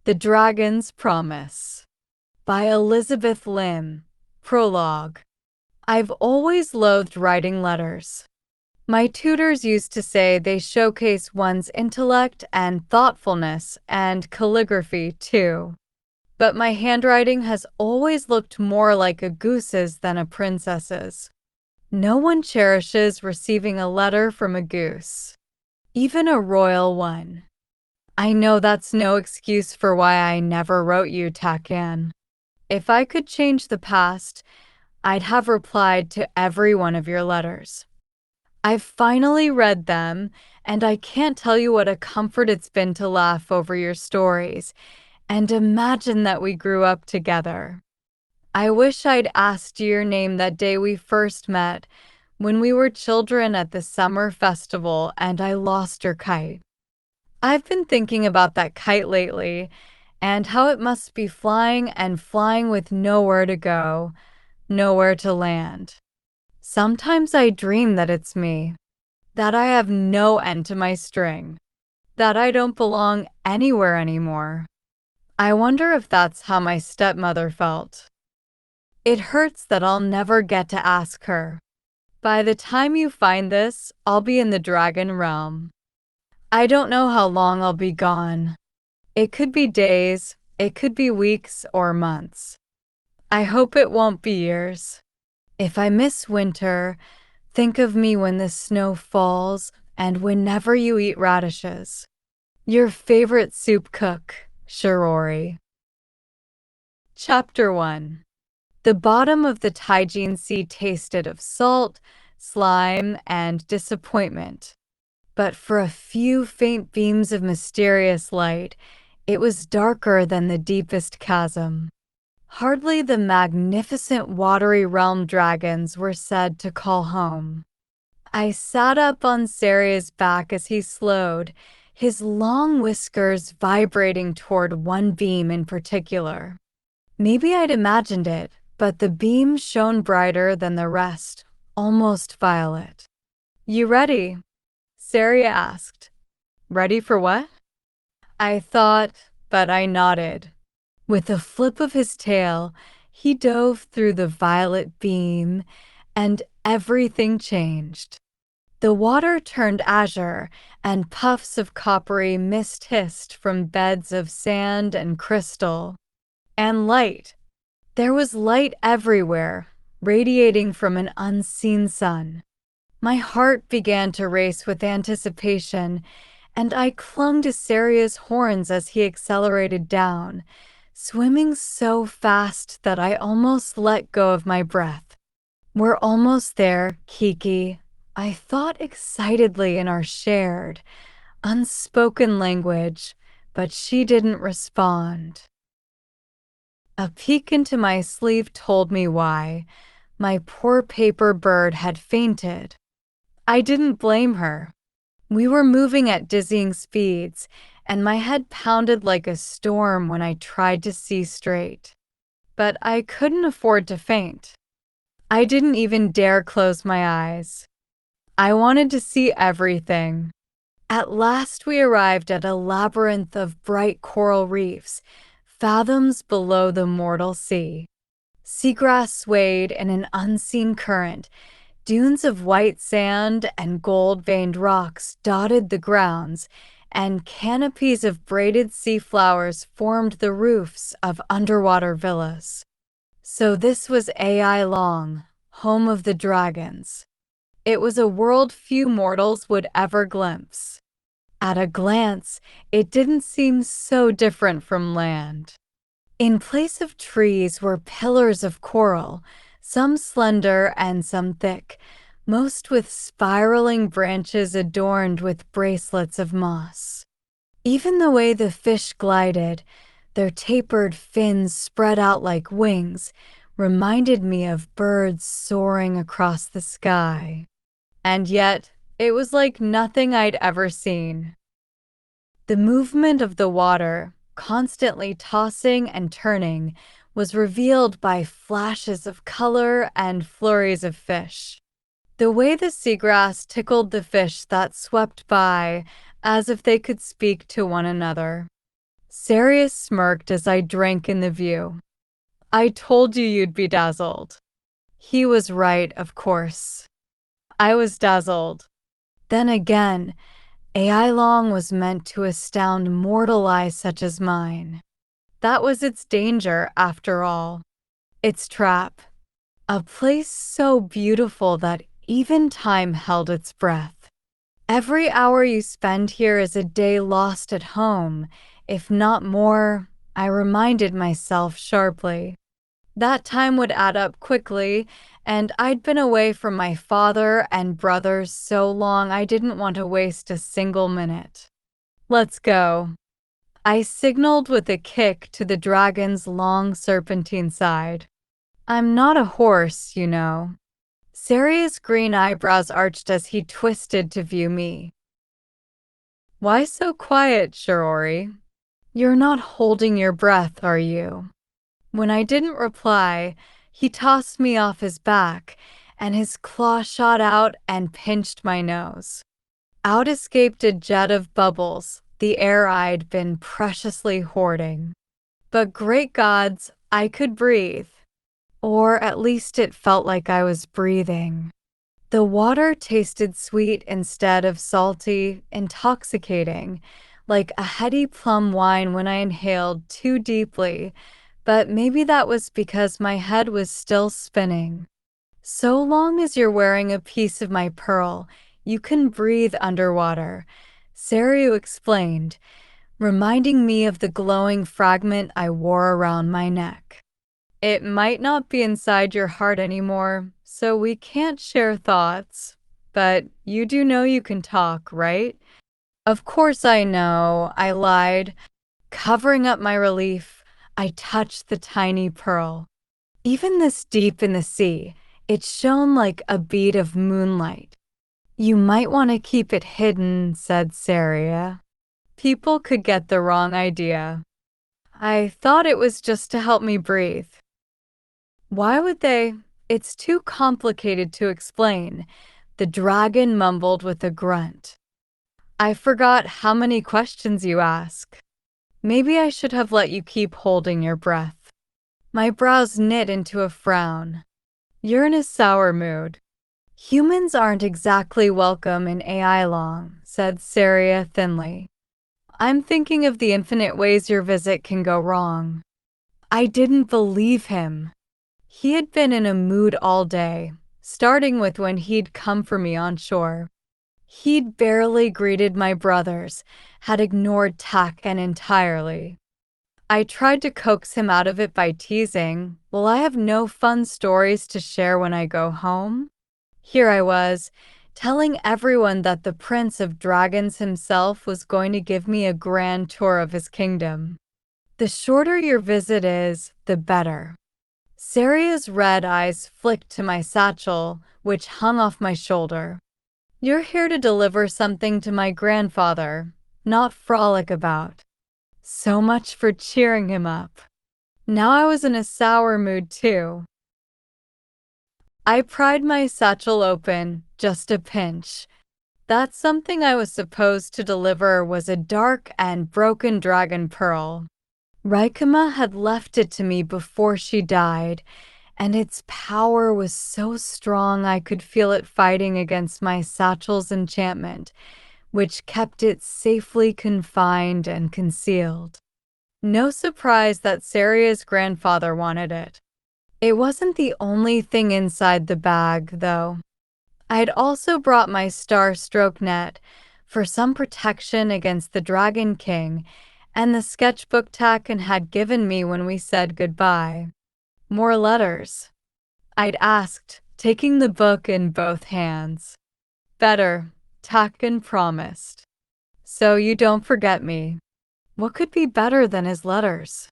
The Dragon's Promise by Elizabeth Lim. Prologue. I've always loathed writing letters. My tutors used to say they showcase one's intellect and thoughtfulness and calligraphy too. But my handwriting has always looked more like a goose's than a princess's. No one cherishes receiving a letter from a goose, even a royal one. I know that's no excuse for why I never wrote you, Takan. If I could change the past, I'd have replied to every one of your letters. I've finally read them, and I can't tell you what a comfort it's been to laugh over your stories and imagine that we grew up together. I wish I'd asked you your name that day we first met, when we were children at the summer festival and I lost your kite. I've been thinking about that kite lately and how it must be flying and flying with nowhere to go, nowhere to land. Sometimes I dream that it's me, that I have no end to my string, that I don't belong anywhere anymore. I wonder if that's how my stepmother felt. It hurts that I'll never get to ask her. By the time you find this, I'll be in the dragon realm. I don't know how long I'll be gone. It could be days, it could be weeks or months. I hope it won't be years. If I miss winter, think of me when the snow falls and whenever you eat radishes. Your favorite soup cook, Shirori. Chapter 1. The bottom of the Taijin Sea tasted of salt, slime, and disappointment. But for a few faint beams of mysterious light, it was darker than the deepest chasm. Hardly the magnificent watery realm dragons were said to call home. I sat up on Saria's back as he slowed, his long whiskers vibrating toward one beam in particular. Maybe I'd imagined it, but the beam shone brighter than the rest, almost violet. "You ready?" Saria asked. "Ready for what?" I thought, but I nodded. With a flip of his tail, he dove through the violet beam, and everything changed. The water turned azure, and puffs of coppery mist hissed from beds of sand and crystal. And light. There was light everywhere, radiating from an unseen sun. My heart began to race with anticipation, and I clung to Saria's horns as he accelerated down, swimming so fast that I almost let go of my breath. "We're almost there, Kiki," I thought excitedly in our shared, unspoken language, but she didn't respond. A peek into my sleeve told me why. My poor paper bird had fainted. I didn't blame her. We were moving at dizzying speeds, and my head pounded like a storm when I tried to see straight. But I couldn't afford to faint. I didn't even dare close my eyes. I wanted to see everything. At last we arrived at a labyrinth of bright coral reefs, fathoms below the mortal sea. Seagrass swayed in an unseen current. Dunes of white sand and gold-veined rocks dotted the grounds, and canopies of braided sea flowers formed the roofs of underwater villas. So this was AI Long, home of the dragons. It was a world few mortals would ever glimpse. At a glance, it didn't seem so different from land. In place of trees were pillars of coral, some slender and some thick, most with spiraling branches adorned with bracelets of moss. Even the way the fish glided, their tapered fins spread out like wings, reminded me of birds soaring across the sky. And yet, it was like nothing I'd ever seen. The movement of the water, constantly tossing and turning, was revealed by flashes of color and flurries of fish. The way the seagrass tickled the fish that swept by, as if they could speak to one another. Sarius smirked as I drank in the view. I told you you'd be dazzled. He was right, of course. I was dazzled. Then again, AI Long was meant to astound mortal eyes such as mine. That was its danger, after all. Its trap. A place so beautiful that even time held its breath. Every hour you spend here is a day lost at home, if not more, I reminded myself sharply. That time would add up quickly, and I'd been away from my father and brothers so long I didn't want to waste a single minute. Let's go. I signaled with a kick to the dragon's long serpentine side. I'm not a horse, you know. Saria's green eyebrows arched as he twisted to view me. Why so quiet, Shirori? You're not holding your breath, are you? When I didn't reply, he tossed me off his back, and his claw shot out and pinched my nose. Out escaped a jet of bubbles, the air I'd been preciously hoarding. But great gods, I could breathe. Or at least it felt like I was breathing. The water tasted sweet instead of salty, intoxicating, like a heady plum wine when I inhaled too deeply, but maybe that was because my head was still spinning. So long as you're wearing a piece of my pearl, you can breathe underwater, Sariu explained, reminding me of the glowing fragment I wore around my neck. It might not be inside your heart anymore, so we can't share thoughts. But you do know you can talk, right? Of course I know, I lied. Covering up my relief, I touched the tiny pearl. Even this deep in the sea, it shone like a bead of moonlight. You might want to keep it hidden, said Saria. People could get the wrong idea. I thought it was just to help me breathe. Why would they? It's too complicated to explain, the dragon mumbled with a grunt. I forgot how many questions you ask. Maybe I should have let you keep holding your breath. My brows knit into a frown. You're in a sour mood. Humans aren't exactly welcome in AI Long, said Saria thinly. I'm thinking of the infinite ways your visit can go wrong. I didn't believe him. He had been in a mood all day, starting with when he'd come for me on shore. He'd barely greeted my brothers, had ignored Takken entirely. I tried to coax him out of it by teasing, "Will I have no fun stories to share when I go home?" Here I was, telling everyone that the Prince of Dragons himself was going to give me a grand tour of his kingdom. The shorter your visit is, the better. Saria's red eyes flicked to my satchel, which hung off my shoulder. You're here to deliver something to my grandfather, not frolic about. So much for cheering him up. Now I was in a sour mood too. I pried my satchel open, just a pinch. That something I was supposed to deliver was a dark and broken dragon pearl. Raikama had left it to me before she died, and its power was so strong I could feel it fighting against my satchel's enchantment, which kept it safely confined and concealed. No surprise that Saria's grandfather wanted it. It wasn't the only thing inside the bag, though. I'd also brought my star-stroke net for some protection against the Dragon King and the sketchbook Takken had given me when we said goodbye. More letters. I'd asked, taking the book in both hands. Better, Takken promised. So you don't forget me. What could be better than his letters?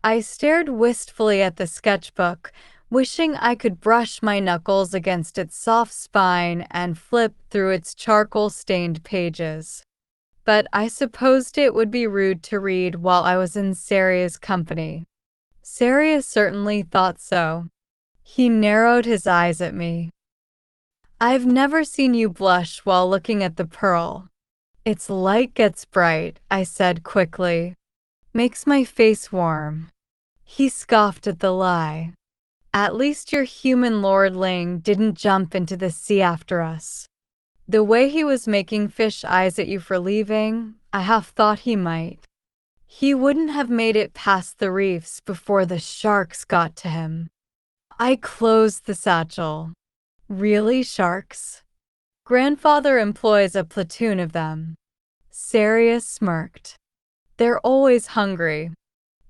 I stared wistfully at the sketchbook, wishing I could brush my knuckles against its soft spine and flip through its charcoal-stained pages. But I supposed it would be rude to read while I was in Saria's company. Saria certainly thought so. He narrowed his eyes at me. I've never seen you blush while looking at the pearl. Its light gets bright, I said quickly. Makes my face warm. He scoffed at the lie. At least your human lordling didn't jump into the sea after us. The way he was making fish eyes at you for leaving, I half thought he might. He wouldn't have made it past the reefs before the sharks got to him. I closed the satchel. Really, sharks? Grandfather employs a platoon of them. Saria smirked. They're always hungry.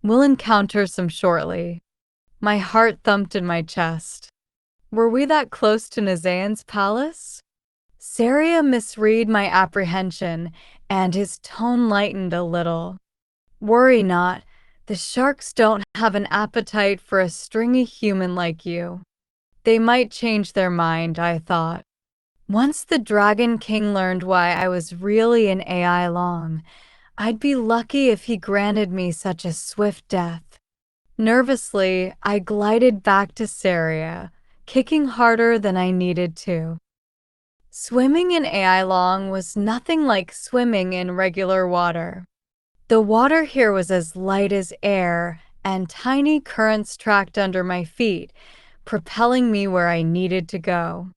We'll encounter some shortly. My heart thumped in my chest. Were we that close to Nazaan's palace? Saria misread my apprehension, and his tone lightened a little. Worry not. The sharks don't have an appetite for a stringy human like you. They might change their mind, I thought. Once the Dragon King learned why I was really an AI long, I'd be lucky if he granted me such a swift death. Nervously, I glided back to Saria, kicking harder than I needed to. Swimming in AI long was nothing like swimming in regular water. The water here was as light as air, and tiny currents tracked under my feet, propelling me where I needed to go.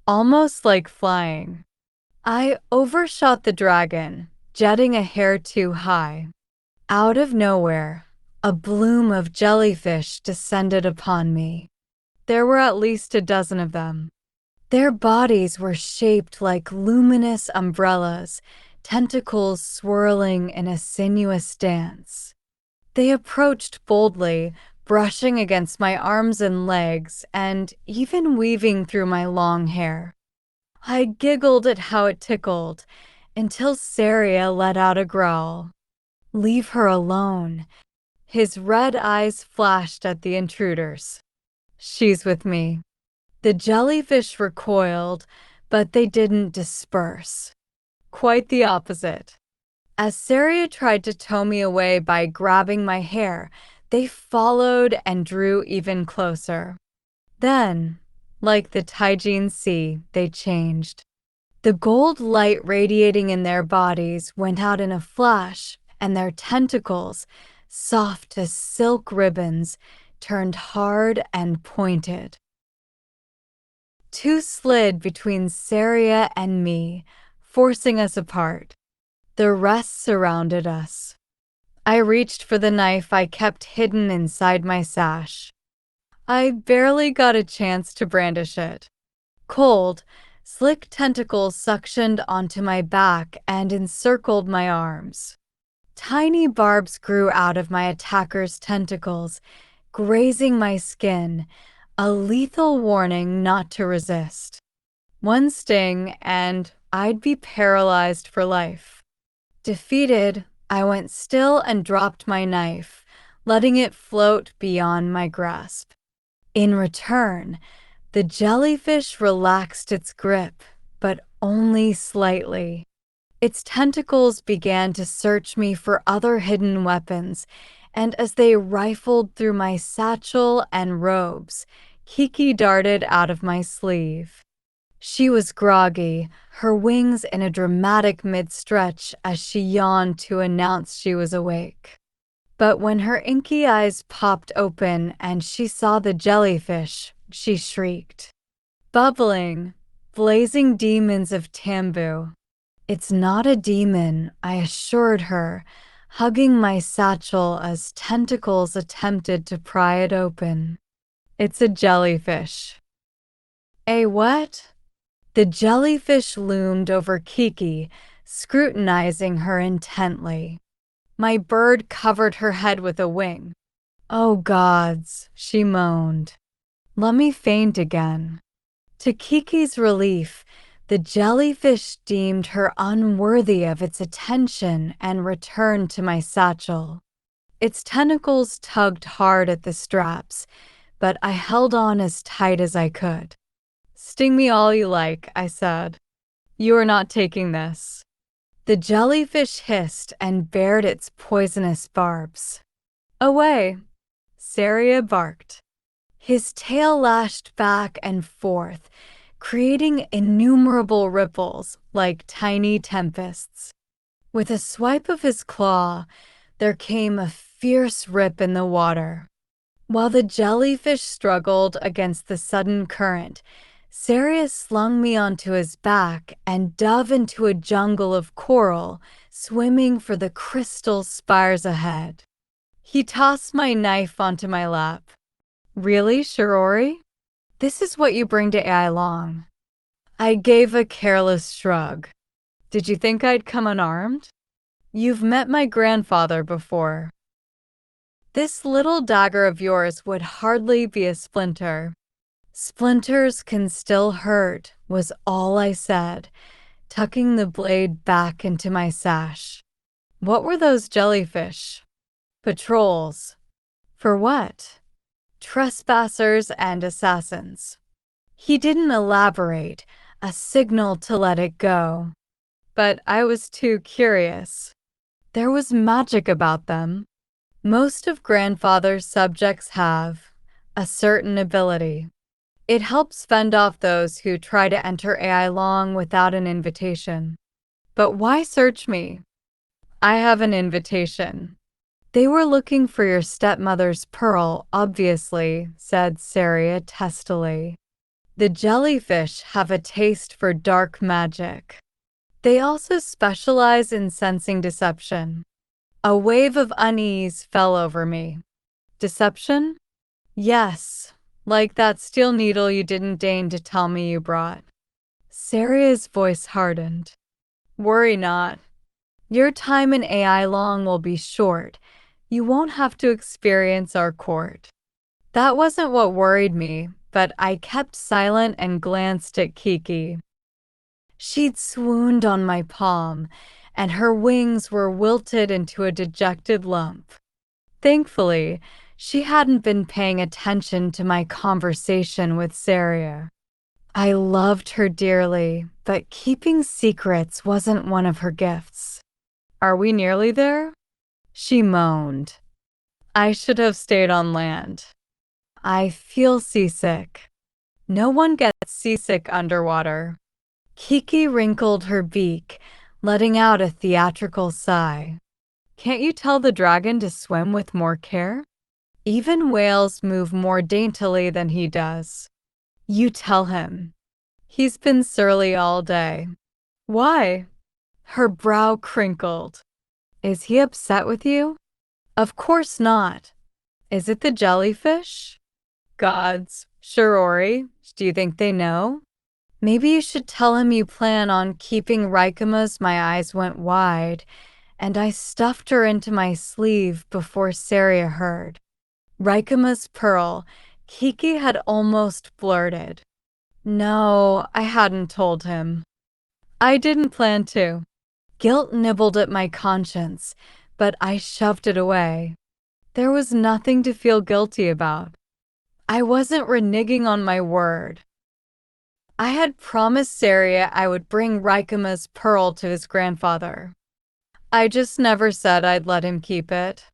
Almost like flying. I overshot the dragon, jetting a hair too high. Out of nowhere, a bloom of jellyfish descended upon me. There were at least a dozen of them. Their bodies were shaped like luminous umbrellas, tentacles swirling in a sinuous dance. They approached boldly, brushing against my arms and legs, and even weaving through my long hair. I giggled at how it tickled, until Saria let out a growl. Leave her alone. His red eyes flashed at the intruders. She's with me. The jellyfish recoiled, but they didn't disperse. Quite the opposite. As Saria tried to tow me away by grabbing my hair, they followed and drew even closer. Then, like the Taijin Sea, they changed. The gold light radiating in their bodies went out in a flash, and their tentacles, soft as silk ribbons, turned hard and pointed. Two slid between Saria and me, forcing us apart. The rest surrounded us. I reached for the knife I kept hidden inside my sash. I barely got a chance to brandish it. Cold, slick tentacles suctioned onto my back and encircled my arms. Tiny barbs grew out of my attacker's tentacles, grazing my skin, a lethal warning not to resist. One sting, and I'd be paralyzed for life. Defeated, I went still and dropped my knife, letting it float beyond my grasp. In return, the jellyfish relaxed its grip, but only slightly. Its tentacles began to search me for other hidden weapons, and as they rifled through my satchel and robes, Kiki darted out of my sleeve. She was groggy, her wings in a dramatic mid-stretch as she yawned to announce she was awake. But when her inky eyes popped open and she saw the jellyfish, she shrieked. Bubbling, blazing demons of Tambu. It's not a demon, I assured her, hugging my satchel as tentacles attempted to pry it open. It's a jellyfish. A what? The jellyfish loomed over Kiki, scrutinizing her intently. My bird covered her head with a wing. Oh gods, she moaned. Let me faint again. To Kiki's relief, the jellyfish deemed her unworthy of its attention and returned to my satchel. Its tentacles tugged hard at the straps, but I held on as tight as I could. Sting me all you like, I said. You are not taking this. The jellyfish hissed and bared its poisonous barbs. Away, Saria barked. His tail lashed back and forth, creating innumerable ripples like tiny tempests. With a swipe of his claw, there came a fierce rip in the water. While the jellyfish struggled against the sudden current, Sirius slung me onto his back and dove into a jungle of coral, swimming for the crystal spires ahead. He tossed my knife onto my lap. Really, Shirori? This is what you bring to AI Long. I gave a careless shrug. Did you think I'd come unarmed? You've met my grandfather before. This little dagger of yours would hardly be a splinter. Splinters can still hurt, was all I said, tucking the blade back into my sash. What were those jellyfish? Patrols. For what? Trespassers and assassins. He didn't elaborate, a signal to let it go. But I was too curious. There was magic about them. Most of Grandfather's subjects have a certain ability. It helps fend off those who try to enter AI Long without an invitation. But why search me? I have an invitation. They were looking for your stepmother's pearl, obviously, said Saria testily. The jellyfish have a taste for dark magic. They also specialize in sensing deception. A wave of unease fell over me. Deception? Yes, like that steel needle you didn't deign to tell me you brought. Saria's voice hardened. Worry not. Your time in AI Long will be short. You won't have to experience our court. That wasn't what worried me, but I kept silent and glanced at Kiki. She'd swooned on my palm, and her wings were wilted into a dejected lump. Thankfully, she hadn't been paying attention to my conversation with Saria. I loved her dearly, but keeping secrets wasn't one of her gifts. Are we nearly there? She moaned. I should have stayed on land. I feel seasick. No one gets seasick underwater. Kiki wrinkled her beak, letting out a theatrical sigh. Can't you tell the dragon to swim with more care? Even whales move more daintily than he does. You tell him. He's been surly all day. Why? Her brow crinkled. Is he upset with you? Of course not. Is it the jellyfish? Gods, Shirori, do you think they know? Maybe you should tell him you plan on keeping Raikuma's My Eyes Went Wide, and I stuffed her into my sleeve before Saria heard. Raikuma's pearl, Kiki had almost blurted. No, I hadn't told him. I didn't plan to. Guilt nibbled at my conscience, but I shoved it away. There was nothing to feel guilty about. I wasn't reneging on my word. I had promised Saria I would bring Raikuma's pearl to his grandfather. I just never said I'd let him keep it.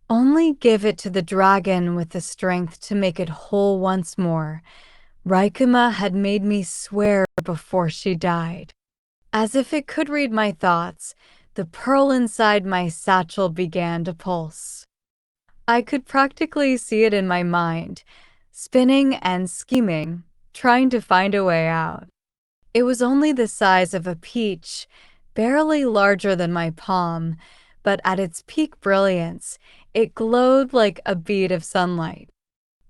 Only give it to the dragon with the strength to make it whole once more. Raikuma had made me swear before she died. As if it could read my thoughts, the pearl inside my satchel began to pulse. I could practically see it in my mind, spinning and scheming, trying to find a way out. It was only the size of a peach, barely larger than my palm, but at its peak brilliance, it glowed like a bead of sunlight.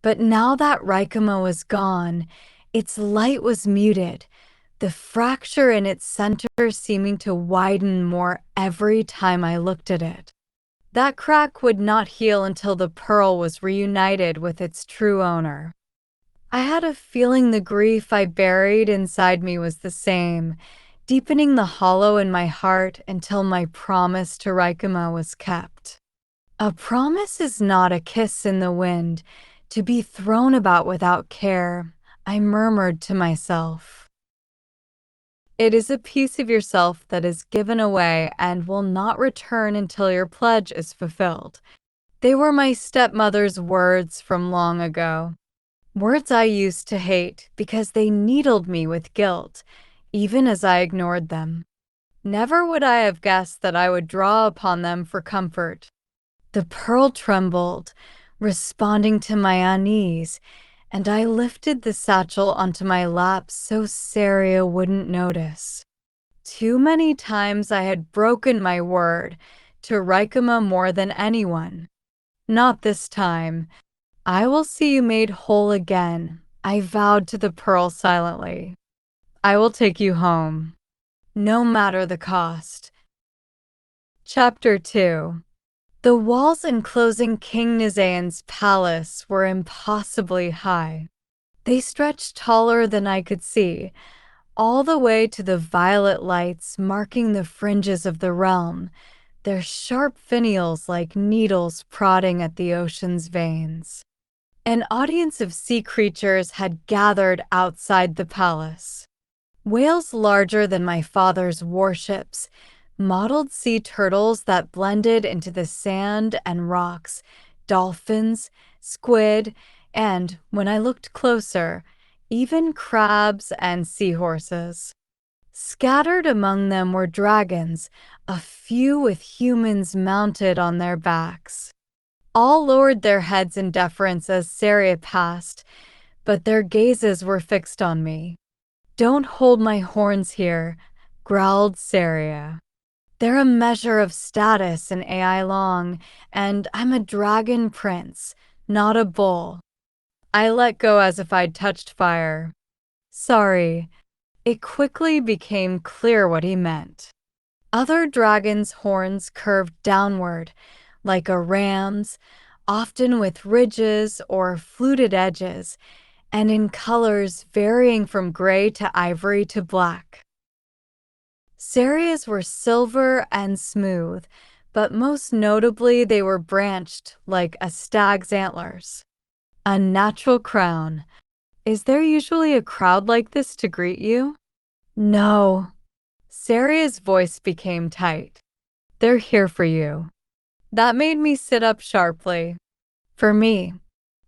But now that Raikuma was gone, its light was muted, the fracture in its center seeming to widen more every time I looked at it. That crack would not heal until the pearl was reunited with its true owner. I had a feeling the grief I buried inside me was the same, deepening the hollow in my heart until my promise to Raikuma was kept. A promise is not a kiss in the wind, to be thrown about without care, I murmured to myself. It is a piece of yourself that is given away and will not return until your pledge is fulfilled. They were my stepmother's words from long ago. Words I used to hate because they needled me with guilt, even as I ignored them. Never would I have guessed that I would draw upon them for comfort. The pearl trembled, responding to my unease, and I lifted the satchel onto my lap so Saria wouldn't notice. Too many times I had broken my word to Rikema more than anyone. Not this time. I will see you made whole again, I vowed to the pearl silently. I will take you home, no matter the cost. Chapter 2. The walls enclosing King Nizayan's palace were impossibly high. They stretched taller than I could see, all the way to the violet lights marking the fringes of the realm, their sharp finials like needles prodding at the ocean's veins. An audience of sea creatures had gathered outside the palace. Whales larger than my father's warships, mottled sea turtles that blended into the sand and rocks, dolphins, squid, and, when I looked closer, even crabs and seahorses. Scattered among them were dragons, a few with humans mounted on their backs. All lowered their heads in deference as Saria passed, but their gazes were fixed on me. "Don't hold my horns here," growled Saria. "They're a measure of status in AI Long, and I'm a dragon prince, not a bull." I let go as if I'd touched fire. Sorry. It quickly became clear what he meant. Other dragons' horns curved downward, like a ram's, often with ridges or fluted edges, and in colors varying from gray to ivory to black. Saria's were silver and smooth, but most notably they were branched like a stag's antlers. A natural crown. Is there usually a crowd like this to greet you? No. Saria's voice became tight. They're here for you. That made me sit up sharply. For me.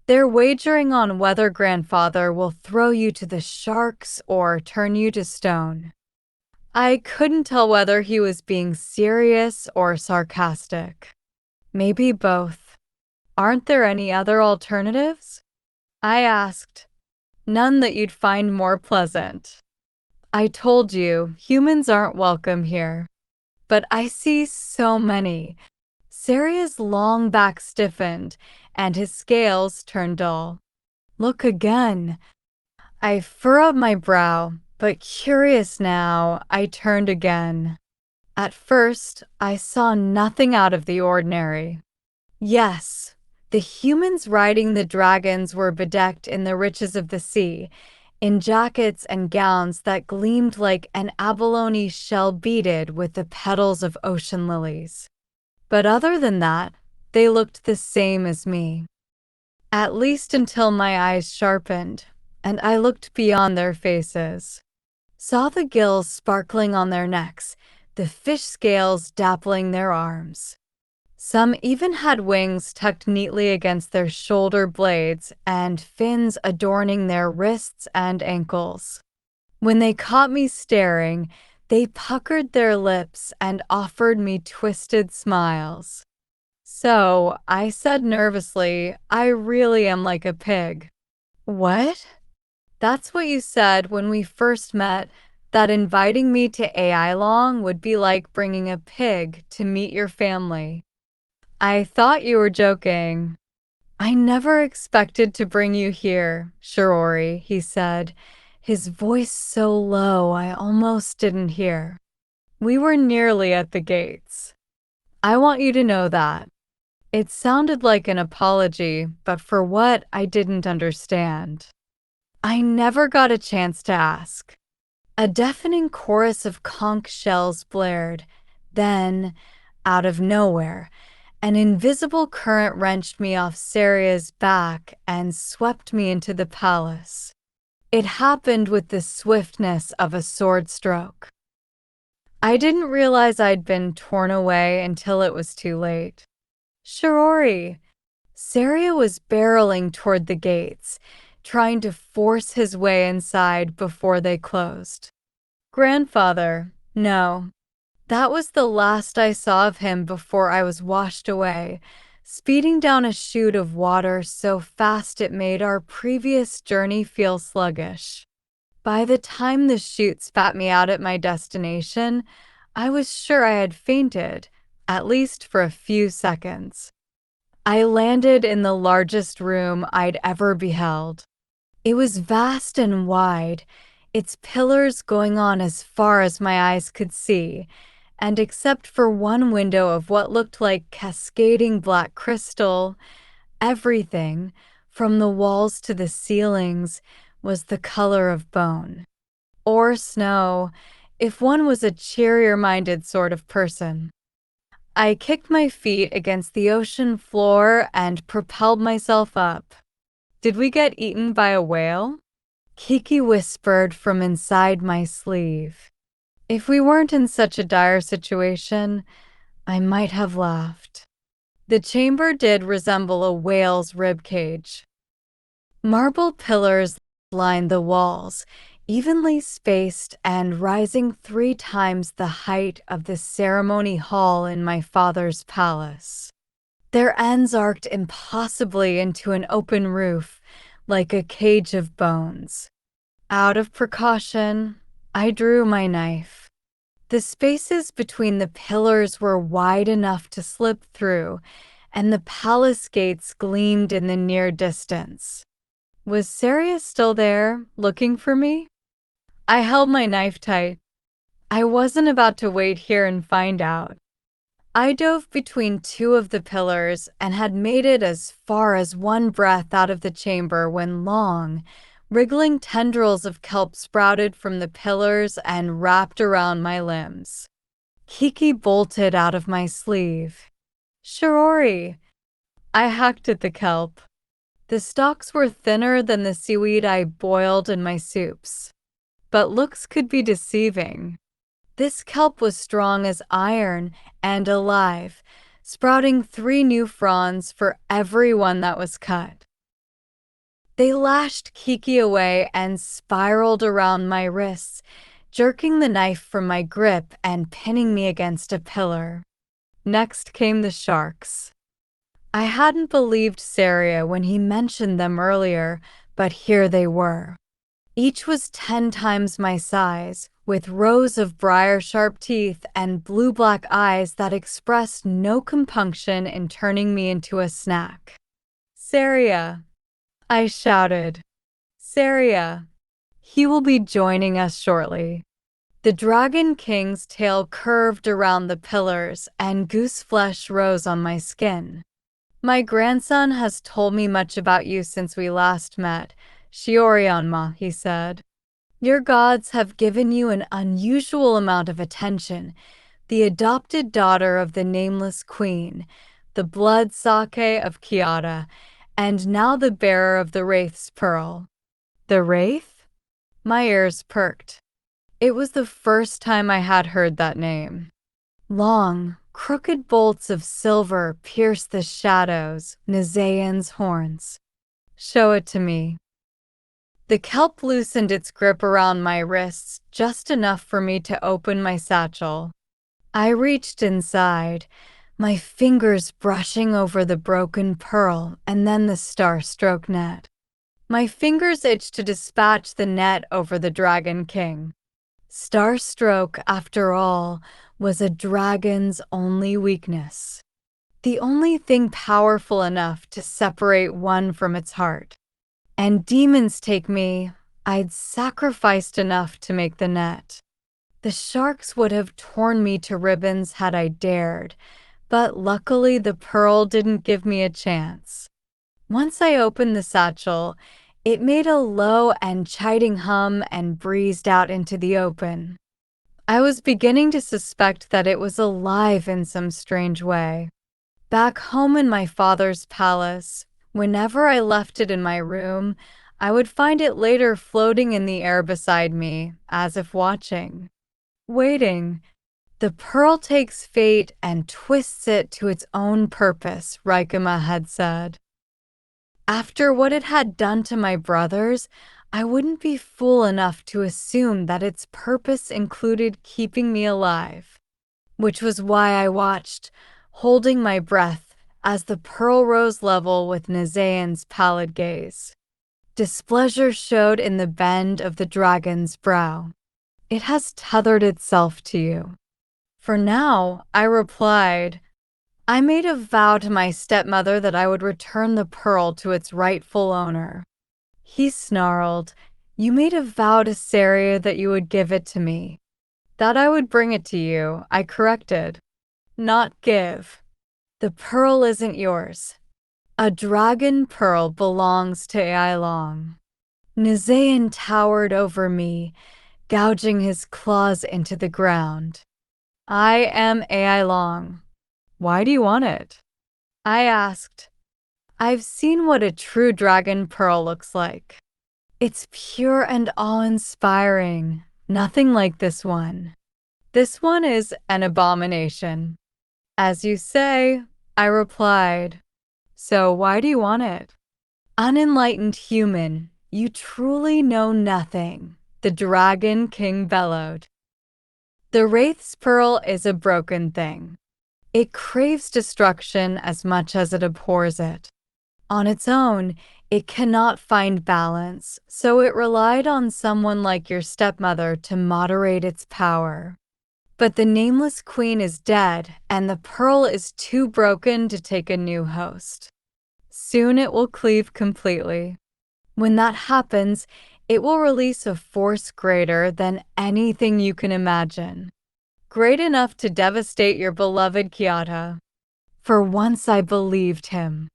They're wagering on whether grandfather will throw you to the sharks or turn you to stone. I couldn't tell whether he was being serious or sarcastic. Maybe both. Aren't there any other alternatives? I asked. None that you'd find more pleasant. I told you, humans aren't welcome here. But I see so many. Saria's long back stiffened, and his scales turned dull. Look again. I furrowed my brow, but curious now, I turned again. At first, I saw nothing out of the ordinary. Yes, the humans riding the dragons were bedecked in the riches of the sea, in jackets and gowns that gleamed like an abalone shell beaded with the petals of ocean lilies. But other than that, they looked the same as me. At least until my eyes sharpened, and I looked beyond their faces. Saw the gills sparkling on their necks, the fish scales dappling their arms. Some even had wings tucked neatly against their shoulder blades and fins adorning their wrists and ankles. When they caught me staring, they puckered their lips and offered me twisted smiles. So, I said nervously, I really am like a pig. What? That's what you said when we first met, that inviting me to AI Long would be like bringing a pig to meet your family. I thought you were joking. I never expected to bring you here, Shirori, he said, his voice so low I almost didn't hear. We were nearly at the gates. I want you to know that. It sounded like an apology, but for what, I didn't understand. I never got a chance to ask. A deafening chorus of conch shells blared. Then, out of nowhere, an invisible current wrenched me off Saria's back and swept me into the palace. It happened with the swiftness of a sword stroke. I didn't realize I'd been torn away until it was too late. Shirori! Saria was barreling toward the gates, trying to force his way inside before they closed. Grandfather, no. That was the last I saw of him before I was washed away, speeding down a chute of water so fast it made our previous journey feel sluggish. By the time the chute spat me out at my destination, I was sure I had fainted, at least for a few seconds. I landed in the largest room I'd ever beheld. It was vast and wide, its pillars going on as far as my eyes could see, and except for one window of what looked like cascading black crystal, everything, from the walls to the ceilings, was the color of bone. Or snow, if one was a cheerier-minded sort of person. I kicked my feet against the ocean floor and propelled myself up. "Did we get eaten by a whale?" Kiki whispered from inside my sleeve. If we weren't in such a dire situation, I might have laughed. The chamber did resemble a whale's ribcage. Marble pillars lined the walls, evenly spaced and rising 3 times the height of the ceremony hall in my father's palace. Their ends arced impossibly into an open roof, like a cage of bones. Out of precaution, I drew my knife. The spaces between the pillars were wide enough to slip through, and the palace gates gleamed in the near distance. Was Saria still there, looking for me? I held my knife tight. I wasn't about to wait here and find out. I dove between 2 of the pillars and had made it as far as one breath out of the chamber when long, wriggling tendrils of kelp sprouted from the pillars and wrapped around my limbs. Kiki bolted out of my sleeve. "Shirori!" I hacked at the kelp. The stalks were thinner than the seaweed I boiled in my soups. But looks could be deceiving. This kelp was strong as iron and alive, sprouting 3 new fronds for every one that was cut. They lashed Kiki away and spiraled around my wrists, jerking the knife from my grip and pinning me against a pillar. Next came the sharks. I hadn't believed Saria when he mentioned them earlier, but here they were. Each was 10 times my size, with rows of briar-sharp teeth and blue-black eyes that expressed no compunction in turning me into a snack. "Saria!" I shouted. "Saria! He will be joining us shortly." The Dragon King's tail curved around the pillars and goose flesh rose on my skin. "My grandson has told me much about you since we last met, Shiorianma," he said. "Your gods have given you an unusual amount of attention, the adopted daughter of the nameless queen, the blood sake of Kiata, and now the bearer of the Wraith's Pearl." The Wraith? My ears perked. It was the first time I had heard that name. Long, crooked bolts of silver pierced the shadows, Nizaean's horns. "Show it to me." The kelp loosened its grip around my wrists just enough for me to open my satchel. I reached inside, my fingers brushing over the broken pearl and then the star-stroke net. My fingers itched to dispatch the net over the Dragon King. Star-stroke, after all, was a dragon's only weakness. The only thing powerful enough to separate one from its heart. And demons take me, I'd sacrificed enough to make the net. The sharks would have torn me to ribbons had I dared, but luckily the pearl didn't give me a chance. Once I opened the satchel, it made a low and chiding hum and breezed out into the open. I was beginning to suspect that it was alive in some strange way. Back home in my father's palace, whenever I left it in my room, I would find it later floating in the air beside me, as if watching. Waiting. "The pearl takes fate and twists it to its own purpose," Rikama had said. After what it had done to my brothers, I wouldn't be fool enough to assume that its purpose included keeping me alive. Which was why I watched, holding my breath, as the pearl rose level with Nizayan's pallid gaze. Displeasure showed in the bend of the dragon's brow. It has tethered itself to you. For now, I replied, I made a vow to my stepmother that I would return the pearl to its rightful owner. He snarled, You made a vow to Saria that you would give it to me. That I would bring it to you, I corrected. Not give. The pearl isn't yours. A dragon pearl belongs to Ai Long. Nizayan towered over me, gouging his claws into the ground. I am Ai Long. Why do you want it? I asked. I've seen what a true dragon pearl looks like. It's pure and awe-inspiring, nothing like this one. This one is an abomination. As you say, I replied. So why do you want it? Unenlightened human, you truly know nothing, the Dragon King bellowed. The Wraith's pearl is a broken thing. It craves destruction as much as it abhors it. On its own, it cannot find balance, so it relied on someone like your stepmother to moderate its power. But the nameless queen is dead, and the pearl is too broken to take a new host. Soon it will cleave completely. When that happens, it will release a force greater than anything you can imagine. Great enough to devastate your beloved Kyoto. For once I believed him.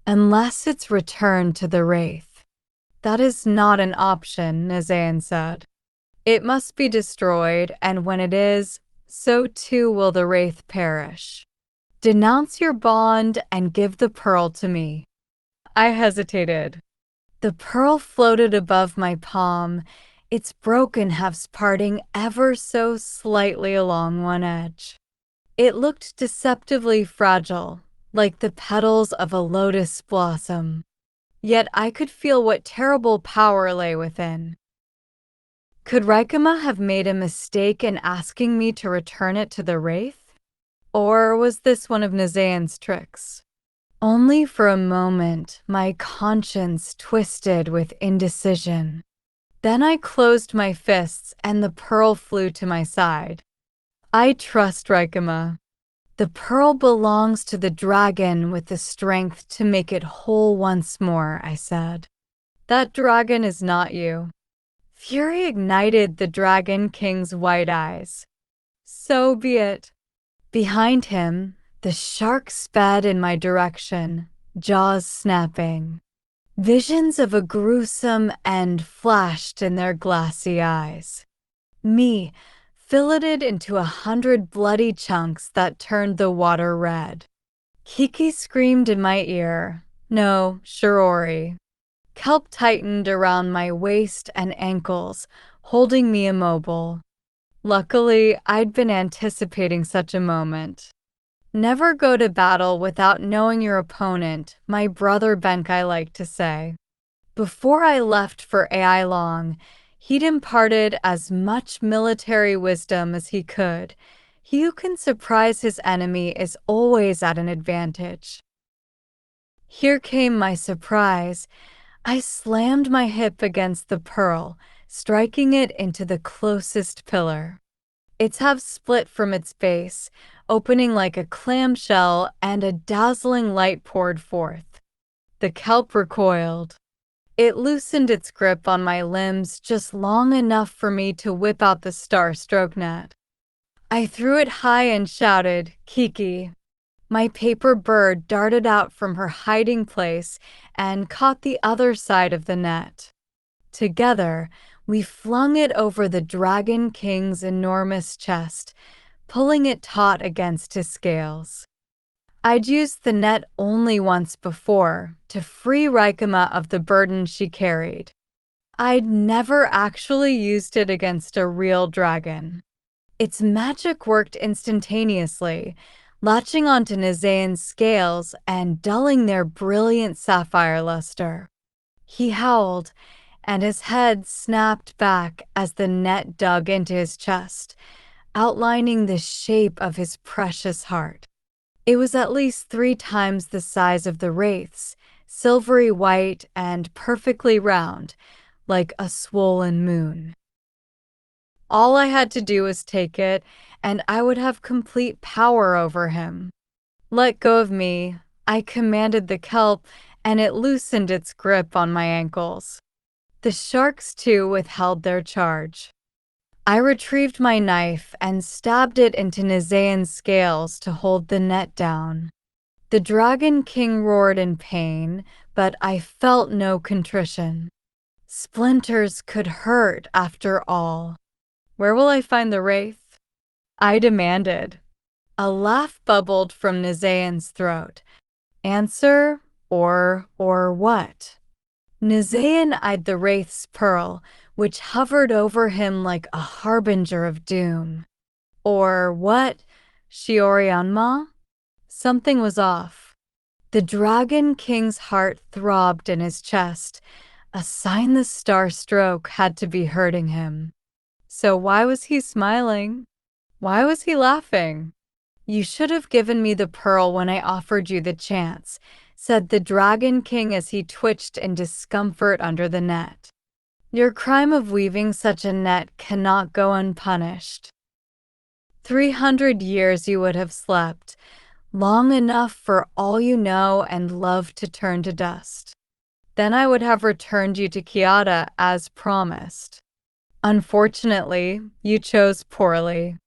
Unless it's returned to the Wraith. That is not an option, Nizayan said. It must be destroyed, and when it is, so too will the Wraith perish. Denounce your bond and give the pearl to me. I hesitated. The pearl floated above my palm, its broken halves parting ever so slightly along one edge. It looked deceptively fragile, like the petals of a lotus blossom. Yet I could feel what terrible power lay within. Could Raikama have made a mistake in asking me to return it to the Wraith? Or was this one of Nizayan's tricks? Only for a moment, my conscience twisted with indecision. Then I closed my fists and the pearl flew to my side. I trust Raikama. The pearl belongs to the dragon with the strength to make it whole once more, I said. That dragon is not you. Fury ignited the Dragon King's white eyes. So be it. Behind him, the shark sped in my direction, jaws snapping. Visions of a gruesome end flashed in their glassy eyes. Me, filleted into 100 bloody chunks that turned the water red. Kiki screamed in my ear. No, Shirori. Kelp tightened around my waist and ankles, holding me immobile. Luckily, I'd been anticipating such a moment. Never go to battle without knowing your opponent, my brother Benkai liked to say. Before I left for Ai Long, he'd imparted as much military wisdom as he could. He who can surprise his enemy is always at an advantage. Here came my surprise. I slammed my hip against the pearl, striking it into the closest pillar. Its halves split from its base, opening like a clamshell, and a dazzling light poured forth. The kelp recoiled. It loosened its grip on my limbs just long enough for me to whip out the star stroke net. I threw it high and shouted, Kiki. My paper bird darted out from her hiding place and caught the other side of the net. Together, we flung it over the Dragon King's enormous chest, pulling it taut against his scales. I'd used the net only once before, to free Raikama of the burden she carried. I'd never actually used it against a real dragon. Its magic worked instantaneously, latching onto Nizayan's scales and dulling their brilliant sapphire luster. He howled, and his head snapped back as the net dug into his chest, outlining the shape of his precious heart. It was at least 3 times the size of the wraith's, silvery white and perfectly round, like a swollen moon. All I had to do was take it, and I would have complete power over him. "Let go of me," I commanded the kelp, and it loosened its grip on my ankles. The sharks, too, withheld their charge. I retrieved my knife and stabbed it into Nizaean's scales to hold the net down. The Dragon King roared in pain, but I felt no contrition. Splinters could hurt after all. "Where will I find the wraith?" I demanded. A laugh bubbled from Nizaean's throat. "Answer or what?" Nizaean eyed the wraith's pearl, which hovered over him like a harbinger of doom. "Or what, Shiorianma?" Something was off. The Dragon King's heart throbbed in his chest, a sign the star stroke had to be hurting him. So why was he smiling? Why was he laughing? "You should have given me the pearl when I offered you the chance," said the Dragon King as he twitched in discomfort under the net. "Your crime of weaving such a net cannot go unpunished. 300 years you would have slept, long enough for all you know and love to turn to dust. Then I would have returned you to Kiata as promised. Unfortunately, you chose poorly.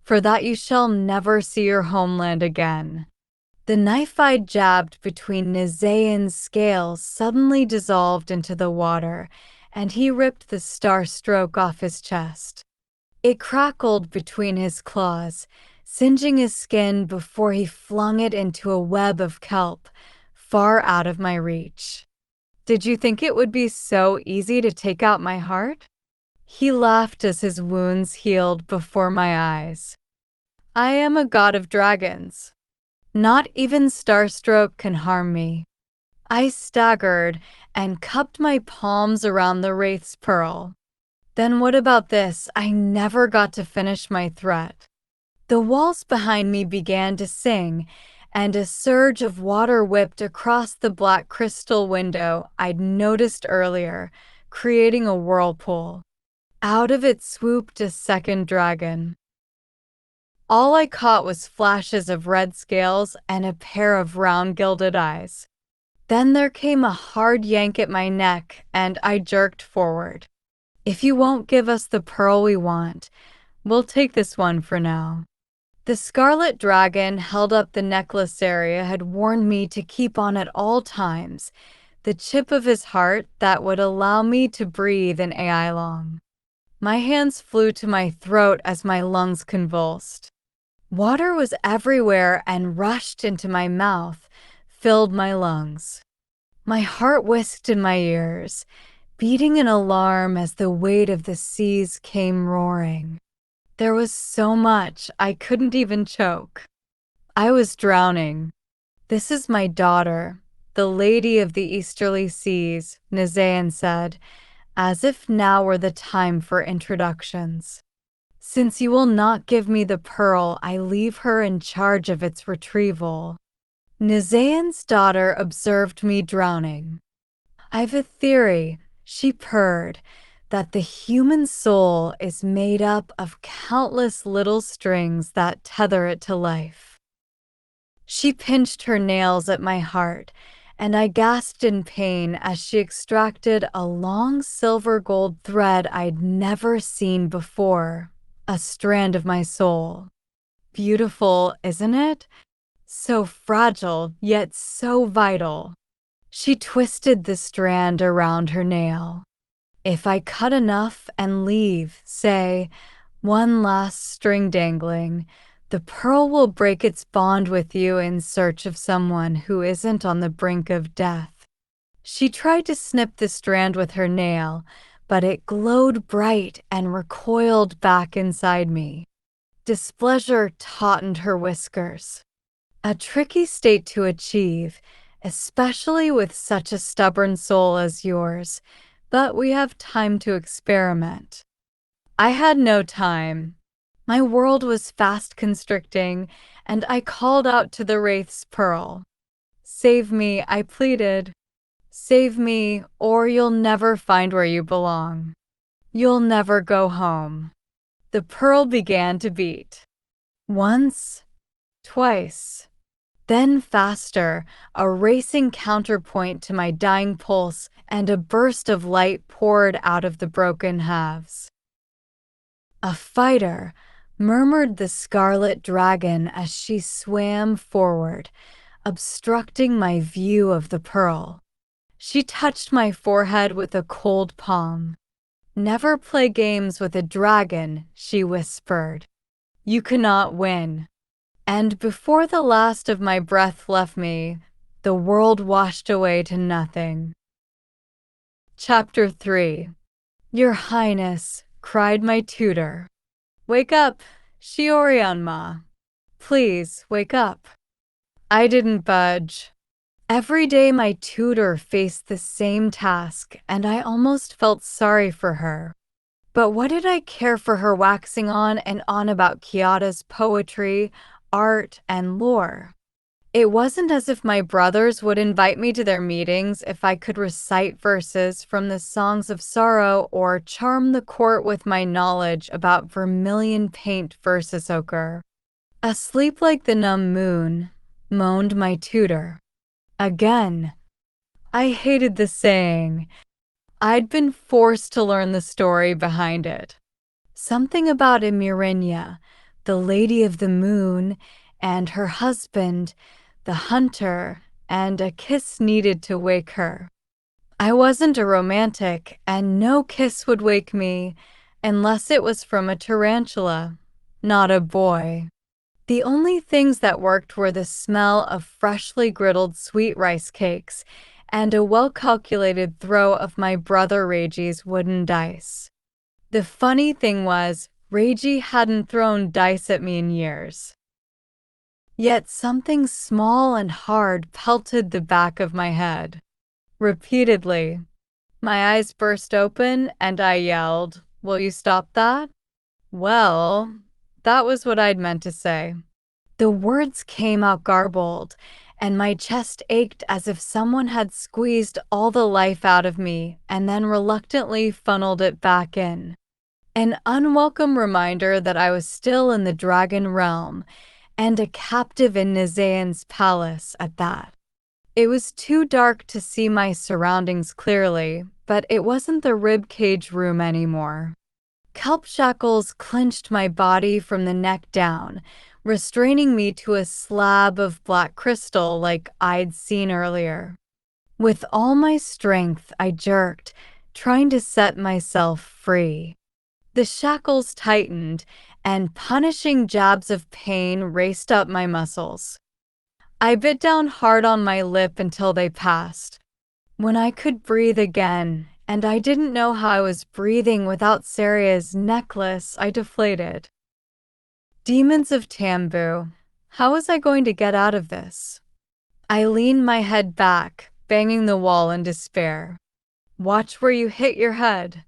For that you shall never see your homeland again." The knife I jabbed between Nizaean's scales suddenly dissolved into the water, and he ripped the star stroke off his chest. It crackled between his claws, singeing his skin before he flung it into a web of kelp, far out of my reach. "Did you think it would be so easy to take out my heart?" He laughed as his wounds healed before my eyes. "I am a god of dragons. Not even Starstroke can harm me." I staggered and cupped my palms around the wraith's pearl. "Then what about this? I never got to finish my threat." The walls behind me began to sing, and a surge of water whipped across the black crystal window I'd noticed earlier, creating a whirlpool. Out of it swooped a second dragon. All I caught was flashes of red scales and a pair of round gilded eyes. Then there came a hard yank at my neck, and I jerked forward. "If you won't give us the pearl we want, we'll take this one for now." The scarlet dragon held up the necklace Saria had warned me to keep on at all times, the chip of his heart that would allow me to breathe an AI long. My hands flew to my throat as my lungs convulsed. Water was everywhere and rushed into my mouth, filled my lungs. My heart whisked in my ears, beating in alarm as the weight of the seas came roaring. There was so much I couldn't even choke. I was drowning. "This is my daughter, the Lady of the Easterly Seas," Nizaean said, as if now were the time for introductions. "Since you will not give me the pearl, I leave her in charge of its retrieval." Nizaean's daughter observed me drowning. "I've a theory," she purred, "that the human soul is made up of countless little strings that tether it to life." She pinched her nails at my heart, and I gasped in pain as she extracted a long silver gold thread I'd never seen before, a strand of my soul. Beautiful, isn't it? So fragile, yet so vital. She twisted the strand around her nail. "If I cut enough and leave, say, one last string dangling, the pearl will break its bond with you in search of someone who isn't on the brink of death." She tried to snip the strand with her nail, but it glowed bright and recoiled back inside me. Displeasure tautened her whiskers. "A tricky state to achieve, especially with such a stubborn soul as yours, but we have time to experiment." I had no time. My world was fast constricting, and I called out to the wraith's pearl. "Save me," I pleaded. "Save me, or you'll never find where you belong. You'll never go home." The pearl began to beat. Once, twice, then faster, a racing counterpoint to my dying pulse, and a burst of light poured out of the broken halves. "A fighter," murmured the scarlet dragon as she swam forward, obstructing my view of the pearl. She touched my forehead with a cold palm. "Never play games with a dragon," she whispered. "You cannot win." And before the last of my breath left me, the world washed away to nothing. Chapter 3. "Your Highness," cried my tutor. "Wake up, Shiorianma. Please, wake up." I didn't budge. Every day my tutor faced the same task, and I almost felt sorry for her. But what did I care for her waxing on and on about Kyoto's poetry, art, and lore? It wasn't as if my brothers would invite me to their meetings if I could recite verses from the Songs of Sorrow or charm the court with my knowledge about vermilion paint versus ochre. "Asleep like the numb moon," moaned my tutor. Again. I hated the saying. I'd been forced to learn the story behind it. Something about Emirinya, the Lady of the Moon, and her husband, the hunter, and a kiss needed to wake her. I wasn't a romantic, and no kiss would wake me, unless it was from a tarantula, not a boy. The only things that worked were the smell of freshly griddled sweet rice cakes and a well-calculated throw of my brother Reiji's wooden dice. The funny thing was, Reiji hadn't thrown dice at me in years. Yet something small and hard pelted the back of my head. Repeatedly. My eyes burst open and I yelled, "Will you stop that?" Well, that was what I'd meant to say. The words came out garbled, and my chest ached as if someone had squeezed all the life out of me and then reluctantly funneled it back in. An unwelcome reminder that I was still in the dragon realm, and a captive in Nizaean's palace at that. It was too dark to see my surroundings clearly, but it wasn't the ribcage room anymore. Kelp shackles clinched my body from the neck down, restraining me to a slab of black crystal like I'd seen earlier. With all my strength, I jerked, trying to set myself free. The shackles tightened, and punishing jabs of pain raced up my muscles. I bit down hard on my lip until they passed. When I could breathe again, and I didn't know how I was breathing without Saria's necklace, I deflated. Demons of Tambu, how was I going to get out of this? I leaned my head back, banging the wall in despair. "Watch where you hit your head."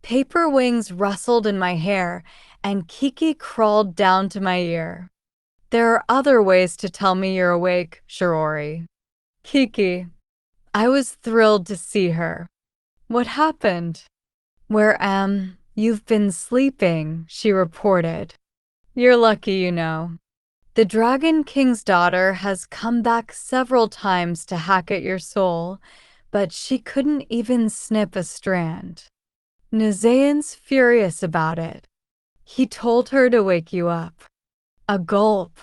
Paper wings rustled in my hair, and Kiki crawled down to my ear. "There are other ways to tell me you're awake, Shirori." Kiki. I was thrilled to see her. "What happened?" You've been sleeping," she reported. "You're lucky, you know. The Dragon King's daughter has come back several times to hack at your soul, but she couldn't even snip a strand. Nizaean's furious about it. He told her to wake you up." A gulp.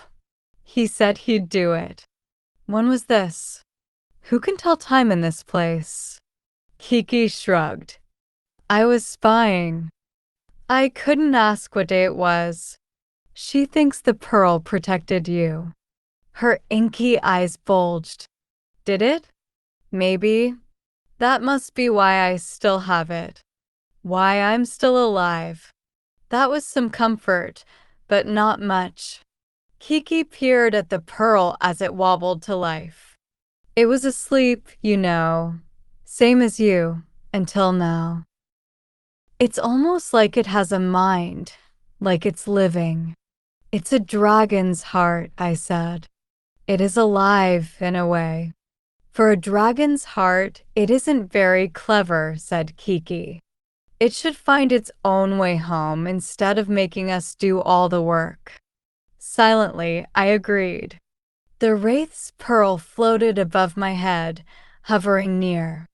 "He said he'd do it." "When was this?" "Who can tell time in this place?" Kiki shrugged. "I was spying. I couldn't ask what day it was. She thinks the pearl protected you." Her inky eyes bulged. "Did it? Maybe. That must be why I still have it. Why I'm still alive." That was some comfort, but not much. Kiki peered at the pearl as it wobbled to life. "It was asleep, you know. Same as you, until now. It's almost like it has a mind. like it's living. It's a dragon's heart, I said. It is alive in a way. For a dragon's heart, it isn't very clever, said Kiki. It should find its own way home instead of making us do all the work. Silently, I agreed. The wraith's pearl floated above my head, hovering near.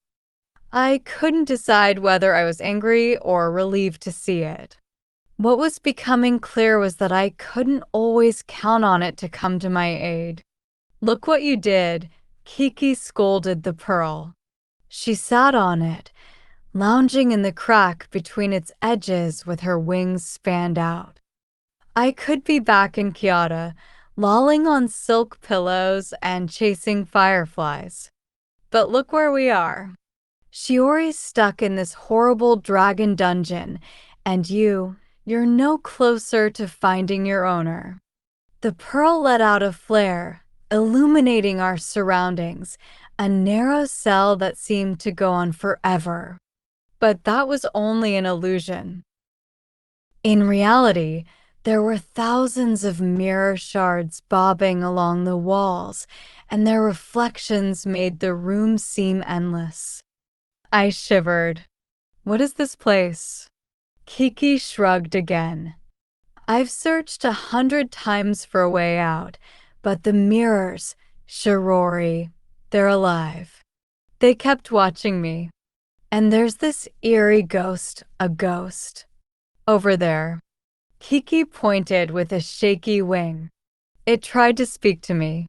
I couldn't decide whether I was angry or relieved to see it. What was becoming clear was that I couldn't always count on it to come to my aid. Look what you did, Kiki scolded the pearl. She sat on it, lounging in the crack between its edges with her wings spanned out. I could be back in Kyoto, lolling on silk pillows and chasing fireflies. But look where we are. Shiori's stuck in this horrible dragon dungeon, and you're no closer to finding your owner. The pearl let out a flare, illuminating our surroundings, a narrow cell that seemed to go on forever. But that was only an illusion. In reality, there were thousands of mirror shards bobbing along the walls, and their reflections made the room seem endless. I shivered. What is this place? Kiki shrugged again. I've searched 100 times for a way out, but the mirrors, Shirori, they're alive. They kept watching me. And there's this eerie ghost, a ghost. Over there. Kiki pointed with a shaky wing. It tried to speak to me.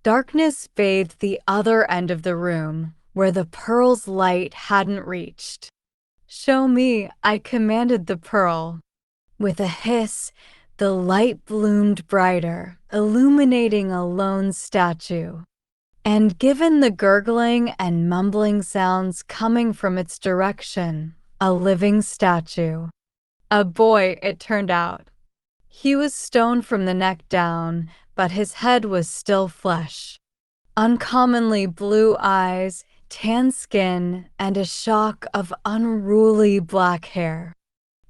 Darkness bathed the other end of the room, where the pearl's light hadn't reached. Show me, I commanded the pearl. With a hiss, the light bloomed brighter, illuminating a lone statue. And given the gurgling and mumbling sounds coming from its direction, a living statue. A boy, it turned out. He was stone from the neck down, but his head was still flesh. Uncommonly blue eyes, tan skin, and a shock of unruly black hair.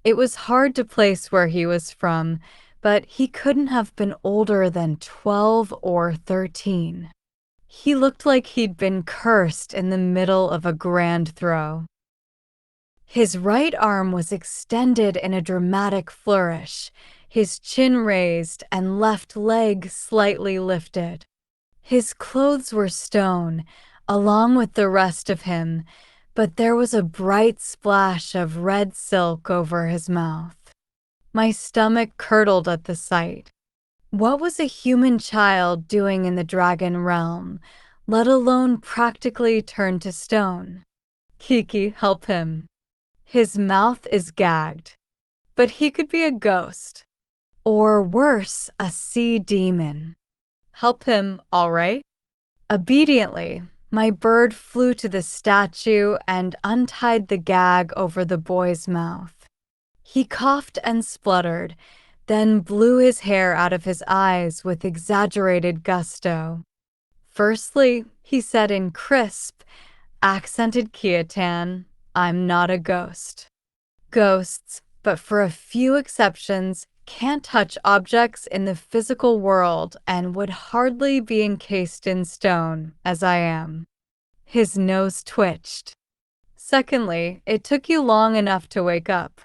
It was hard to place where he was from, but he couldn't have been older than 12 or 13. He looked like he'd been cursed in the middle of a grand throw. His right arm was extended in a dramatic flourish, his chin raised and left leg slightly lifted. His clothes were stone, along with the rest of him, but there was a bright splash of red silk over his mouth. My stomach curdled at the sight. What was a human child doing in the dragon realm, let alone practically turned to stone? Kiki, help him. His mouth is gagged. But he could be a ghost. Or worse, a sea demon. Help him, all right? Obediently, my bird flew to the statue and untied the gag over the boy's mouth. He coughed and spluttered, then blew his hair out of his eyes with exaggerated gusto. Firstly, he said in crisp, accented Khitan, I'm not a ghost. Ghosts, but for a few exceptions, can't touch objects in the physical world and would hardly be encased in stone, as I am. His nose twitched. Secondly, it took you long enough to wake up.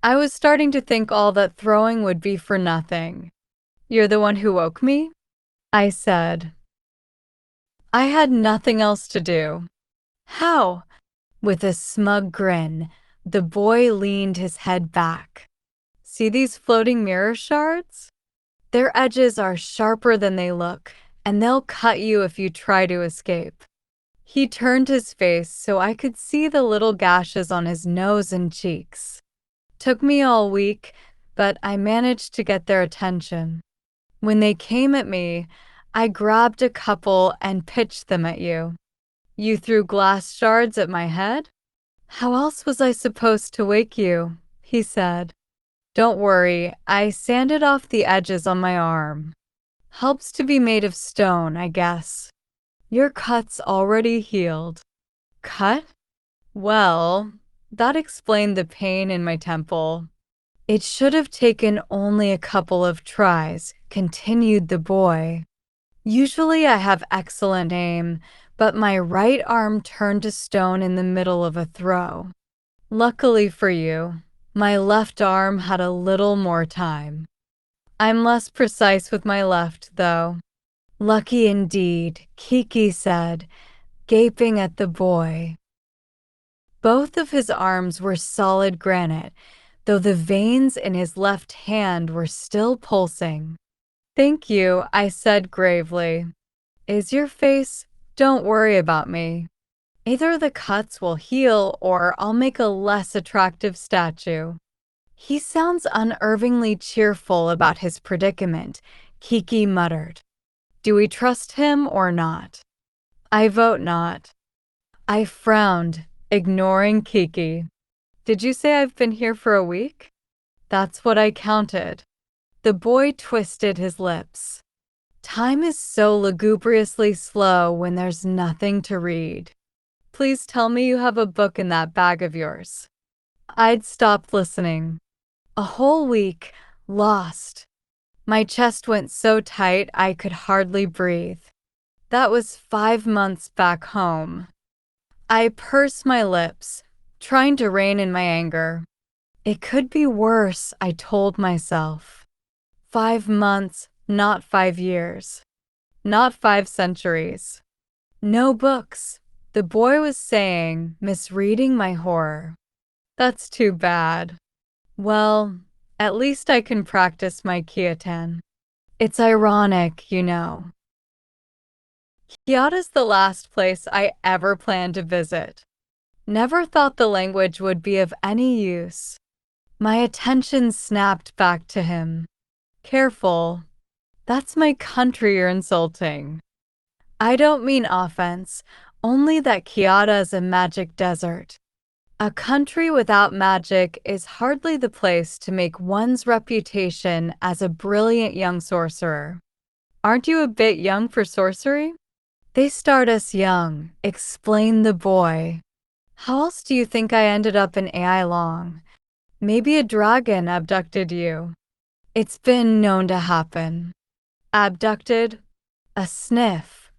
I was starting to think all that throwing would be for nothing. You're the one who woke me? I said. I had nothing else to do. How? With a smug grin, the boy leaned his head back. See these floating mirror shards? Their edges are sharper than they look, and they'll cut you if you try to escape. He turned his face so I could see the little gashes on his nose and cheeks. Took me all week, but I managed to get their attention. When they came at me, I grabbed a couple and pitched them at you. You threw glass shards at my head? How else was I supposed to wake you? He said. Don't worry, I sanded off the edges on my arm. Helps to be made of stone, I guess. Your cut's already healed. Cut? Well, that explained the pain in my temple. It should have taken only a couple of tries, continued the boy. Usually I have excellent aim, but my right arm turned to stone in the middle of a throw. Luckily for you, my left arm had a little more time. I'm less precise with my left, though. Lucky indeed, Kiki said, gaping at the boy. Both of his arms were solid granite, though the veins in his left hand were still pulsing. Thank you, I said gravely. Is your face? Don't worry about me. Either the cuts will heal or I'll make a less attractive statue. He sounds unnervingly cheerful about his predicament, Kiki muttered. Do we trust him or not? I vote not. I frowned, ignoring Kiki. Did you say I've been here for a week? That's what I counted. The boy twisted his lips. Time is so lugubriously slow when there's nothing to read. Please tell me you have a book in that bag of yours. I'd stopped listening. A whole week, lost. My chest went so tight I could hardly breathe. That was 5 months back home. I pursed my lips, trying to rein in my anger. It could be worse, I told myself. 5 months, not 5 years. Not 5 centuries. No books, the boy was saying, misreading my horror. That's too bad. Well, at least I can practice my Kyotan. It's ironic, you know. Kyoto's the last place I ever planned to visit. Never thought the language would be of any use. My attention snapped back to him. Careful. That's my country you're insulting. I don't mean offense, only that Kyoto is a magic desert. A country without magic is hardly the place to make one's reputation as a brilliant young sorcerer. Aren't you a bit young for sorcery? They start us young, explained the boy. How else do you think I ended up in AI Long? Maybe a dragon abducted you. It's been known to happen. Abducted? A sniff.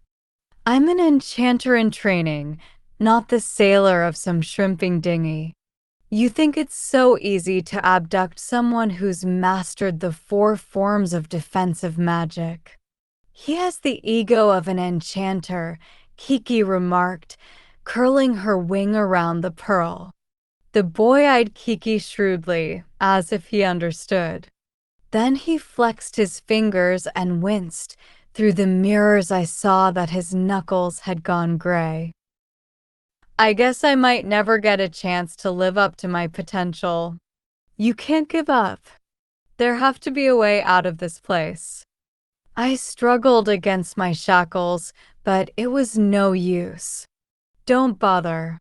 I'm an enchanter in training, not the sailor of some shrimping dinghy. You think it's so easy to abduct someone who's mastered the 4 forms of defensive magic. He has the ego of an enchanter, Kiki remarked, curling her wing around the pearl. The boy eyed Kiki shrewdly, as if he understood. Then he flexed his fingers and winced. Through the mirrors I saw that his knuckles had gone gray. I guess I might never get a chance to live up to my potential. You can't give up. There have to be a way out of this place. I struggled against my shackles, but it was no use. Don't bother.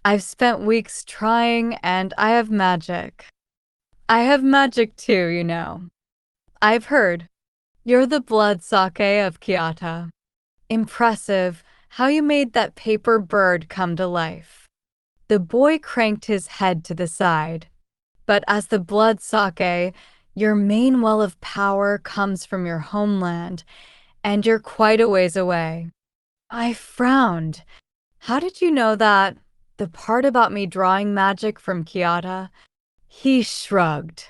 I've spent weeks trying and I have magic. I have magic too, you know. I've heard. You're the blood sake of Kyoto. Impressive how you made that paper bird come to life. The boy cranked his head to the side. But as the blood sake, your main well of power comes from your homeland, and you're quite a ways away. I frowned. How did you know that? The part about me drawing magic from Kyoto? He shrugged.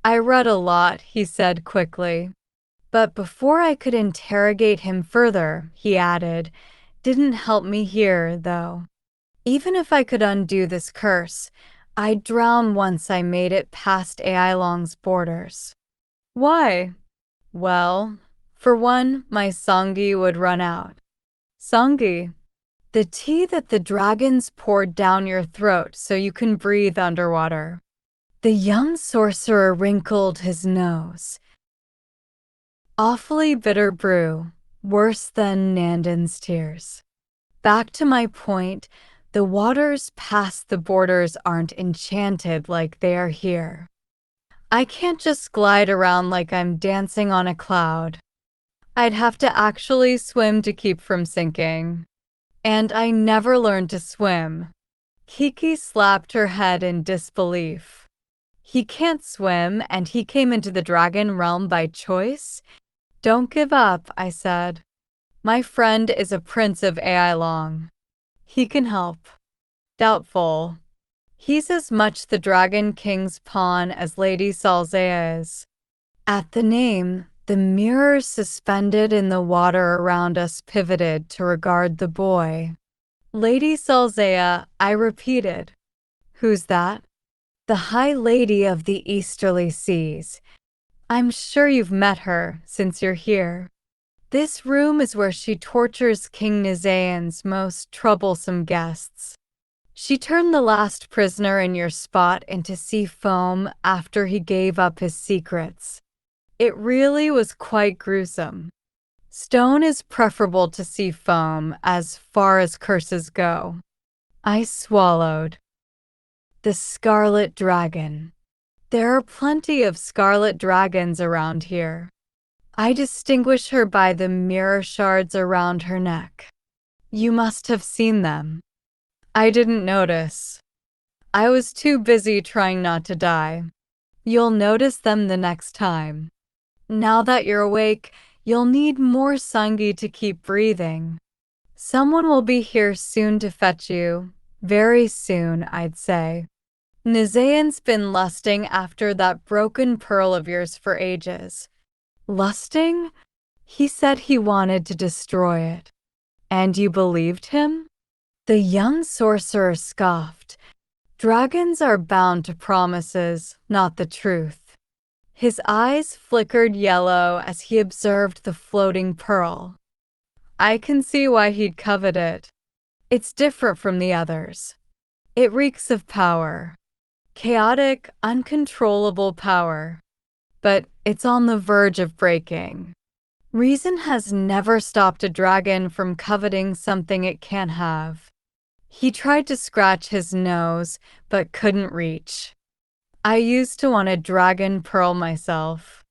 I read a lot, he said quickly. But before I could interrogate him further, he added, didn't help me here, though. Even if I could undo this curse, I'd drown once I made it past AI Long's borders. Why? Well, for one, my Songi would run out. Songi? The tea that the dragons poured down your throat so you can breathe underwater. The young sorcerer wrinkled his nose. Awfully bitter brew, worse than Nandan's tears. Back to my point, the waters past the borders aren't enchanted like they are here. I can't just glide around like I'm dancing on a cloud. I'd have to actually swim to keep from sinking. And I never learned to swim. Kiki slapped her head in disbelief. He can't swim, and he came into the dragon realm by choice. Don't give up, I said. My friend is a prince of AI Long. He can help. Doubtful. He's as much the Dragon King's pawn as Lady Salzea is. At the name, the mirrors suspended in the water around us pivoted to regard the boy. Lady Salzea, I repeated. Who's that? The High Lady of the Easterly Seas. I'm sure you've met her since you're here. This room is where she tortures King Nizaean's most troublesome guests. She turned the last prisoner in your spot into sea foam after he gave up his secrets. It really was quite gruesome. Stone is preferable to sea foam as far as curses go. I swallowed. The Scarlet Dragon. There are plenty of scarlet dragons around here. I distinguish her by the mirror shards around her neck. You must have seen them. I didn't notice. I was too busy trying not to die. You'll notice them the next time. Now that you're awake, you'll need more Sangi to keep breathing. Someone will be here soon to fetch you. Very soon, I'd say. Nizaean's been lusting after that broken pearl of yours for ages. Lusting? He said he wanted to destroy it. And you believed him? The young sorcerer scoffed. Dragons are bound to promises, not the truth. His eyes flickered yellow as he observed the floating pearl. I can see why he'd covet it. It's different from the others. It reeks of power. Chaotic, uncontrollable power. But it's on the verge of breaking. Reason has never stopped a dragon from coveting something it can't have. He tried to scratch his nose, but couldn't reach. I used to want a dragon pearl myself.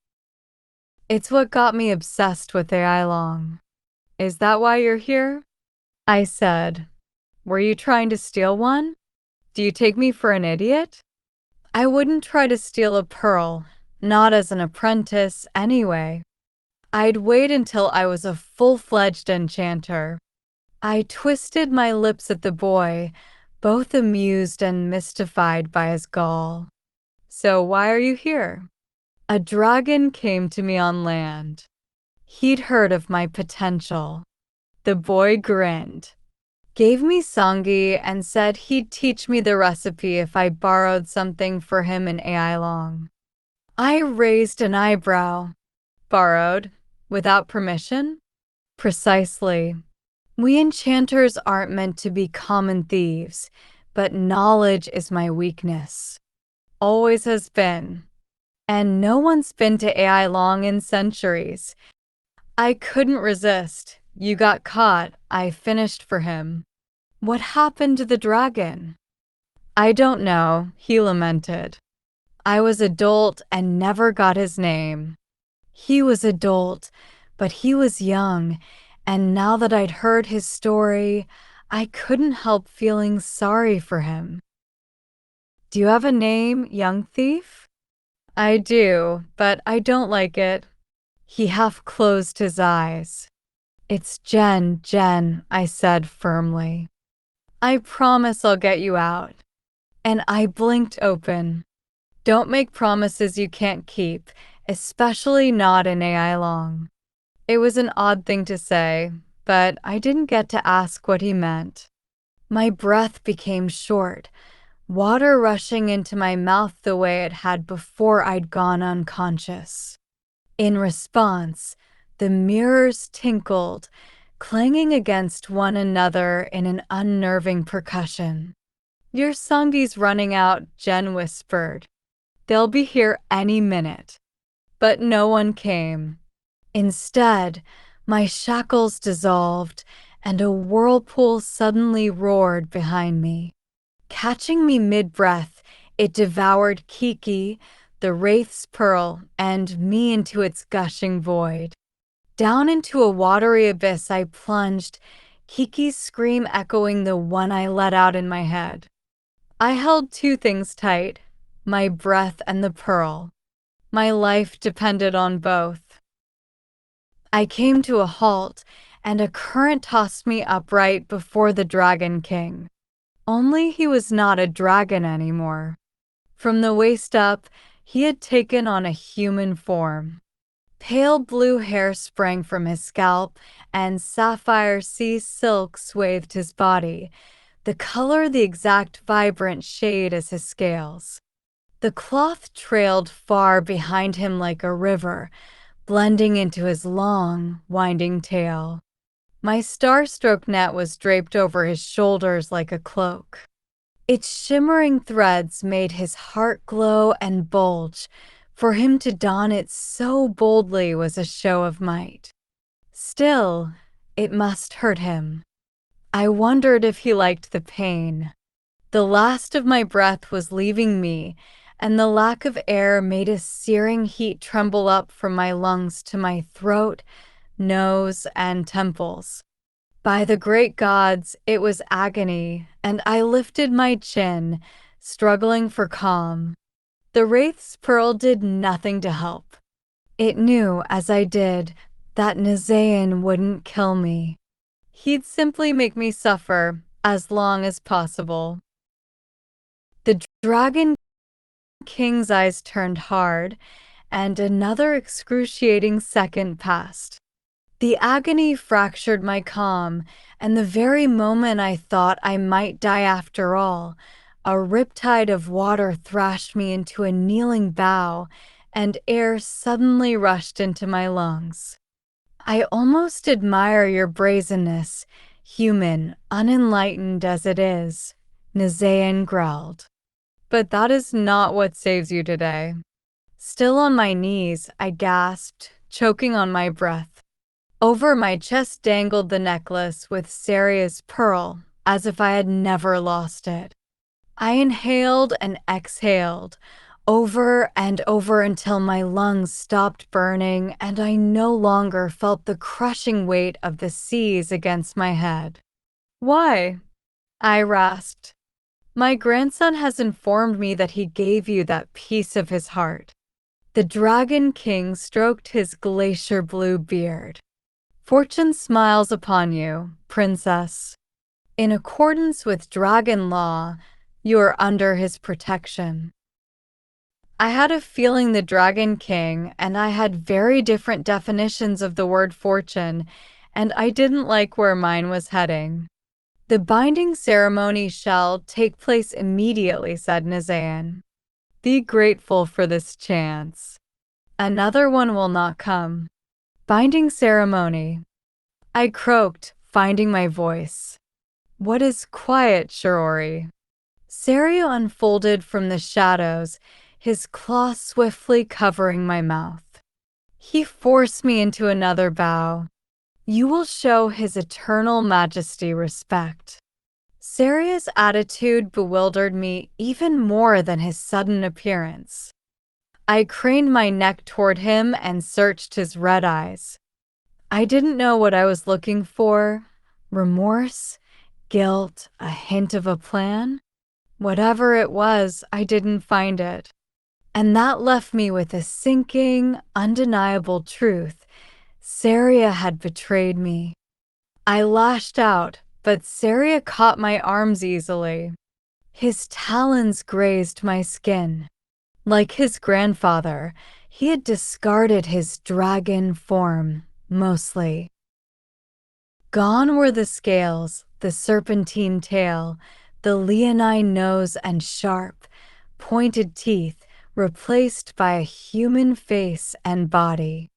It's what got me obsessed with AI Long. Is that why you're here? I said. Were you trying to steal one? Do you take me for an idiot? I wouldn't try to steal a pearl, not as an apprentice anyway. I'd wait until I was a full-fledged enchanter. I twisted my lips at the boy, both amused and mystified by his gall. So why are you here? A dragon came to me on land. He'd heard of my potential. The boy grinned, gave me Sangi, and said he'd teach me the recipe if I borrowed something for him in AI Long. I raised an eyebrow. Borrowed? Without permission? Precisely. We enchanters aren't meant to be common thieves, but knowledge is my weakness. Always has been. And no one's been to AI Long in centuries. I couldn't resist. You got caught. I finished for him. What happened to the dragon? I don't know, he lamented. I was adult and never got his name. He was adult, but he was young, and now that I'd heard his story, I couldn't help feeling sorry for him. Do you have a name, young thief? I do, but I don't like it. He half closed his eyes. It's Jen, I said firmly. I promise I'll get you out. And I blinked open. Don't make promises you can't keep, especially not in AI Long. It was an odd thing to say, but I didn't get to ask what he meant. My breath became short, water rushing into my mouth the way it had before I'd gone unconscious. In response, the mirrors tinkled, clanging against one another in an unnerving percussion. Your Sangi's running out, Jen whispered. They'll be here any minute. But no one came. Instead, my shackles dissolved, and a whirlpool suddenly roared behind me. Catching me mid-breath, it devoured Kiki, the Wraith's Pearl, and me into its gushing void. Down into a watery abyss I plunged, Kiki's scream echoing the one I let out in my head. I held two things tight, my breath and the pearl. My life depended on both. I came to a halt, and a current tossed me upright before the Dragon King. Only he was not a dragon anymore. From the waist up, he had taken on a human form. Pale blue hair sprang from his scalp, and sapphire sea silk swathed his body, the color the exact vibrant shade as his scales. The cloth trailed far behind him like a river, blending into his long, winding tail. My star-stroke net was draped over his shoulders like a cloak. Its shimmering threads made his heart glow and bulge. For him to don it so boldly was a show of might. Still, it must hurt him. I wondered if he liked the pain. The last of my breath was leaving me, and the lack of air made a searing heat tremble up from my lungs to my throat, nose, and temples. By the great gods, it was agony, and I lifted my chin, struggling for calm. The Wraith's pearl did nothing to help. It knew, as I did, that Nazaean wouldn't kill me. He'd simply make me suffer as long as possible. The Dragon King's eyes turned hard, and another excruciating second passed. The agony fractured my calm, and the very moment I thought I might die after all, a riptide of water thrashed me into a kneeling bow, and air suddenly rushed into my lungs. I almost admire your brazenness, human, unenlightened as it is, Nazaean growled. But that is not what saves you today. Still on my knees, I gasped, choking on my breath. Over my chest dangled the necklace with Saria's pearl, as if I had never lost it. I inhaled and exhaled, over and over until my lungs stopped burning and I no longer felt the crushing weight of the seas against my head. Why? I rasped. My grandson has informed me that he gave you that piece of his heart. The Dragon King stroked his glacier blue beard. Fortune smiles upon you, princess. In accordance with dragon law, you are under his protection. I had a feeling the Dragon King and I had very different definitions of the word fortune, and I didn't like where mine was heading. The binding ceremony shall take place immediately, said Nazaean. Be grateful for this chance. Another one will not come. Binding ceremony. I croaked, finding my voice. What is quiet, Shirori? Sario unfolded from the shadows, his claw swiftly covering my mouth. He forced me into another bow. You will show his eternal majesty respect. Saria's attitude bewildered me even more than his sudden appearance. I craned my neck toward him and searched his red eyes. I didn't know what I was looking for. Remorse? Guilt? A hint of a plan? Whatever it was, I didn't find it. And that left me with a sinking, undeniable truth. Saria had betrayed me. I lashed out, but Saria caught my arms easily. His talons grazed my skin. Like his grandfather, he had discarded his dragon form, mostly. Gone were the scales, the serpentine tail, the leonine nose and sharp, pointed teeth, replaced by a human face and body.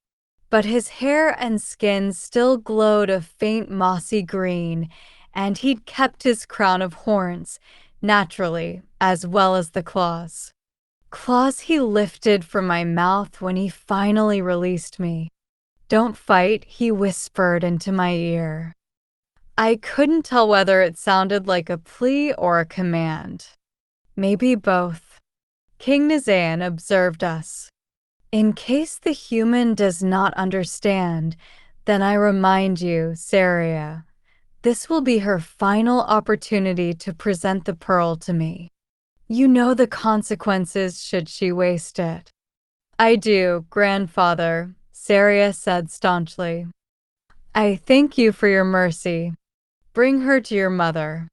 But his hair and skin still glowed a faint mossy green, and he'd kept his crown of horns, naturally, as well as the claws. Claws he lifted from my mouth when he finally released me. Don't fight, he whispered into my ear. I couldn't tell whether it sounded like a plea or a command. Maybe both. King Nazaean observed us. In case the human does not understand, then I remind you, Saria, this will be her final opportunity to present the pearl to me. You know the consequences should she waste it. I do, grandfather, Saria said staunchly. I thank you for your mercy. Bring her to your mother.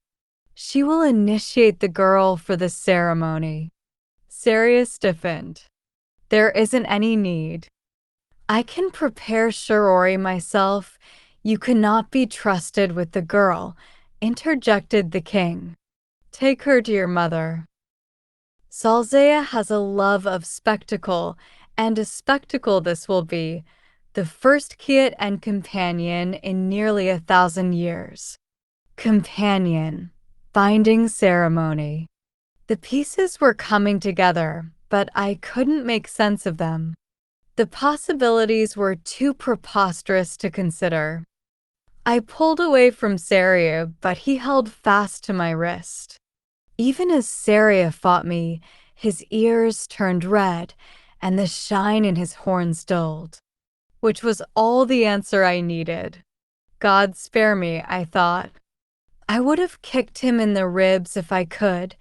She will initiate the girl for the ceremony. Saria stiffened. There isn't any need. I can prepare Shirori myself. You cannot be trusted with the girl, interjected the king. Take her to your mother. Salzea has a love of spectacle, and a spectacle this will be, the first Kiat and companion in nearly 1,000 years. Companion, binding ceremony. The pieces were coming together, but I couldn't make sense of them. The possibilities were too preposterous to consider. I pulled away from Saria, but he held fast to my wrist. Even as Saria fought me, his ears turned red, and the shine in his horns dulled, which was all the answer I needed. God spare me, I thought. I would have kicked him in the ribs if I could,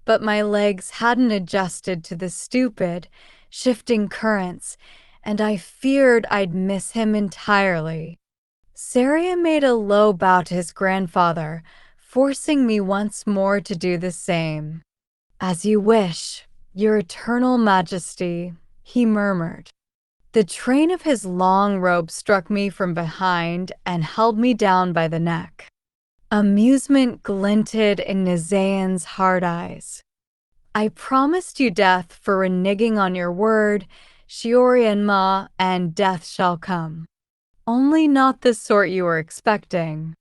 but my legs hadn't adjusted to the stupid, shifting currents, and I feared I'd miss him entirely. Saria made a low bow to his grandfather, forcing me once more to do the same. As you wish, your eternal majesty, he murmured. The train of his long robe struck me from behind and held me down by the neck. Amusement glinted in Nizayan's hard eyes. I promised you death for reneging on your word, Shiori and Ma, and death shall come. Only not the sort you were expecting.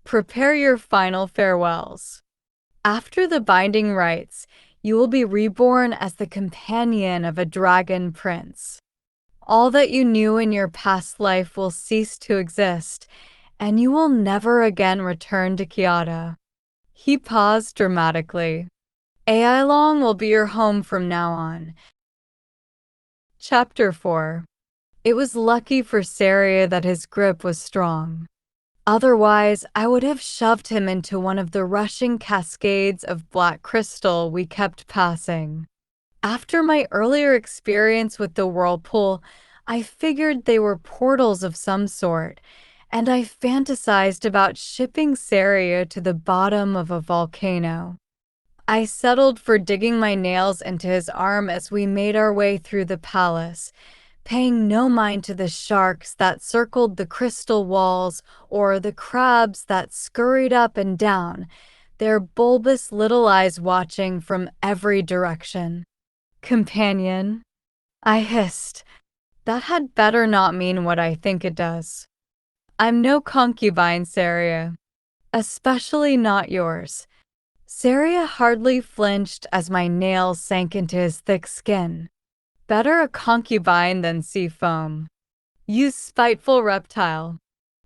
Prepare your final farewells. After the binding rites, you will be reborn as the companion of a dragon prince. All that you knew in your past life will cease to exist, and you will never again return to Kyoto. He paused dramatically. Ailong will be your home from now on. Chapter 4. It was lucky for Saria that his grip was strong. Otherwise, I would have shoved him into one of the rushing cascades of black crystal we kept passing. After my earlier experience with the whirlpool, I figured they were portals of some sort, and I fantasized about shipping Saria to the bottom of a volcano. I settled for digging my nails into his arm as we made our way through the palace, paying no mind to the sharks that circled the crystal walls or the crabs that scurried up and down, their bulbous little eyes watching from every direction. Companion, I hissed. That had better not mean what I think it does. I'm no concubine, Saria. Especially not yours. Saria hardly flinched as my nails sank into his thick skin. Better a concubine than sea foam. You spiteful reptile.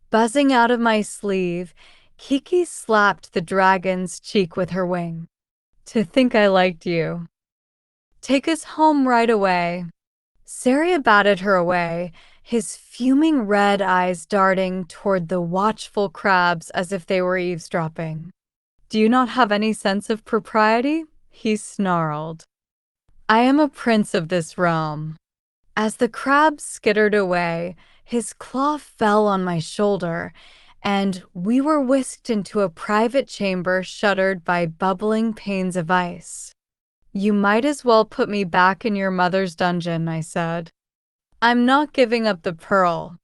Buzzing out of my sleeve, Kiki slapped the dragon's cheek with her wing. To think I liked you. Take us home right away. Saria batted her away, his fuming red eyes darting toward the watchful crabs as if they were eavesdropping. Do you not have any sense of propriety? He snarled. I am a prince of this realm. As the crab skittered away, his claw fell on my shoulder, and we were whisked into a private chamber shuttered by bubbling panes of ice. You might as well put me back in your mother's dungeon, I said. I'm not giving up the pearl.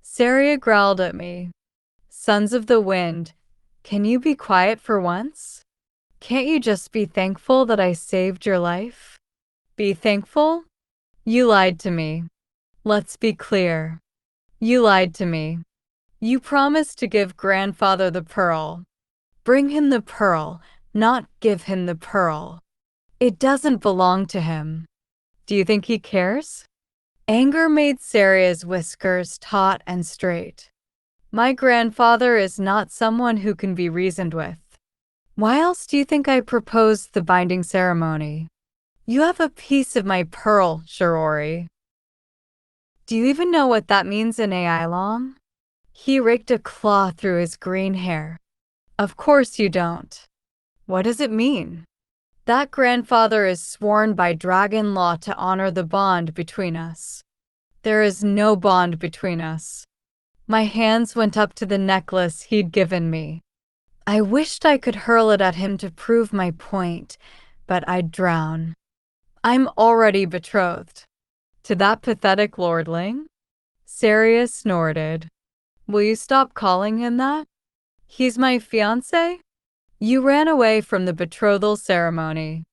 Saria growled at me. Sons of the wind, can you be quiet for once? Can't you just be thankful that I saved your life? Be thankful? You lied to me. Let's be clear. You lied to me. You promised to give grandfather the pearl. Bring him the pearl, not give him the pearl. It doesn't belong to him. Do you think he cares? Anger made Saria's whiskers taut and straight. My grandfather is not someone who can be reasoned with. Why else do you think I proposed the binding ceremony? You have a piece of my pearl, Shirori. Do you even know what that means in Ailong? He raked a claw through his green hair. Of course you don't. What does it mean? That grandfather is sworn by dragon law to honor the bond between us. There is no bond between us. My hands went up to the necklace he'd given me. I wished I could hurl it at him to prove my point, but I'd drown. I'm already betrothed. To that pathetic lordling? Saria snorted. Will you stop calling him that? He's my fiancé? You ran away from the betrothal ceremony.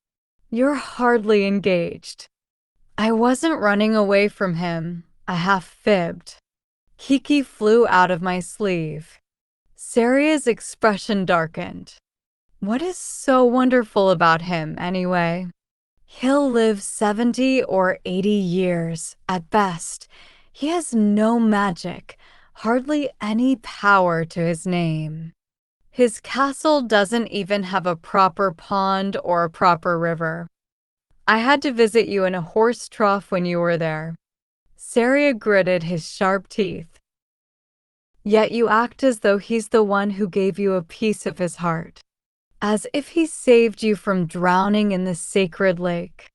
You're hardly engaged. I wasn't running away from him. I half fibbed. Kiki flew out of my sleeve. Saria's expression darkened. What is so wonderful about him, anyway? He'll live 70 or 80 years, at best. He has no magic, hardly any power to his name. His castle doesn't even have a proper pond or a proper river. I had to visit you in a horse trough when you were there. Saria gritted his sharp teeth. Yet you act as though he's the one who gave you a piece of his heart. As if he saved you from drowning in the sacred lake.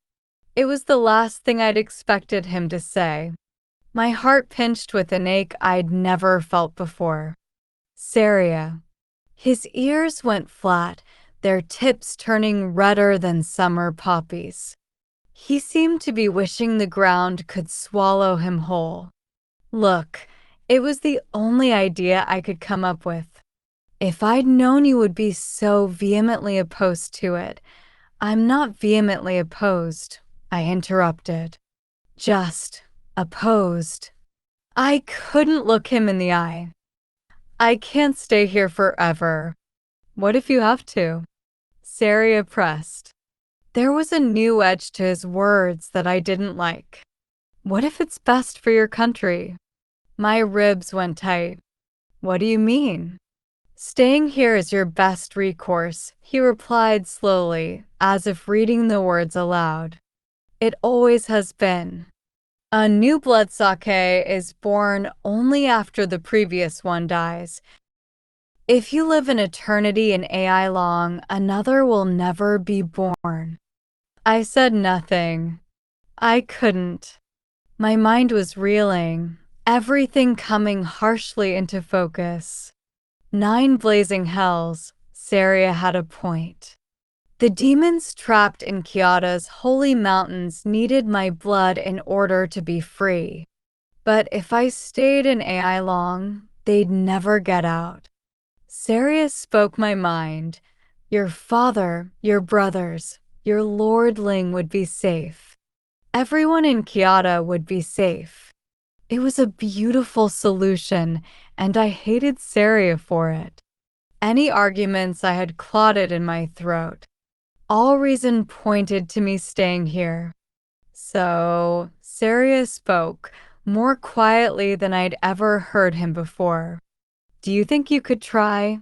It was the last thing I'd expected him to say. My heart pinched with an ache I'd never felt before. Saria. His ears went flat, their tips turning redder than summer poppies. He seemed to be wishing the ground could swallow him whole. Look, it was the only idea I could come up with. If I'd known you would be so vehemently opposed to it. I'm not vehemently opposed, I interrupted. Just opposed. I couldn't look him in the eye. I can't stay here forever. What if you have to? Saria pressed. There was a new edge to his words that I didn't like. What if it's best for your country? My ribs went tight. What do you mean? Staying here is your best recourse, he replied slowly, as if reading the words aloud. It always has been. A new blood sake is born only after the previous one dies. If you live an eternity in AI long, another will never be born. I said nothing. I couldn't. My mind was reeling, everything coming harshly into focus. 9 blazing hells, Saria had a point. The demons trapped in Kyoto's holy mountains needed my blood in order to be free. But if I stayed in AI long, they'd never get out. Saria spoke my mind. Your father, your brothers, your lordling would be safe. Everyone in Kyoto would be safe. It was a beautiful solution, and I hated Saria for it. Any arguments I had clotted in my throat. All reason pointed to me staying here. So, Saria spoke, more quietly than I'd ever heard him before. Do you think you could try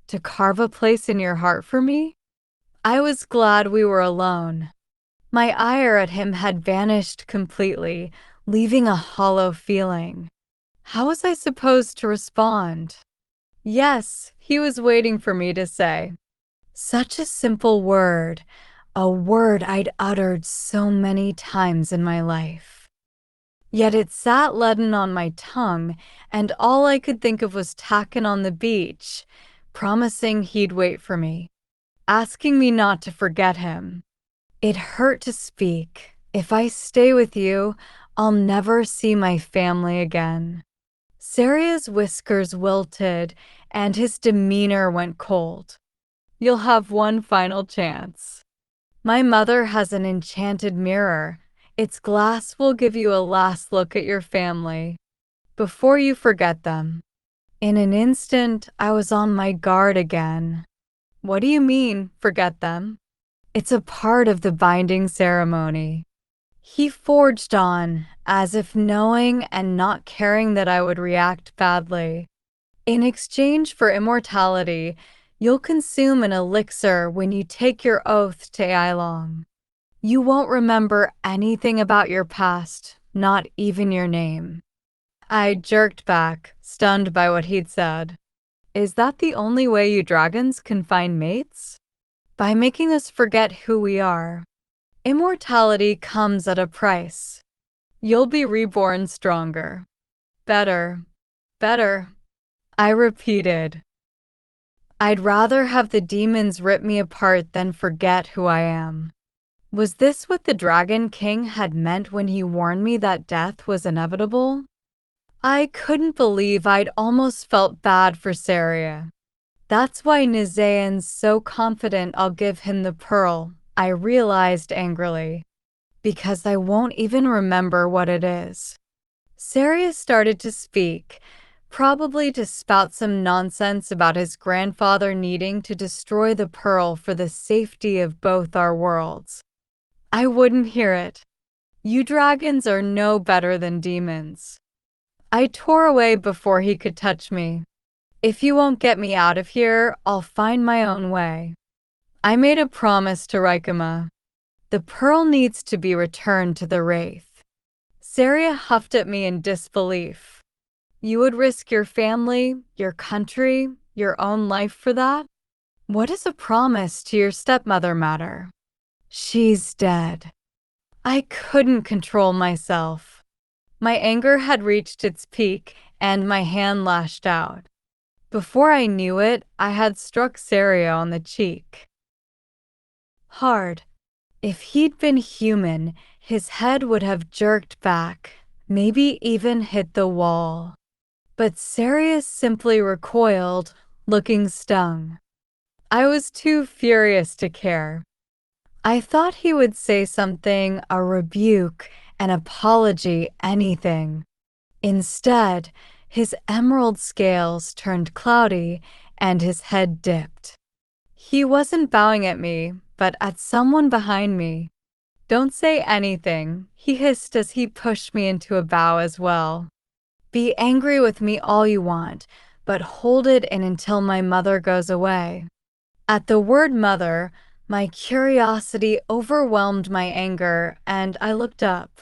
to carve a place in your heart for me? I was glad we were alone. My ire at him had vanished completely, leaving a hollow feeling. How was I supposed to respond? Yes, he was waiting for me to say. Such a simple word, a word I'd uttered so many times in my life. Yet it sat leaden on my tongue, and all I could think of was tacking on the beach, promising he'd wait for me, asking me not to forget him. It hurt to speak. If I stay with you, I'll never see my family again. Saria's whiskers wilted, and his demeanor went cold. You'll have one final chance. My mother has an enchanted mirror. Its glass will give you a last look at your family, before you forget them. In an instant, I was on my guard again. What do you mean, forget them? It's a part of the binding ceremony. He forged on, as if knowing and not caring that I would react badly. In exchange for immortality, you'll consume an elixir when you take your oath to Ailong. You won't remember anything about your past, not even your name. I jerked back, stunned by what he'd said. Is that the only way you dragons can find mates? by making us forget who we are. Immortality comes at a price. You'll be reborn stronger. Better. Better. I repeated. I'd rather have the demons rip me apart than forget who I am. Was this what the Dragon King had meant when he warned me that death was inevitable? I couldn't believe I'd almost felt bad for Saria. That's why Nizayan's so confident I'll give him the pearl, I realized angrily. Because I won't even remember what it is. Saria started to speak, probably to spout some nonsense about his grandfather needing to destroy the pearl for the safety of both our worlds. I wouldn't hear it. You dragons are no better than demons. I tore away before he could touch me. If you won't get me out of here, I'll find my own way. I made a promise to Raikama. The pearl needs to be returned to the Wraith. Saria huffed at me in disbelief. You would risk your family, your country, your own life for that? What does a promise to your stepmother matter? She's dead. I couldn't control myself. My anger had reached its peak, and my hand lashed out. Before I knew it, I had struck Saria on the cheek. Hard. If he'd been human, his head would have jerked back, maybe even hit the wall. But Saria simply recoiled, looking stung. I was too furious to care. I thought he would say something, a rebuke, an apology, anything. Instead, his emerald scales turned cloudy and his head dipped. He wasn't bowing at me, but at someone behind me. Don't say anything, he hissed as he pushed me into a bow as well. Be angry with me all you want, but hold it in until my mother goes away. At the word mother, my curiosity overwhelmed my anger, and I looked up.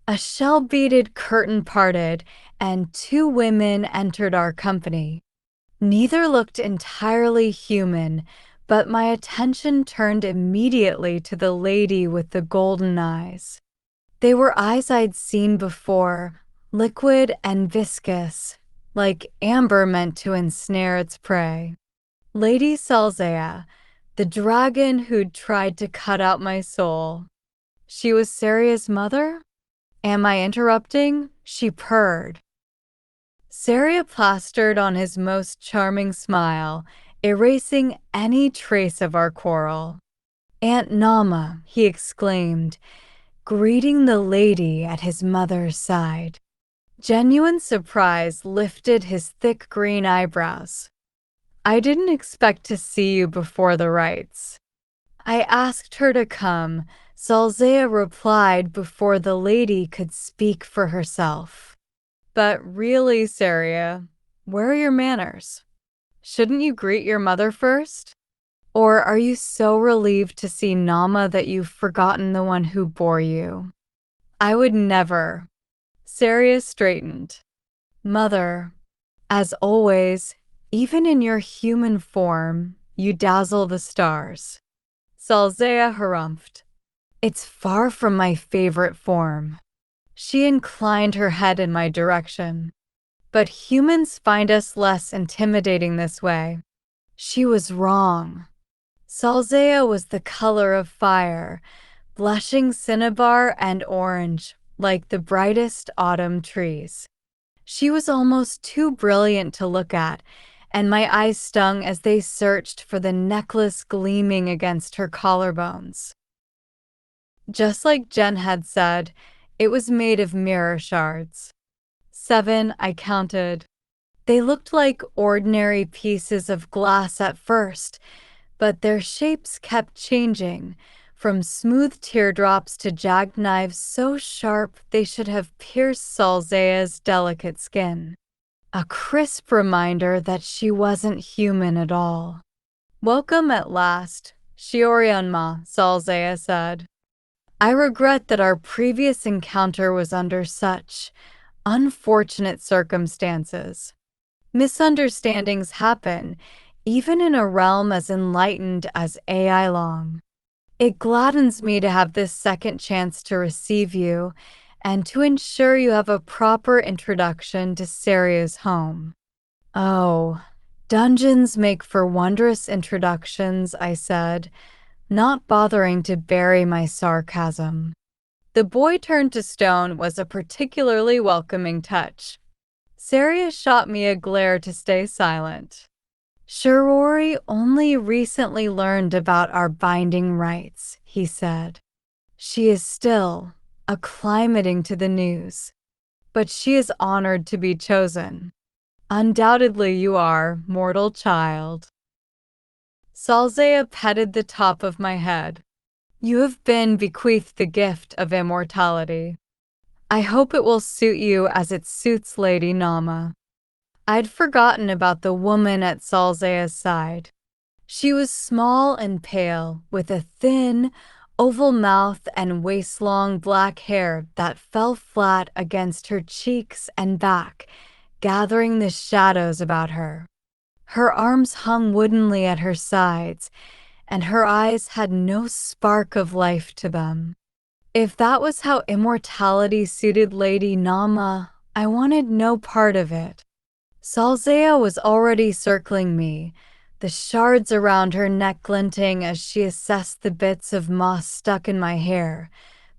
A shell-beaded curtain parted, and two women entered our company. Neither looked entirely human, but my attention turned immediately to the lady with the golden eyes. They were eyes I'd seen before, liquid and viscous, like amber meant to ensnare its prey. Lady Salzea, the dragon who'd tried to cut out my soul. She was Saria's mother? Am I interrupting? She purred. Saria plastered on his most charming smile, erasing any trace of our quarrel. Aunt Nama, he exclaimed, greeting the lady at his mother's side. Genuine surprise lifted his thick green eyebrows. I didn't expect to see you before the rites. I asked her to come, Salzea replied before the lady could speak for herself. But really, Saria, where are your manners? Shouldn't you greet your mother first? Or are you so relieved to see Nama that you've forgotten the one who bore you? I would never. Saria straightened. Mother, as always, even in your human form, you dazzle the stars. Salzea harumphed. It's far from my favorite form. She inclined her head in my direction. But humans find us less intimidating this way. She was wrong. Salzea was the color of fire, blushing cinnabar and orange, like the brightest autumn trees. She was almost too brilliant to look at, and my eyes stung as they searched for the necklace gleaming against her collarbones. Just like Jen had said, it was made of mirror shards. 7, I counted. They looked like ordinary pieces of glass at first, but their shapes kept changing, from smooth teardrops to jagged knives so sharp they should have pierced Salzea's delicate skin. A crisp reminder that she wasn't human at all. Welcome at last, Shioryanma, Salzea said. I regret that our previous encounter was under such unfortunate circumstances. Misunderstandings happen, even in a realm as enlightened as AI long. It gladdens me to have this second chance to receive you and to ensure you have a proper introduction to Saria's home. Oh, dungeons make for wondrous introductions, I said, not bothering to bury my sarcasm. The boy turned to stone was a particularly welcoming touch. Saria shot me a glare to stay silent. Shirori only recently learned about our binding rights, he said. She is still acclimating to the news, but she is honored to be chosen. Undoubtedly you are, mortal child. Salzea petted the top of my head. You have been bequeathed the gift of immortality. I hope it will suit you as it suits Lady Nama. I'd forgotten about the woman at Salzea's side. She was small and pale, with a thin, oval mouth and waist-long black hair that fell flat against her cheeks and back, gathering the shadows about her. Her arms hung woodenly at her sides, and her eyes had no spark of life to them. If that was how immortality suited Lady Nama, I wanted no part of it. Salzea was already circling me, the shards around her neck glinting as she assessed the bits of moss stuck in my hair,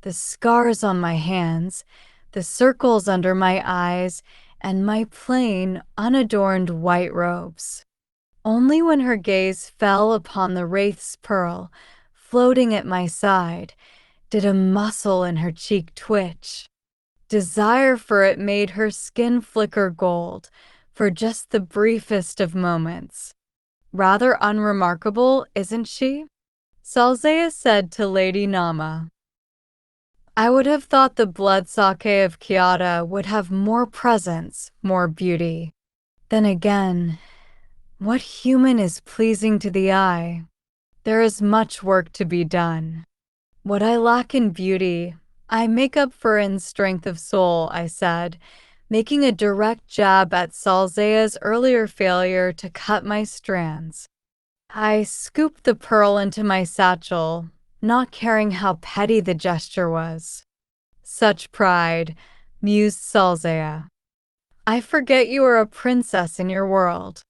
the scars on my hands, the circles under my eyes, and my plain, unadorned white robes. Only when her gaze fell upon the wraith's pearl, floating at my side, did a muscle in her cheek twitch. Desire for it made her skin flicker gold for just the briefest of moments. Rather unremarkable, isn't she? Salzea said to Lady Nama. I would have thought the blood sake of Kyoto would have more presence, more beauty. Then again, what human is pleasing to the eye? There is much work to be done. What I lack in beauty, I make up for in strength of soul, I said, making a direct jab at Salzea's earlier failure to cut my strands. I scooped the pearl into my satchel, not caring how petty the gesture was. Such pride, mused Salzea. I forget you are a princess in your world.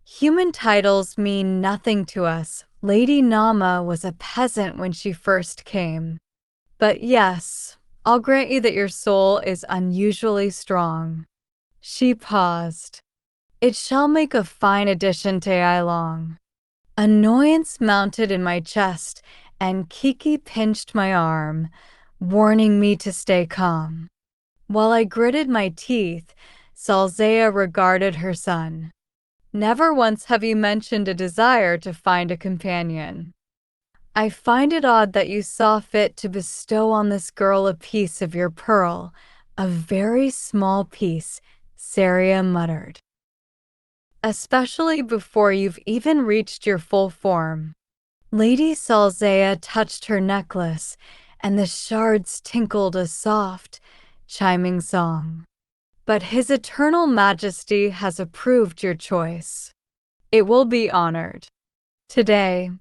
Human titles mean nothing to us. Lady Nama was a peasant when she first came. But yes, I'll grant you that your soul is unusually strong. She paused. It shall make a fine addition to Long. Annoyance mounted in my chest, and Kiki pinched my arm, warning me to stay calm. While I gritted my teeth, Salzea regarded her son. Never once have you mentioned a desire to find a companion. I find it odd that you saw fit to bestow on this girl a piece of your pearl, a very small piece, Saria muttered. Especially before you've even reached your full form. Lady Salzea touched her necklace, and the shards tinkled a soft, chiming song. But His Eternal Majesty has approved your choice. It will be honored. Today,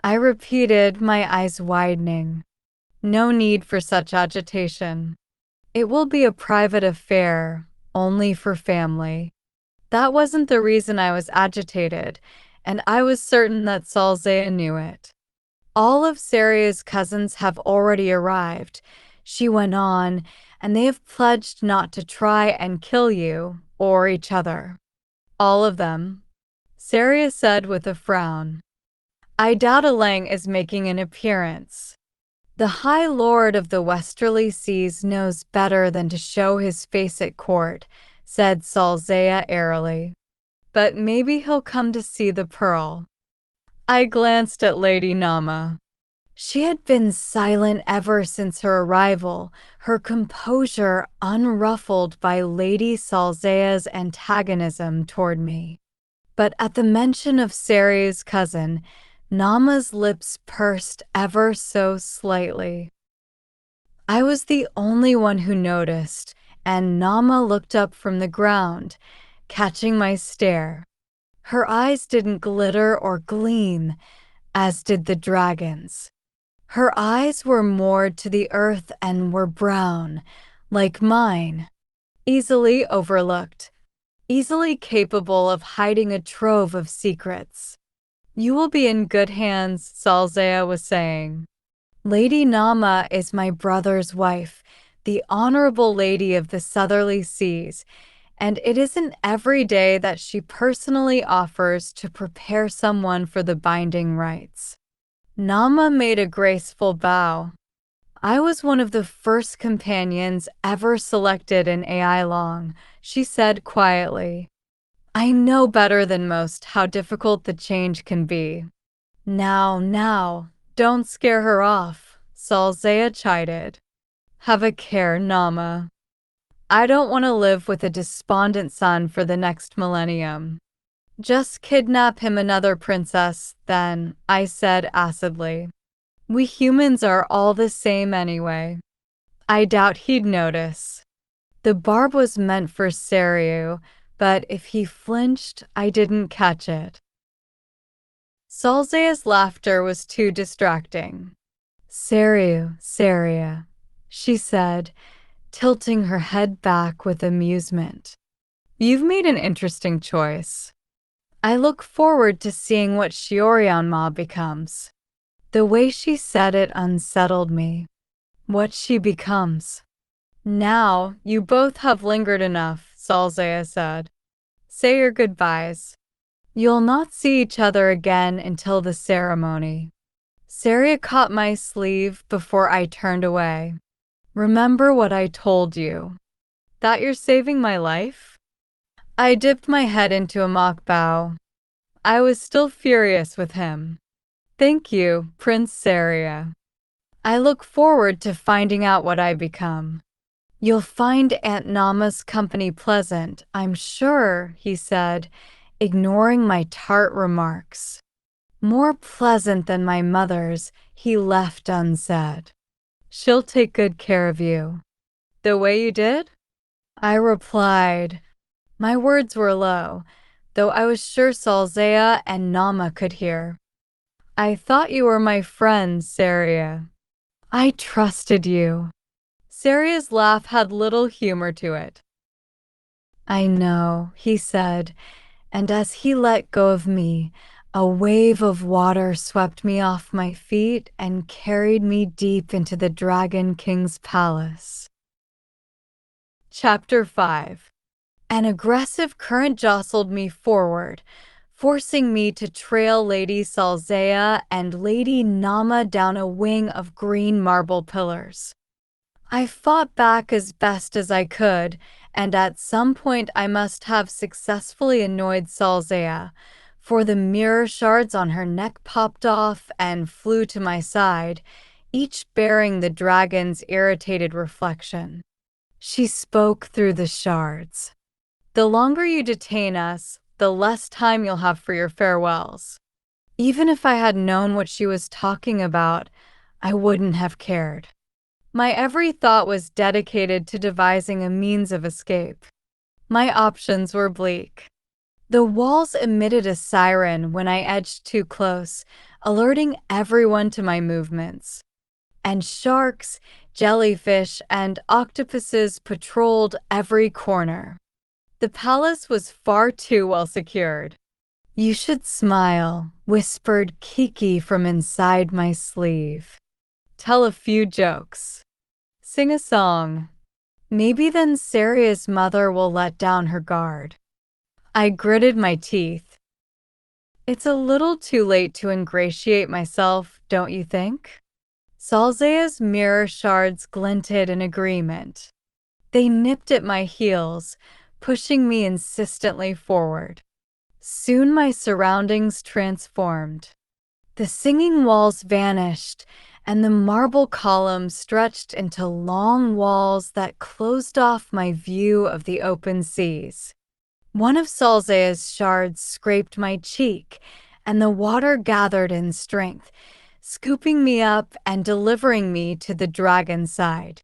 I repeated, my eyes widening. No need for such agitation. It will be a private affair, only for family. That wasn't the reason I was agitated, and I was certain that Salzea knew it. All of Saria's cousins have already arrived, she went on, and they have pledged not to try and kill you or each other. All of them, Saria said with a frown. I doubt Alang is making an appearance. The High Lord of the Westerly Seas knows better than to show his face at court, said Salzea airily. But maybe he'll come to see the pearl. I glanced at Lady Nama. She had been silent ever since her arrival, her composure unruffled by Lady Salzea's antagonism toward me. But at the mention of Saria's cousin, Nama's lips pursed ever so slightly. I was the only one who noticed, and Nama looked up from the ground, catching my stare. Her eyes didn't glitter or gleam, as did the dragon's. Her eyes were moored to the earth and were brown, like mine, easily overlooked, easily capable of hiding a trove of secrets. You will be in good hands, Salzea was saying. Lady Nama is my brother's wife, the honorable lady of the southerly seas, and it isn't every day that she personally offers to prepare someone for the binding rites. Nama made a graceful bow. I was one of the first companions ever selected in AI Long, she said quietly. I know better than most how difficult the change can be. Now, don't scare her off, Salzea chided. Have a care, Nama. I don't want to live with a despondent son for the next millennium. Just kidnap him another princess, then, I said acidly. We humans are all the same anyway. I doubt he'd notice. The barb was meant for Seriu, but if he flinched, I didn't catch it. Salzea's laughter was too distracting. Seria, she said, tilting her head back with amusement. You've made an interesting choice. I look forward to seeing what Shiorianma becomes. The way she said it unsettled me. What she becomes. Now, you both have lingered enough, Salzea said. Say your goodbyes. You'll not see each other again until the ceremony. Saria caught my sleeve before I turned away. Remember what I told you. That you're saving my life? I dipped my head into a mock bow. I was still furious with him. Thank you, Prince Saria. I look forward to finding out what I become. You'll find Aunt Nama's company pleasant, I'm sure, he said, ignoring my tart remarks. More pleasant than my mother's, he left unsaid. She'll take good care of you. The way you did? I replied. My words were low, though I was sure Salzea and Nama could hear. I thought you were my friend, Saria. I trusted you. Saria's laugh had little humor to it. I know, he said, and as he let go of me, a wave of water swept me off my feet and carried me deep into the Dragon King's palace. Chapter 5. An aggressive current jostled me forward, forcing me to trail Lady Salzea and Lady Nama down a wing of green marble pillars. I fought back as best as I could, and at some point I must have successfully annoyed Salzea, for the mirror shards on her neck popped off and flew to my side, each bearing the dragon's irritated reflection. She spoke through the shards. The longer you detain us, the less time you'll have for your farewells. Even if I had known what she was talking about, I wouldn't have cared. My every thought was dedicated to devising a means of escape. My options were bleak. The walls emitted a siren when I edged too close, alerting everyone to my movements. And sharks, jellyfish, and octopuses patrolled every corner. The palace was far too well secured. You should smile, whispered Kiki from inside my sleeve. Tell a few jokes. Sing a song. Maybe then Saria's mother will let down her guard. I gritted my teeth. It's a little too late to ingratiate myself, don't you think? Salzea's mirror shards glinted in agreement. They nipped at my heels, pushing me insistently forward. Soon my surroundings transformed. The singing walls vanished, and the marble columns stretched into long walls that closed off my view of the open seas. One of Salzea's shards scraped my cheek, and the water gathered in strength, scooping me up and delivering me to the dragon's side.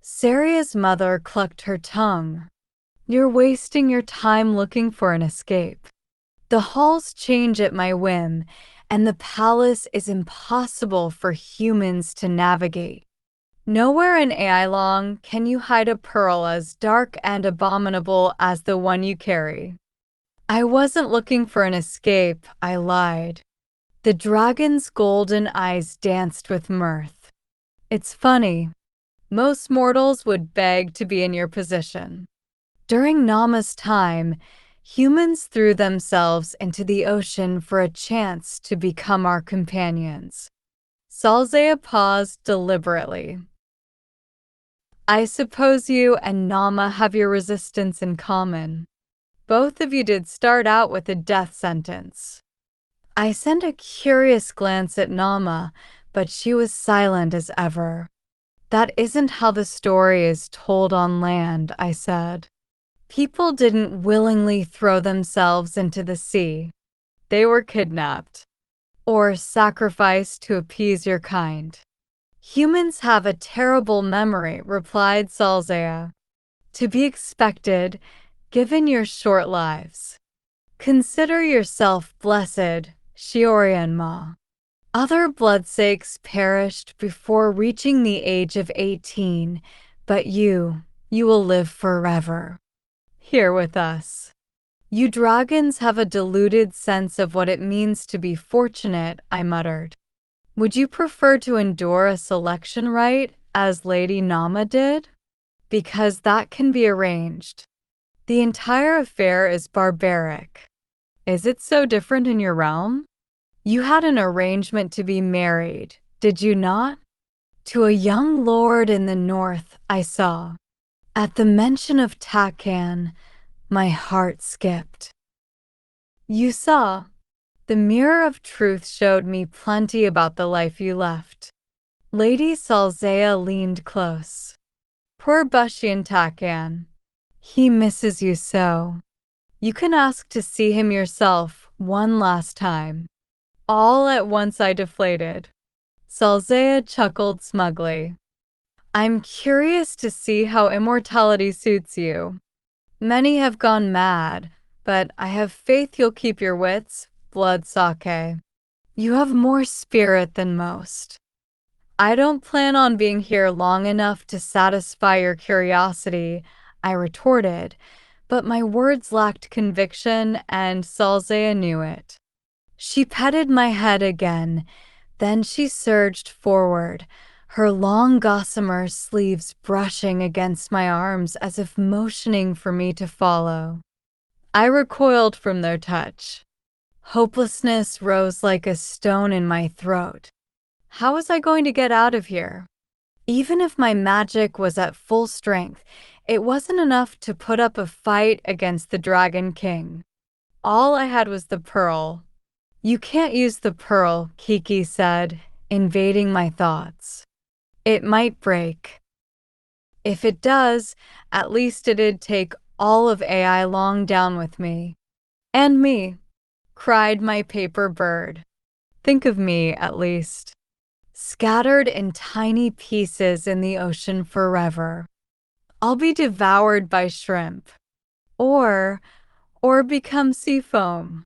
Saria's mother clucked her tongue. You're wasting your time looking for an escape. The halls change at my whim, and the palace is impossible for humans to navigate. Nowhere in AI Long can you hide a pearl as dark and abominable as the one you carry. I wasn't looking for an escape, I lied. The dragon's golden eyes danced with mirth. It's funny. Most mortals would beg to be in your position. During Nama's time, humans threw themselves into the ocean for a chance to become our companions. Salzea paused deliberately. I suppose you and Nama have your resistance in common. Both of you did start out with a death sentence. I sent a curious glance at Nama, but she was silent as ever. That isn't how the story is told on land, I said. People didn't willingly throw themselves into the sea. They were kidnapped or sacrificed to appease your kind. Humans have a terrible memory, replied Salzea. To be expected, given your short lives. Consider yourself blessed, Shiorianma. Other bloodsakes perished before reaching the age of 18, but you will live forever. Here with us. You dragons have a diluted sense of what it means to be fortunate, I muttered. Would you prefer to endure a selection rite, as Lady Nama did? Because that can be arranged. The entire affair is barbaric. Is it so different in your realm? You had an arrangement to be married, did you not? To a young lord in the north, I saw. At the mention of Takan, my heart skipped. You saw. The mirror of truth showed me plenty about the life you left. Lady Salzea leaned close. Poor Bushian Takan. He misses you so. You can ask to see him yourself one last time. All at once I deflated. Salzea chuckled smugly. I'm curious to see how immortality suits you. Many have gone mad, but I have faith you'll keep your wits, blood sake. You have more spirit than most. I don't plan on being here long enough to satisfy your curiosity, I retorted, but my words lacked conviction and Salzea knew it. She petted my head again, then she surged forward, her long gossamer sleeves brushing against my arms as if motioning for me to follow. I recoiled from their touch. Hopelessness rose like a stone in my throat. How was I going to get out of here? Even if my magic was at full strength, it wasn't enough to put up a fight against the Dragon King. All I had was the pearl. You can't use the pearl, Kiki said, invading my thoughts. It might break. If it does, at least it'd take all of AI Long down with me. And me, cried my paper bird. Think of me, at least. Scattered in tiny pieces in the ocean forever. I'll be devoured by shrimp. Or become sea foam.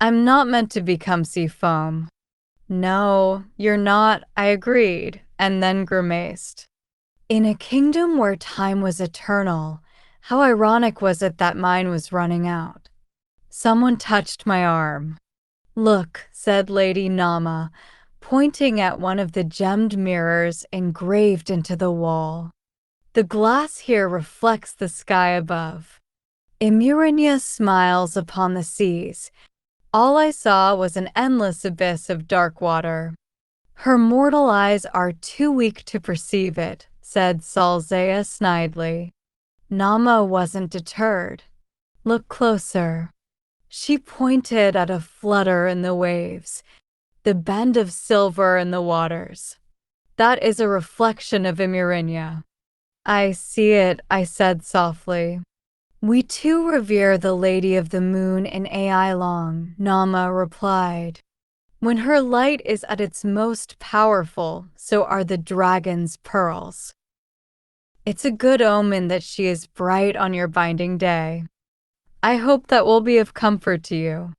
I'm not meant to become sea foam. No, you're not, I agreed, and then grimaced. In a kingdom where time was eternal, how ironic was it that mine was running out? Someone touched my arm. Look, said Lady Nama, pointing at one of the gemmed mirrors engraved into the wall. The glass here reflects the sky above. Imurinia smiles upon the seas. All I saw was an endless abyss of dark water. Her mortal eyes are too weak to perceive it, said Salzea snidely. Nama wasn't deterred. Look closer. She pointed at a flutter in the waves, the bend of silver in the waters. That is a reflection of Imurinia. I see it, I said softly. We too revere the Lady of the Moon in AI Long, Nama replied. When her light is at its most powerful, so are the dragon's pearls. It's a good omen that she is bright on your binding day. I hope that will be of comfort to you.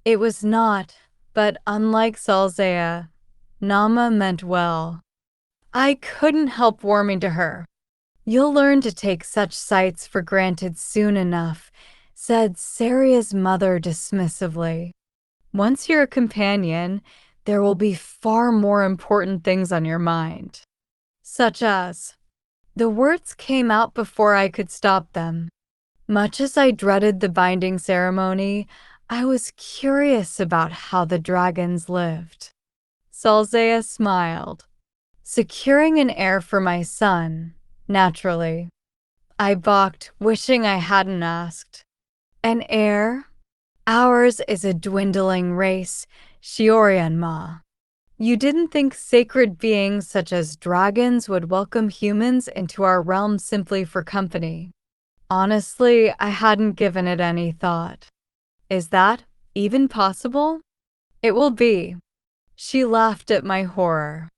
It was not, but unlike Salzea, Nama meant well. I couldn't help warming to her. "You'll learn to take such sights for granted soon enough," said Saria's mother dismissively. "Once you're a companion, there will be far more important things on your mind." Such as? The words came out before I could stop them. Much as I dreaded the binding ceremony, I was curious about how the dragons lived. Salzea smiled. "Securing an heir for my son, naturally." I balked, wishing I hadn't asked. "An heir? Ours is a dwindling race, Shiorianma. You didn't think sacred beings such as dragons would welcome humans into our realm simply for company?" Honestly, I hadn't given it any thought. "Is that even possible?" "It will be." She laughed at my horror.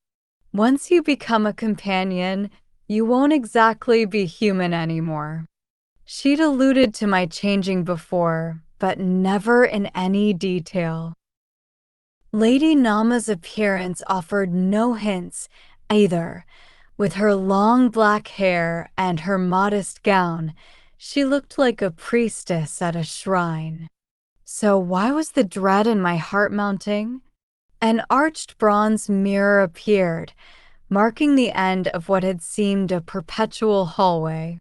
"Once you become a companion, you won't exactly be human anymore." She'd alluded to my changing before, but never in any detail. Lady Nama's appearance offered no hints either. With her long black hair and her modest gown, she looked like a priestess at a shrine. So why was the dread in my heart mounting? An arched bronze mirror appeared, marking the end of what had seemed a perpetual hallway.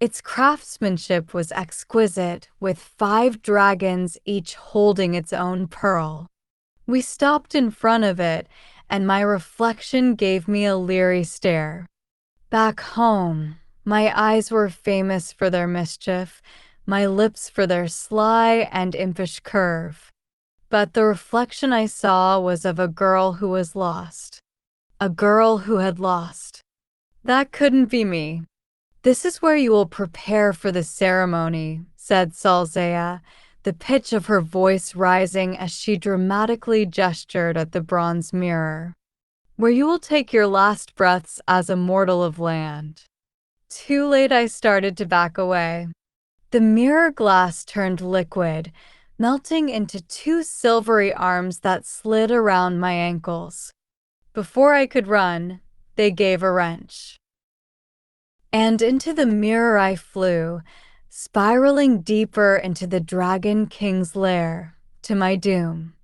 Its craftsmanship was exquisite, with 5 dragons each holding its own pearl. We stopped in front of it, and my reflection gave me a leery stare. Back home, my eyes were famous for their mischief, my lips for their sly and impish curve. But the reflection I saw was of a girl who was lost. A girl who had lost. That couldn't be me. "This is where you will prepare for the ceremony," said Salzea, the pitch of her voice rising as she dramatically gestured at the bronze mirror. "Where you will take your last breaths as a mortal of land." Too late, I started to back away. The mirror glass turned liquid, melting into 2 silvery arms that slid around my ankles. Before I could run, they gave a wrench. And into the mirror I flew, spiraling deeper into the Dragon King's lair, to my doom.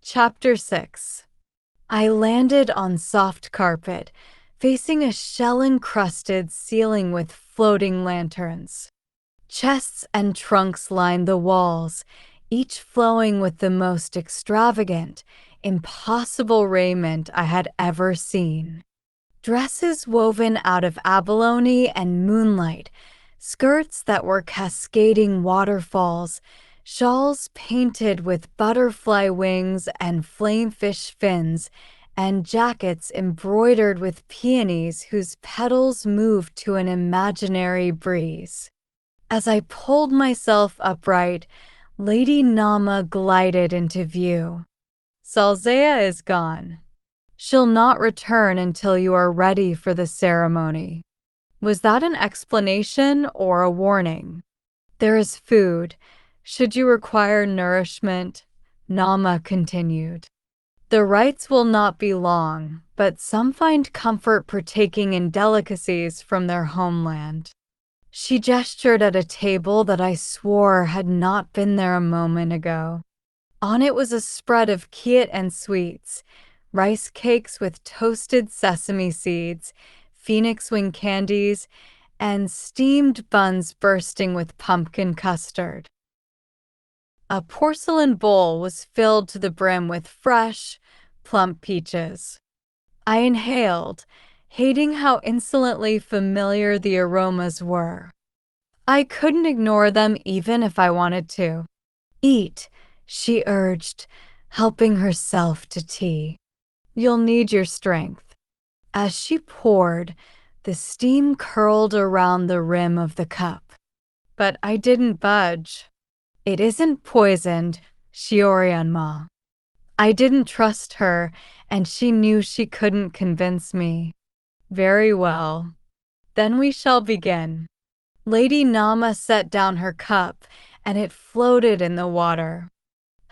Chapter 6. I landed on soft carpet, facing a shell-encrusted ceiling with floating lanterns. Chests and trunks lined the walls, each flowing with the most extravagant, impossible raiment I had ever seen. Dresses woven out of abalone and moonlight, skirts that were cascading waterfalls, shawls painted with butterfly wings and flamefish fins, and jackets embroidered with peonies whose petals moved to an imaginary breeze. As I pulled myself upright, Lady Nama glided into view. "Salzea is gone. She'll not return until you are ready for the ceremony." Was that an explanation or a warning? "There is food, should you require nourishment," Nama continued. "The rites will not be long, but some find comfort partaking in delicacies from their homeland." She gestured at a table that I swore had not been there a moment ago. On it was a spread of kiet and sweets, rice cakes with toasted sesame seeds, phoenix wing candies, and steamed buns bursting with pumpkin custard. A porcelain bowl was filled to the brim with fresh, plump peaches. I inhaled, hating how insolently familiar the aromas were. I couldn't ignore them even if I wanted to. "Eat," she urged, helping herself to tea. "You'll need your strength." As she poured, the steam curled around the rim of the cup. But I didn't budge. "It isn't poisoned, Shiorianma." I didn't trust her, and she knew she couldn't convince me. "Very well. Then we shall begin." Lady Nama set down her cup, and it floated in the water.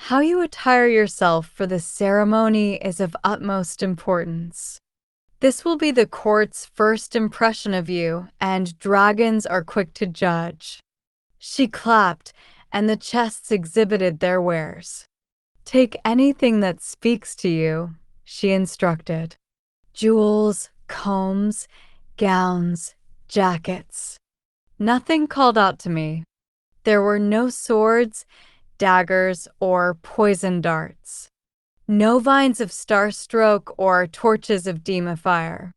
How you attire yourself for the ceremony is of utmost importance. This will be the court's first impression of you, and dragons are quick to judge." She clapped, and the chests exhibited their wares. "Take anything that speaks to you," she instructed. Jewels, combs, gowns, jackets. Nothing called out to me. There were no swords, daggers, or poison darts. No vines of starstroke or torches of demon fire.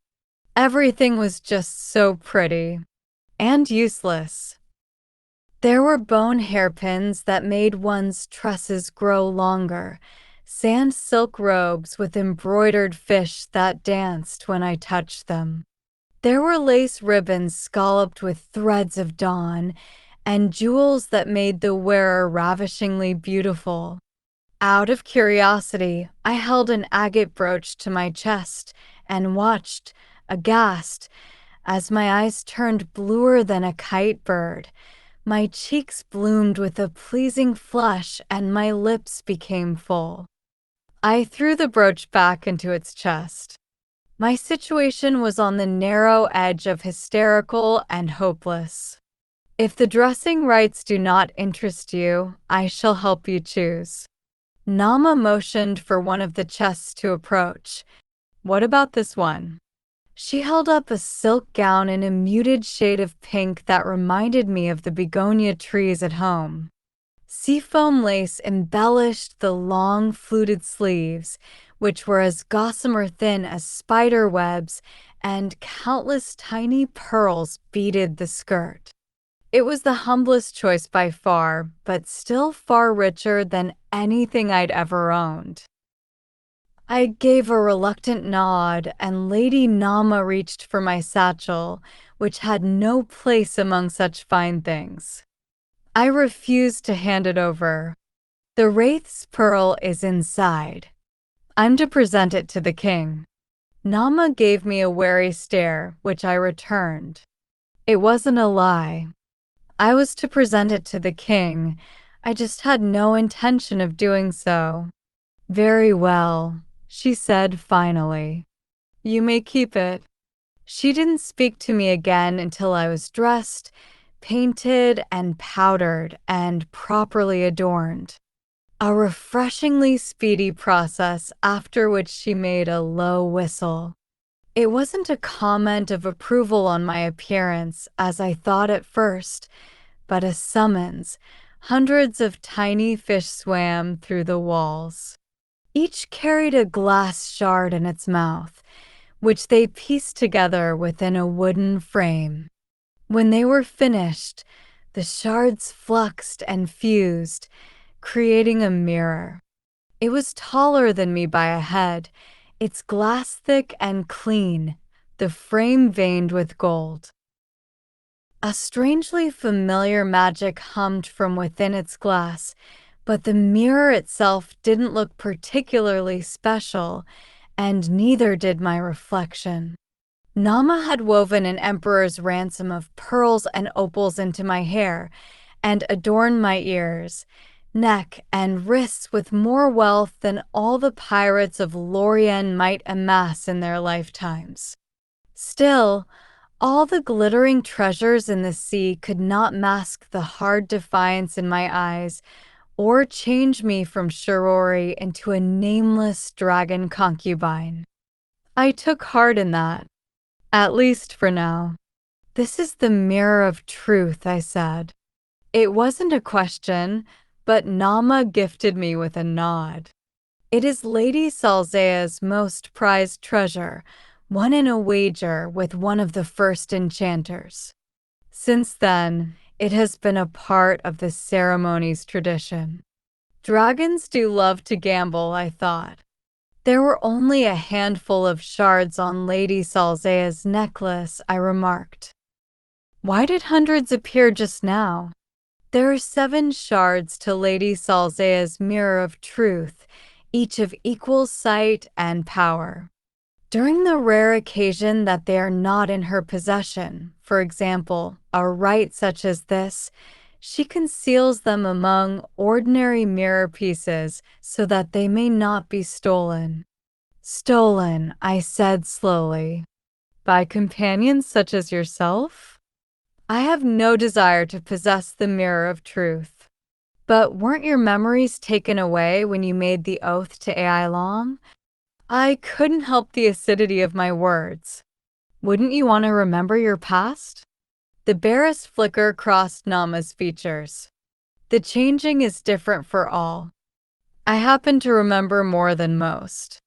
Everything was just so pretty and useless. There were bone hairpins that made one's tresses grow longer, sand silk robes with embroidered fish that danced when I touched them. There were lace ribbons scalloped with threads of dawn, and jewels that made the wearer ravishingly beautiful. Out of curiosity, I held an agate brooch to my chest and watched, aghast, as my eyes turned bluer than a kite bird. My cheeks bloomed with a pleasing flush and my lips became full. I threw the brooch back into its chest. My situation was on the narrow edge of hysterical and hopeless. "If the dressing rites do not interest you, I shall help you choose." Nama motioned for one of the chests to approach. "What about this one?" She held up a silk gown in a muted shade of pink that reminded me of the begonia trees at home. Seafoam lace embellished the long fluted sleeves, which were as gossamer thin as spider webs, and countless tiny pearls beaded the skirt. It was the humblest choice by far, but still far richer than anything I'd ever owned. I gave a reluctant nod, and Lady Nama reached for my satchel, which had no place among such fine things. I refused to hand it over. "The Wraith's pearl is inside. I'm to present it to the king." Nama gave me a wary stare, which I returned. It wasn't a lie. I was to present it to the king. I just had no intention of doing so. "Very well," she said finally. "You may keep it." She didn't speak to me again until I was dressed, painted and powdered, and properly adorned. A refreshingly speedy process, after which she made a low whistle. It wasn't a comment of approval on my appearance, as I thought at first, but a summons. Hundreds of tiny fish swam through the walls. Each carried a glass shard in its mouth, which they pieced together within a wooden frame. When they were finished, the shards fluxed and fused, creating a mirror. It was taller than me by a head, its glass thick and clean, the frame veined with gold. A strangely familiar magic hummed from within its glass, but the mirror itself didn't look particularly special, and neither did my reflection. Nama had woven an emperor's ransom of pearls and opals into my hair, and adorned my ears, neck, and wrists with more wealth than all the pirates of Lorien might amass in their lifetimes. Still, all the glittering treasures in the sea could not mask the hard defiance in my eyes or change me from Shirori into a nameless dragon concubine. I took heart in that, at least for now. "This is the mirror of truth," I said. It wasn't a question, but Nama gifted me with a nod. "It is Lady Salzea's most prized treasure, won in a wager with one of the first enchanters. Since then, it has been a part of the ceremony's tradition." Dragons do love to gamble, I thought. There were only a handful of shards on Lady Salzea's necklace, I remarked. "Why did hundreds appear just now?" "There are 7 shards to Lady Salzea's mirror of truth, each of equal sight and power. During the rare occasion that they are not in her possession, for example, a rite such as this, She conceals them among ordinary mirror pieces so that they may not be stolen. Stolen, I said slowly. By companions such as yourself? I have no desire to possess the mirror of truth. But weren't your memories taken away when you made the oath to AI Long? I couldn't help the acidity of my words. Wouldn't you want to remember your past? The barest flicker crossed Nama's features. The changing is different for all. I happen to remember more than most.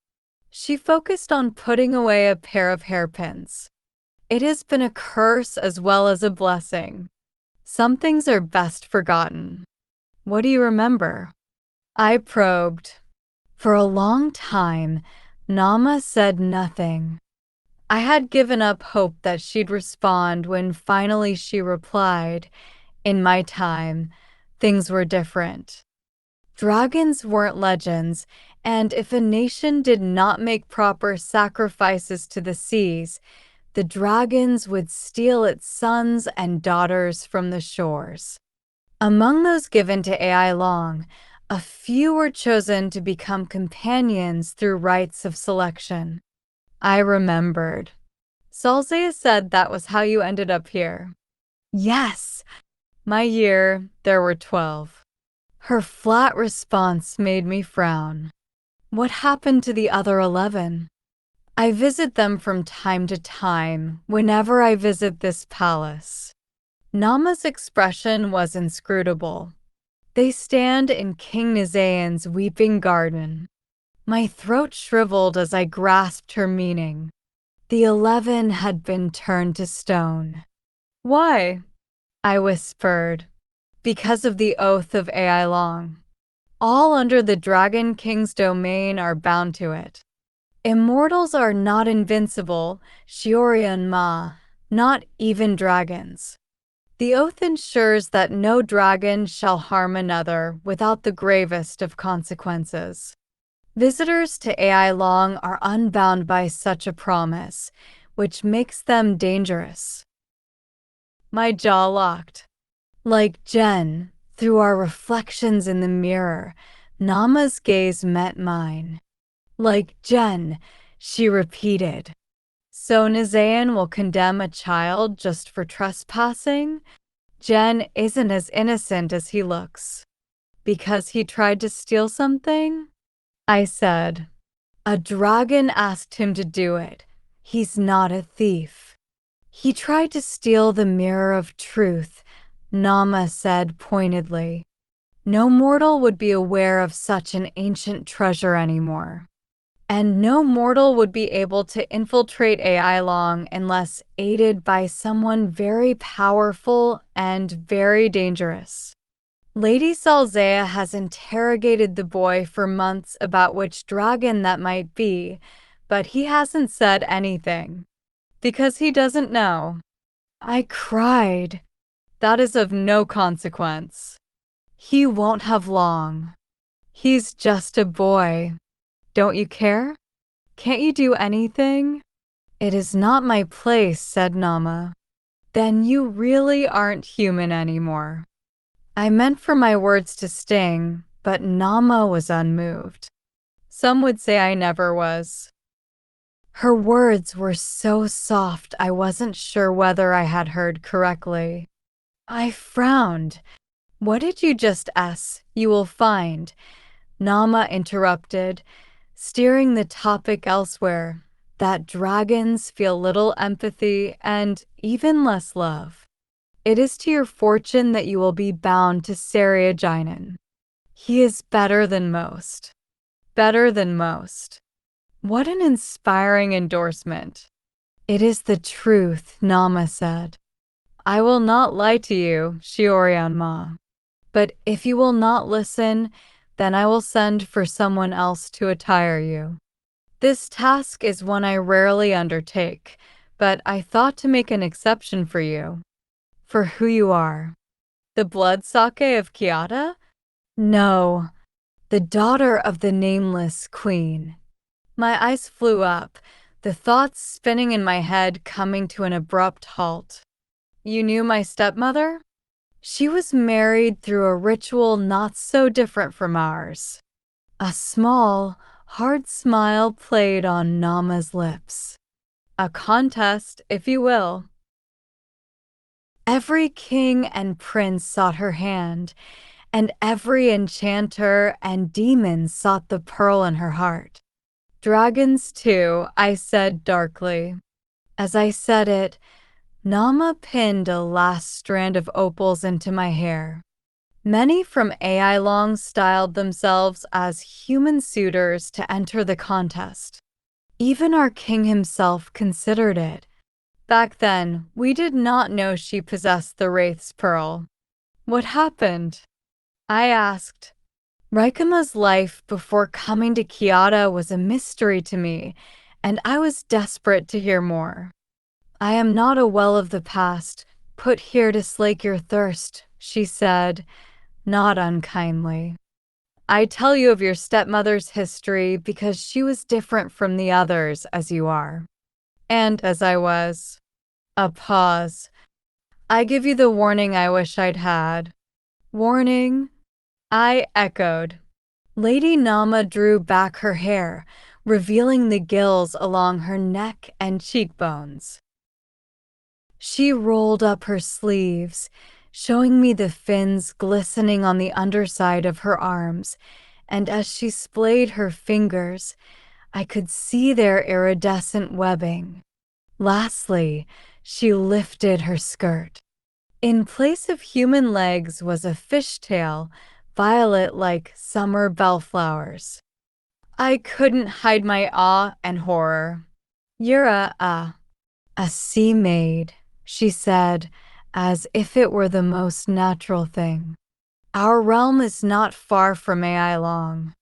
She focused on putting away a pair of hairpins. It has been a curse as well as a blessing. Some things are best forgotten. What do you remember? I probed. For a long time, Nama said nothing. I had given up hope that she'd respond when finally she replied, "In my time, things were different. Dragons weren't legends, and if a nation did not make proper sacrifices to the seas, the dragons would steal its sons and daughters from the shores. Among those given to AI Long, a few were chosen to become companions through rites of selection." I remembered. Salzea said that was how you ended up here. Yes. My year, there were 12. Her flat response made me frown. What happened to the other 11? I visit them from time to time, whenever I visit this palace. Nama's expression was inscrutable. They stand in King Nizayan's weeping garden. My throat shriveled as I grasped her meaning. The 11 had been turned to stone. Why? I whispered. Because of the oath of AI Long. All under the Dragon King's domain are bound to it. Immortals are not invincible, Shiorian Ma, not even dragons. The oath ensures that no dragon shall harm another without the gravest of consequences. Visitors to AI Long are unbound by such a promise, which makes them dangerous. My jaw locked. Like Jen, through our reflections in the mirror, Nama's gaze met mine. Like Jen, she repeated. So Nizayan will condemn a child just for trespassing? Jen isn't as innocent as he looks. Because he tried to steal something? I said. A dragon asked him to do it. He's not a thief. He tried to steal the mirror of truth, Nama said pointedly. No mortal would be aware of such an ancient treasure anymore. And no mortal would be able to infiltrate AI Long unless aided by someone very powerful and very dangerous. Lady Salzea has interrogated the boy for months about which dragon that might be, but he hasn't said anything. Because he doesn't know. I cried. That is of no consequence. He won't have long. He's just a boy. Don't you care? Can't you do anything? It is not my place, said Nama. Then you really aren't human anymore. I meant for my words to sting, but Nama was unmoved. Some would say I never was. Her words were so soft I wasn't sure whether I had heard correctly. I frowned. What did you just ask? You will find, Nama interrupted, steering the topic elsewhere, that dragons feel little empathy and even less love. It is to your fortune that you will be bound to Sariaginan. He is better than most. Better than most. What an inspiring endorsement. It is the truth, Nama said. I will not lie to you, Shiorian Ma. But if you will not listen, then I will send for someone else to attire you. This task is one I rarely undertake, but I thought to make an exception for you. For who you are. The blood sake of Kyoto? No, the daughter of the nameless queen. My eyes flew up, the thoughts spinning in my head coming to an abrupt halt. You knew my stepmother? She was married through a ritual not so different from ours. A small, hard smile played on Nama's lips. A contest, if you will. Every king and prince sought her hand, and every enchanter and demon sought the pearl in her heart. Dragons, too, I said darkly. As I said it, Nama pinned a last strand of opals into my hair. Many from AI Long styled themselves as human suitors to enter the contest. Even our king himself considered it. Back then, we did not know she possessed the Wraith's Pearl. What happened? I asked. Raikama's life before coming to Kyoto was a mystery to me, and I was desperate to hear more. I am not a well of the past, put here to slake your thirst, she said, not unkindly. I tell you of your stepmother's history because she was different from the others as you are. And as I was. A pause. I give you the warning I wish I'd had. Warning? I echoed. Lady Nama drew back her hair, revealing the gills along her neck and cheekbones. She rolled up her sleeves, showing me the fins glistening on the underside of her arms, and as she splayed her fingers, I could see their iridescent webbing. Lastly, she lifted her skirt. In place of human legs was a fishtail, violet like summer bellflowers. I couldn't hide my awe and horror. You're a sea maid, she said, as if it were the most natural thing. Our realm is not far from AI Long.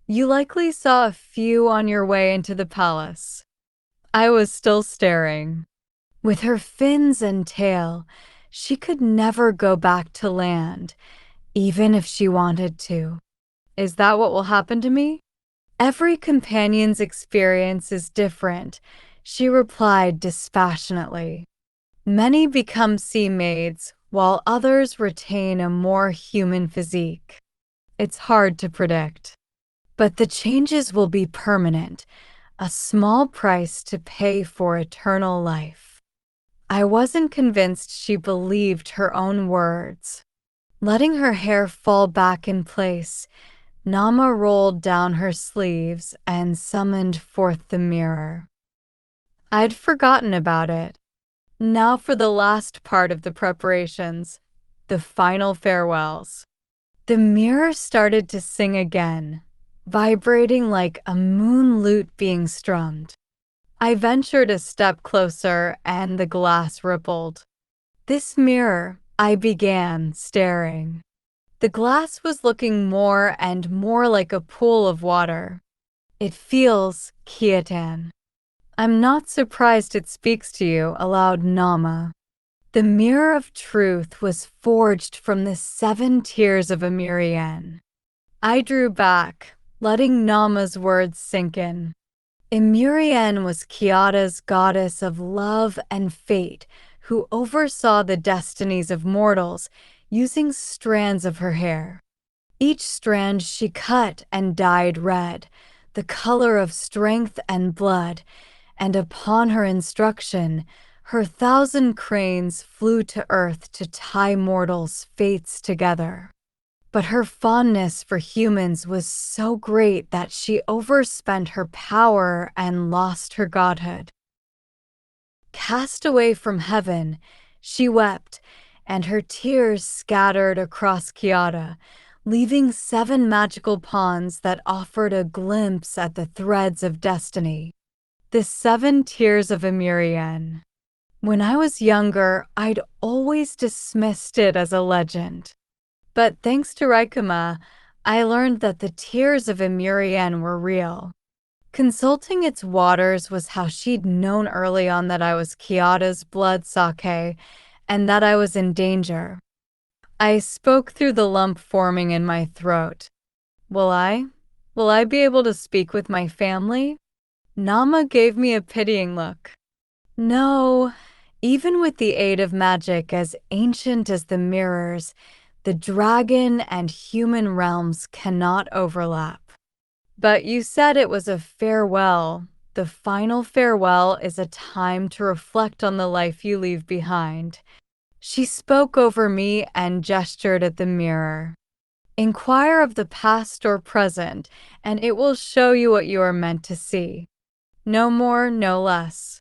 You likely saw a few on your way into the palace. I was still staring. With her fins and tail, she could never go back to land, even if she wanted to. Is that what will happen to me? Every companion's experience is different, she replied dispassionately. Many become sea maids, while others retain a more human physique. It's hard to predict. But the changes will be permanent, a small price to pay for eternal life. I wasn't convinced she believed her own words. Letting her hair fall back in place, Nama rolled down her sleeves and summoned forth the mirror. I'd forgotten about it. Now for the last part of the preparations, the final farewells. The mirror started to sing again, vibrating like a moon lute being strummed. I ventured a step closer and the glass rippled. This mirror, I began, staring. The glass was looking more and more like a pool of water. It feels, Kyotan. I'm not surprised it speaks to you, allowed Nama. The mirror of truth was forged from the 7 tears of Emirian. I drew back, letting Nama's words sink in. Emirian was Kyoto's goddess of love and fate, who oversaw the destinies of mortals using strands of her hair. Each strand she cut and dyed red, the color of strength and blood, and upon her instruction, her 1,000 cranes flew to earth to tie mortals' fates together. But her fondness for humans was so great that she overspent her power and lost her godhood. Cast away from heaven, she wept, and her tears scattered across Kyoto, leaving 7 magical ponds that offered a glimpse at the threads of destiny. The 7 tears of Emirian. When I was younger, I'd always dismissed it as a legend. But thanks to Raikama, I learned that the tears of Emirian were real. Consulting its waters was how she'd known early on that I was Kyoto's blood sake and that I was in danger. I spoke through the lump forming in my throat. Will I? Will I be able to speak with my family? Nama gave me a pitying look. No, Even with the aid of magic as ancient as the mirrors, the dragon and human realms cannot overlap. But you said it was a farewell. The final farewell is a time to reflect on the life you leave behind. She spoke over me and gestured at the mirror. Inquire of the past or present, and it will show you what you are meant to see. No more, no less.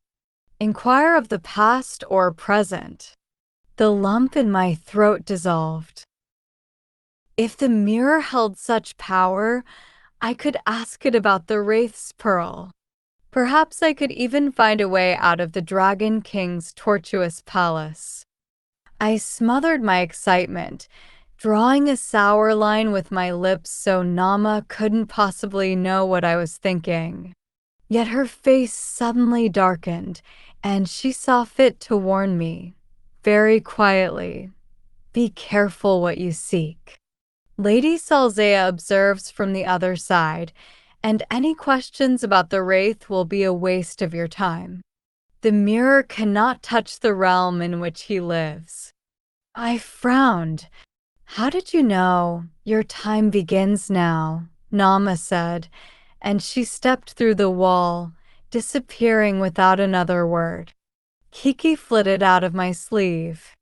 Inquire of the past or present. The lump in my throat dissolved. If the mirror held such power, I could ask it about the Wraith's Pearl. Perhaps I could even find a way out of the Dragon King's tortuous palace. I smothered my excitement, drawing a sour line with my lips so Nama couldn't possibly know what I was thinking. Yet her face suddenly darkened, and she saw fit to warn me, very quietly, "Be careful what you seek." Lady Salzea observes from the other side, and any questions about the Wraith will be a waste of your time. The mirror cannot touch the realm in which he lives. I frowned. "How did you know? Your time begins now," Nama said, and she stepped through the wall, disappearing without another word. Kiki flitted out of my sleeve.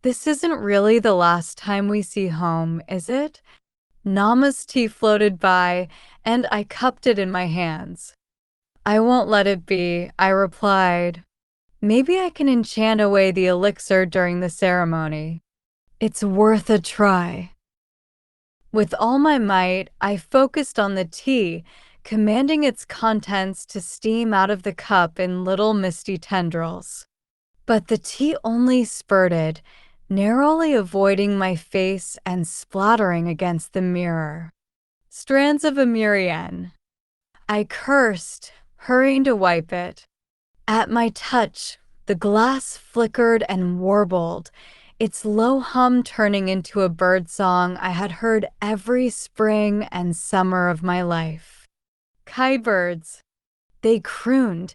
"This isn't really the last time we see home, is it?" Nama's tea floated by, and I cupped it in my hands. "I won't let it be," I replied. "Maybe I can enchant away the elixir during the ceremony. It's worth a try." With all my might, I focused on the tea, commanding its contents to steam out of the cup in little misty tendrils. But the tea only spurted, narrowly avoiding my face and splattering against the mirror. Strands of Amirian. I cursed, hurrying to wipe it. At my touch, the glass flickered and warbled, its low hum turning into a bird song I had heard every spring and summer of my life. Kitebirds. They crooned,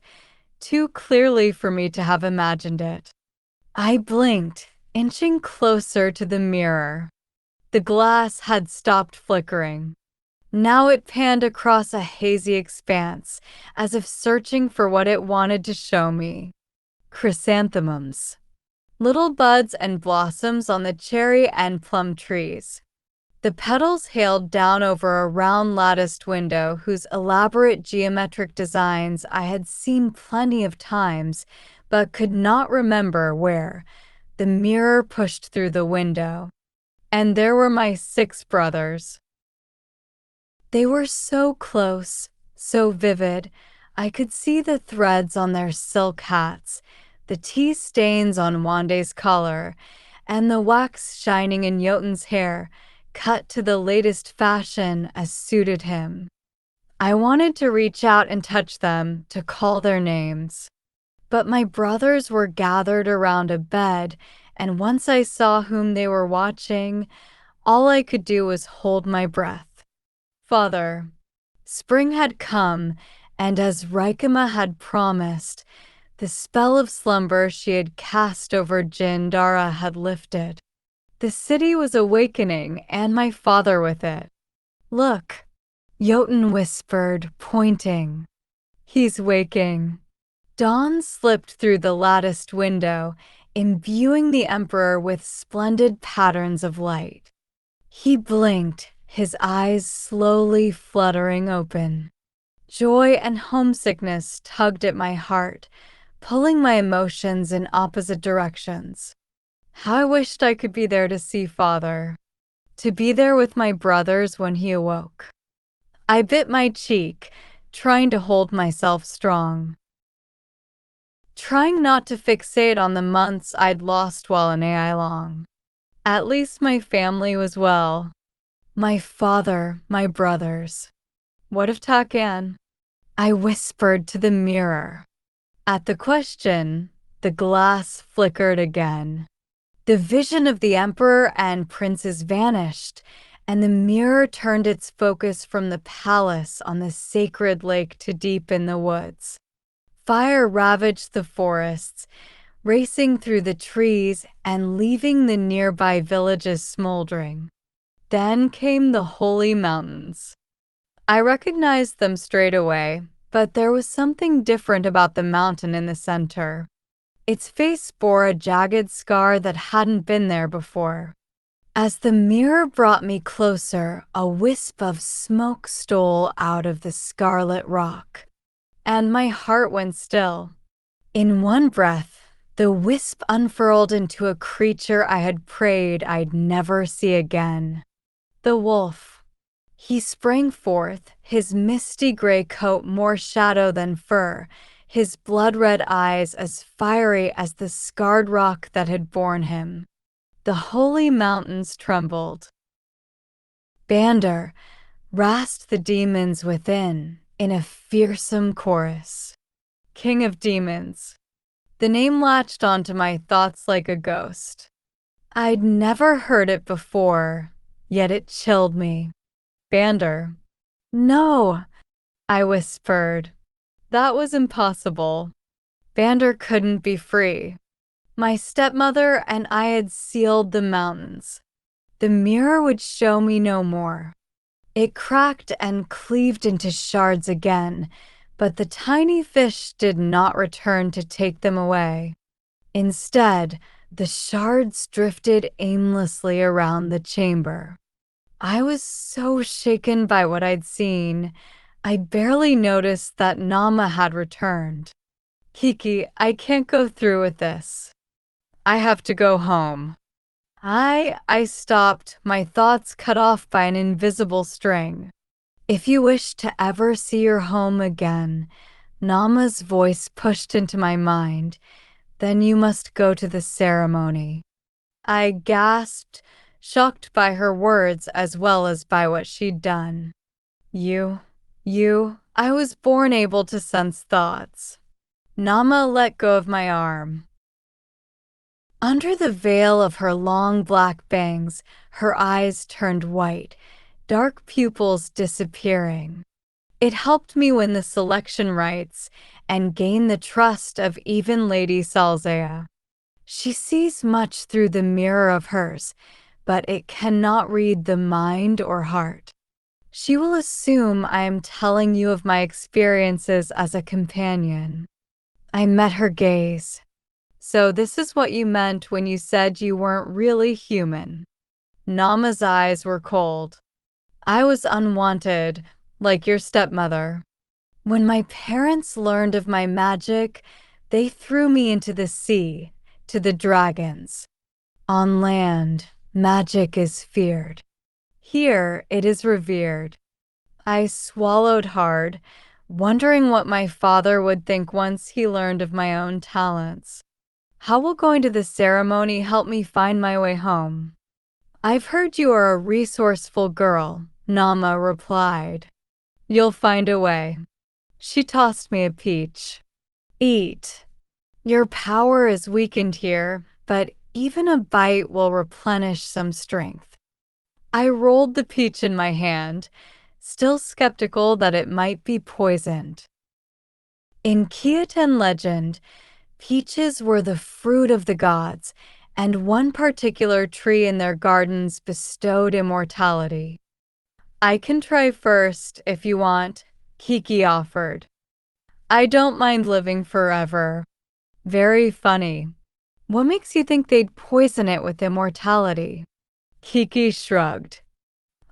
too clearly for me to have imagined it. I blinked, inching closer to the mirror. The glass had stopped flickering. Now it panned across a hazy expanse, as if searching for what it wanted to show me. Chrysanthemums. Little buds and blossoms on the cherry and plum trees. The petals hailed down over a round latticed window whose elaborate geometric designs I had seen plenty of times, but could not remember where. The mirror pushed through the window. And there were my 6 brothers. They were so close, so vivid. I could see the threads on their silk hats, the tea stains on Wande's collar, and the wax shining in Jotun's hair, cut to the latest fashion as suited him. I wanted to reach out and touch them, to call their names. But my brothers were gathered around a bed, and once I saw whom they were watching, all I could do was hold my breath. Father. Spring had come, and as Rikama had promised, the spell of slumber she had cast over Jindara had lifted. The city was awakening, and my father with it. "Look," Jotun whispered, pointing. "He's waking." Dawn slipped through the latticed window, imbuing the emperor with splendid patterns of light. He blinked, his eyes slowly fluttering open. Joy and homesickness tugged at my heart, pulling my emotions in opposite directions. How I wished I could be there to see Father, to be there with my brothers when he awoke. I bit my cheek, trying to hold myself strong. Trying not to fixate on the months I'd lost while in Ailong. At least my family was well. My father, my brothers. What of Takan? I whispered to the mirror. At the question, the glass flickered again. The vision of the emperor and princes vanished, and the mirror turned its focus from the palace on the sacred lake to deep in the woods. Fire ravaged the forests, racing through the trees and leaving the nearby villages smoldering. Then came the holy mountains. I recognized them straight away, but there was something different about the mountain in the center. Its face bore a jagged scar that hadn't been there before. As the mirror brought me closer, a wisp of smoke stole out of the scarlet rock, and my heart went still. In one breath, the wisp unfurled into a creature I had prayed I'd never see again. The wolf. He sprang forth, his misty gray coat more shadow than fur, his blood-red eyes as fiery as the scarred rock that had borne him. The holy mountains trembled. Bander rasped the demons within in a fearsome chorus. King of demons. The name latched onto my thoughts like a ghost. I'd never heard it before, yet it chilled me. Bander. No, I whispered. That was impossible. Bander couldn't be free. My stepmother and I had sealed the mountains. The mirror would show me no more. It cracked and cleaved into shards again, but the tiny fish did not return to take them away. Instead, the shards drifted aimlessly around the chamber. I was so shaken by what I'd seen, I barely noticed that Nama had returned. Kiki, I can't go through with this. I have to go home. I stopped, my thoughts cut off by an invisible string. If you wish to ever see your home again, Nama's voice pushed into my mind, then you must go to the ceremony. I gasped, shocked by her words as well as by what she'd done. I was born able to sense thoughts. Nama let go of my arm. Under the veil of her long black bangs, her eyes turned white, dark pupils disappearing. It helped me win the selection rights and gain the trust of even Lady Salzea. She sees much through the mirror of hers, but it cannot read the mind or heart. She will assume I am telling you of my experiences as a companion. I met her gaze. So this is what you meant when you said you weren't really human. Nama's eyes were cold. I was unwanted, like your stepmother. When my parents learned of my magic, they threw me into the sea, to the dragons. On land, magic is feared. Here, it is revered. I swallowed hard, wondering what my father would think once he learned of my own talents. How will going to the ceremony help me find my way home? I've heard you are a resourceful girl, Nama replied. You'll find a way. She tossed me a peach. Eat. Your power is weakened here, but even a bite will replenish some strength. I rolled the peach in my hand, still skeptical that it might be poisoned. In Khitan legend, peaches were the fruit of the gods, and one particular tree in their gardens bestowed immortality. I can try first, if you want, Kiki offered. I don't mind living forever. Very funny. What makes you think they'd poison it with immortality? Kiki shrugged.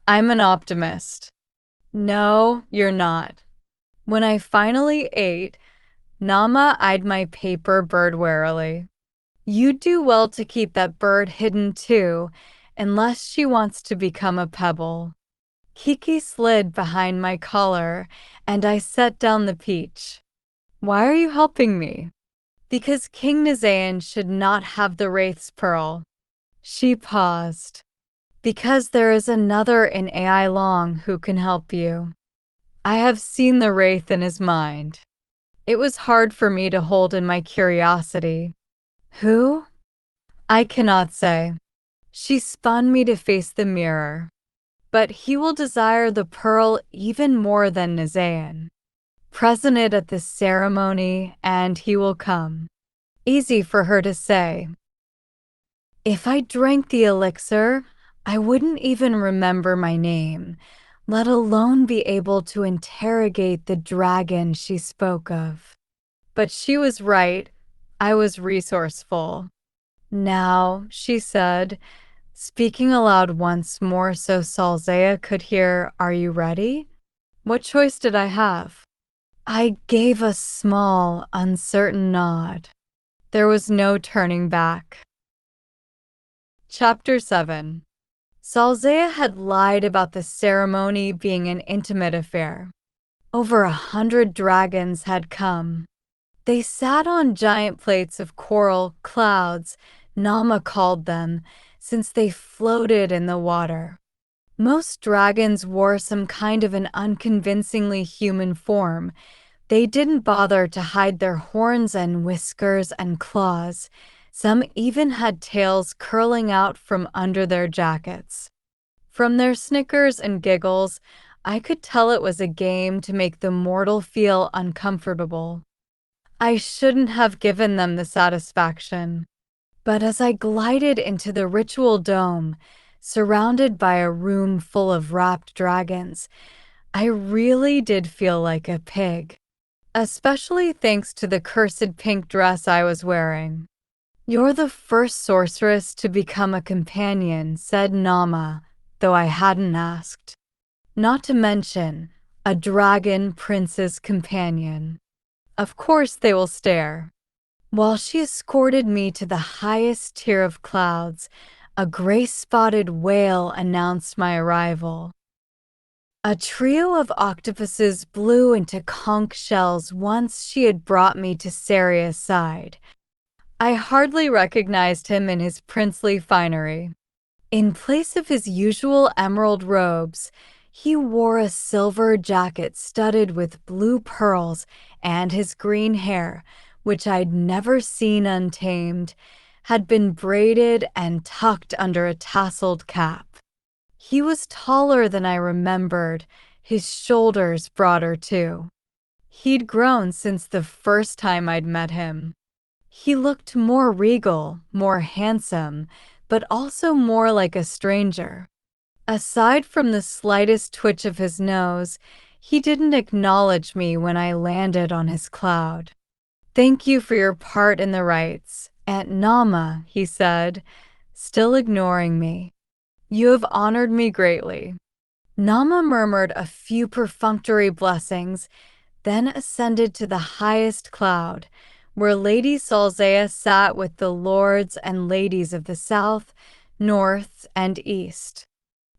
I'm an optimist. No, you're not. When I finally ate, Nama eyed my paper bird warily. You'd do well to keep that bird hidden too, unless she wants to become a pebble. Kiki slid behind my collar, and I set down the peach. Why are you helping me? Because King Nazayan should not have the Wraith's Pearl. She paused. Because there is another in Ai Long who can help you. I have seen the Wraith in his mind. It was hard for me to hold in my curiosity. Who? I cannot say. She spun me to face the mirror. But he will desire the pearl even more than Nazayan. Present it at the ceremony, and he will come. Easy for her to say. If I drank the elixir, I wouldn't even remember my name, let alone be able to interrogate the dragon she spoke of. But she was right. I was resourceful. Now, she said, speaking aloud once more so Salzea could hear, "Are you ready?" What choice did I have? I gave a small, uncertain nod. There was no turning back. Chapter 7. Salzea had lied about the ceremony being an intimate affair. Over 100 dragons had come. They sat on giant plates of coral clouds, Nama called them, since they floated in the water. Most dragons wore some kind of an unconvincingly human form. They didn't bother to hide their horns and whiskers and claws. Some even had tails curling out from under their jackets. From their snickers and giggles, I could tell it was a game to make the mortal feel uncomfortable. I shouldn't have given them the satisfaction. But as I glided into the ritual dome, surrounded by a room full of wrapped dragons, I really did feel like a pig. Especially thanks to the cursed pink dress I was wearing. "You're the first sorceress to become a companion," said Nama, though I hadn't asked. Not to mention, a dragon prince's companion. Of course they will stare. While she escorted me to the highest tier of clouds, a gray-spotted whale announced my arrival. A trio of octopuses blew into conch shells once she had brought me to Saria's side. I hardly recognized him in his princely finery. In place of his usual emerald robes, he wore a silver jacket studded with blue pearls, and his green hair, which I'd never seen untamed, had been braided and tucked under a tasseled cap. He was taller than I remembered, his shoulders broader too. He'd grown since the first time I'd met him. He looked more regal, more handsome, but also more like a stranger. Aside from the slightest twitch of his nose, he didn't acknowledge me when I landed on his cloud. "Thank you for your part in the rites, Aunt Nama," he said, still ignoring me. "You have honored me greatly." Nama murmured a few perfunctory blessings, then ascended to the highest cloud, where Lady Salzea sat with the lords and ladies of the south, north, and east.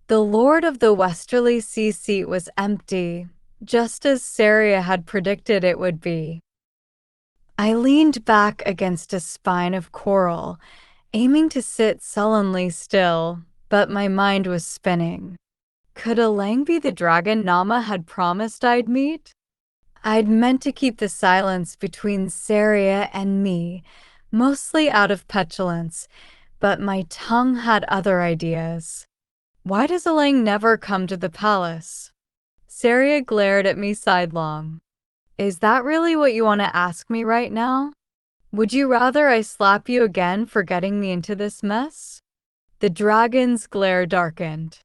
The lord of the westerly sea seat was empty, just as Saria had predicted it would be. I leaned back against a spine of coral, aiming to sit sullenly still, but my mind was spinning. Could Alang be the dragon Nama had promised I'd meet? I'd meant to keep the silence between Saria and me, mostly out of petulance, but my tongue had other ideas. Why does Alang never come to the palace? Saria glared at me sidelong. Is that really what you want to ask me right now? Would you rather I slap you again for getting me into this mess? The dragon's glare darkened.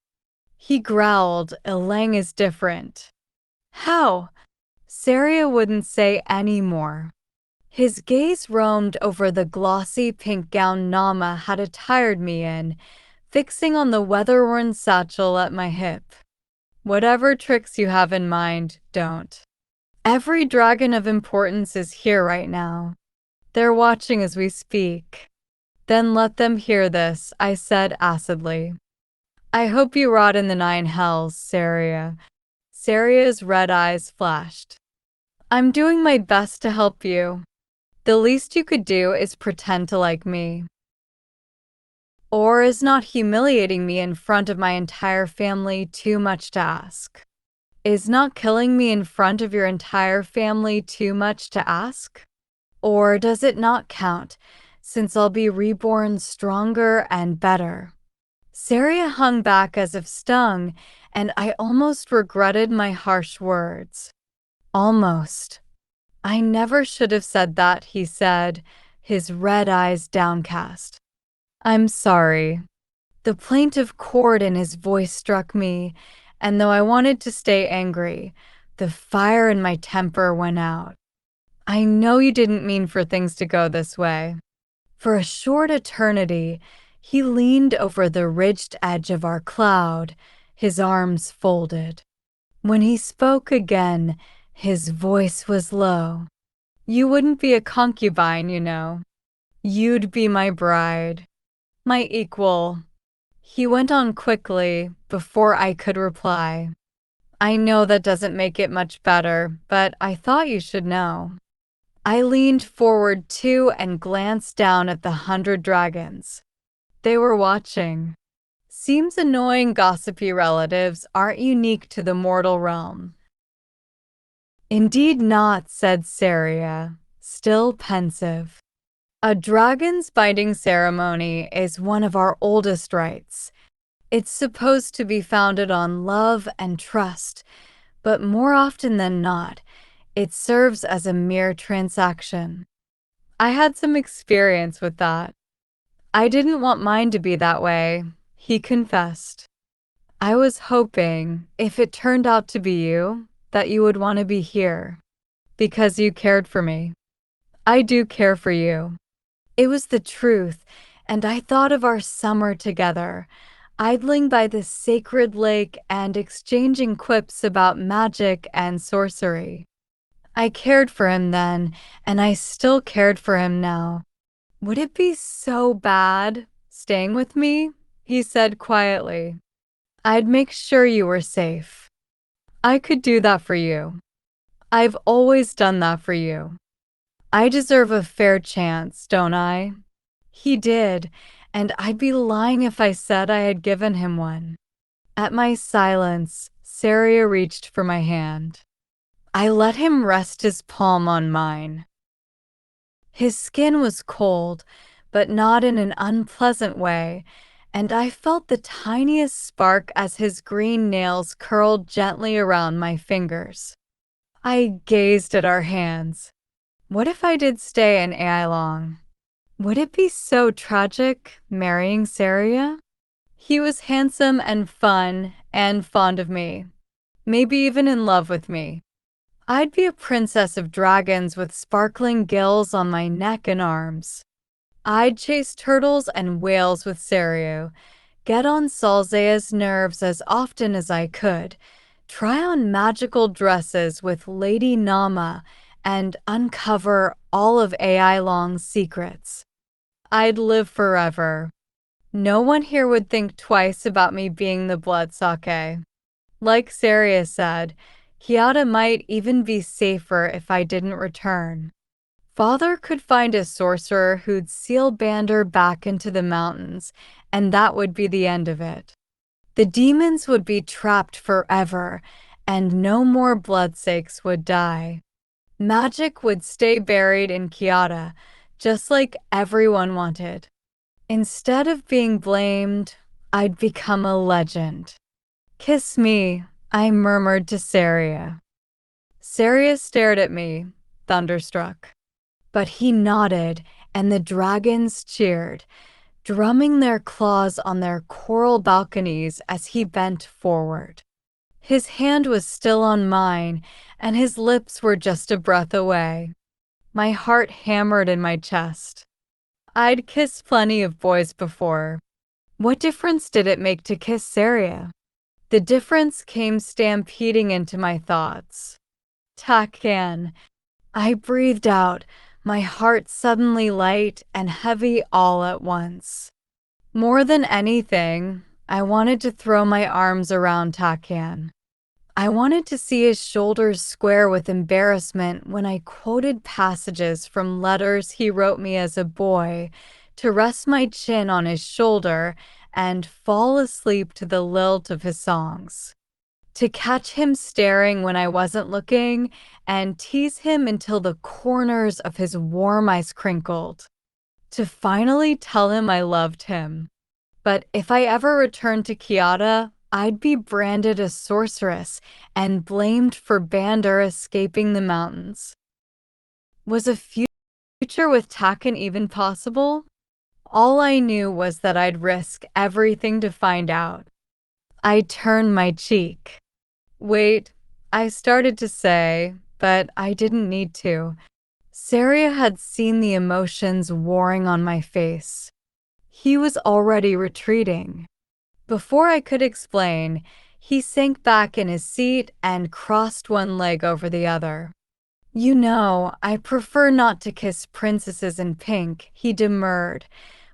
He growled, "Alang is different." How? Saria wouldn't say any more. His gaze roamed over the glossy pink gown Nama had attired me in, fixing on the weather-worn satchel at my hip. "Whatever tricks you have in mind, don't. Every dragon of importance is here right now. They're watching as we speak." "Then let them hear this," I said acidly. "I hope you rot in the 9 hells, Saria." Saria's red eyes flashed. "I'm doing my best to help you. The least you could do is pretend to like me. Or is not humiliating me in front of my entire family too much to ask? Is not killing me in front of your entire family too much to ask? Or does it not count, since I'll be reborn stronger and better?" Saria hung back as if stung, and I almost regretted my harsh words. Almost. "I never should have said that," he said, his red eyes downcast. "I'm sorry." The plaintive chord in his voice struck me, and though I wanted to stay angry, the fire in my temper went out. "I know you didn't mean for things to go this way." For a short eternity, he leaned over the ridged edge of our cloud, his arms folded. When he spoke again, his voice was low. "You wouldn't be a concubine, you know. You'd be my bride, my equal." He went on quickly before I could reply. "I know that doesn't make it much better, but I thought you should know." I leaned forward too and glanced down at the 100 dragons. They were watching. Seems annoying gossipy relatives aren't unique to the mortal realm. "Indeed not," said Saria, still pensive. "A dragon's binding ceremony is one of our oldest rites. It's supposed to be founded on love and trust, but more often than not, it serves as a mere transaction." I had some experience with that. "I didn't want mine to be that way," he confessed. "I was hoping, if it turned out to be you, that you would want to be here, because you cared for me." "I do care for you." It was the truth, and I thought of our summer together, idling by the sacred lake and exchanging quips about magic and sorcery. I cared for him then, and I still cared for him now. "Would it be so bad staying with me?" he said quietly. "I'd make sure you were safe. I could do that for you. I've always done that for you. I deserve a fair chance, don't I?" He did, and I'd be lying if I said I had given him one. At my silence, Saria reached for my hand. I let him rest his palm on mine. His skin was cold, but not in an unpleasant way, and I felt the tiniest spark as his green nails curled gently around my fingers. I gazed at our hands. What if I did stay in AI long? Would it be so tragic marrying Saria? He was handsome and fun and fond of me, maybe even in love with me. I'd be a princess of dragons with sparkling gills on my neck and arms. I'd chase turtles and whales with Sario, get on Salzea's nerves as often as I could, try on magical dresses with Lady Nama, and uncover all of AI Long's secrets. I'd live forever. No one here would think twice about me being the blood sake. Like Saria said, Kiata might even be safer if I didn't return. Father could find a sorcerer who'd seal Bander back into the mountains, and that would be the end of it. The demons would be trapped forever, and no more bloodsakes would die. Magic would stay buried in Kiata, just like everyone wanted. Instead of being blamed, I'd become a legend. "Kiss me," I murmured to Saria. Saria stared at me, thunderstruck. But he nodded, and the dragons cheered, drumming their claws on their coral balconies as he bent forward. His hand was still on mine, and his lips were just a breath away. My heart hammered in my chest. I'd kissed plenty of boys before. What difference did it make to kiss Saria? The difference came stampeding into my thoughts. Takan. I breathed out, my heart suddenly light and heavy all at once. More than anything, I wanted to throw my arms around Takan. I wanted to see his shoulders square with embarrassment when I quoted passages from letters he wrote me as a boy, to rest my chin on his shoulder and fall asleep to the lilt of his songs. To catch him staring when I wasn't looking and tease him until the corners of his warm eyes crinkled. To finally tell him I loved him. But if I ever returned to Kiata, I'd be branded a sorceress and blamed for Bander escaping the mountains. Was a few future with Takken even possible? All I knew was that I'd risk everything to find out. I turned my cheek. Wait, I started to say, but I didn't need to. Saria had seen the emotions warring on my face. He was already retreating. Before I could explain, he sank back in his seat and crossed one leg over the other. You know, I prefer not to kiss princesses in pink, he demurred,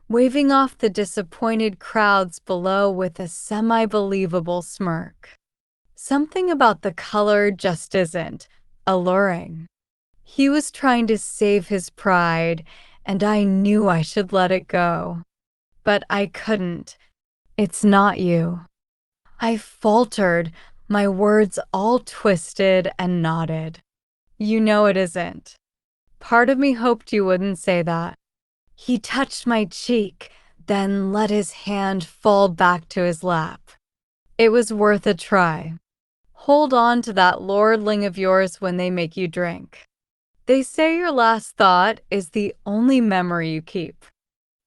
waving off the disappointed crowds below with a semi-believable smirk. Something about the color just isn't alluring. He was trying to save his pride, and I knew I should let it go. But I couldn't. It's not you. I faltered, my words all twisted and knotted. You know it isn't. Part of me hoped you wouldn't say that. He touched my cheek, then let his hand fall back to his lap. It was worth a try. Hold on to that lordling of yours when they make you drink. They say your last thought is the only memory you keep.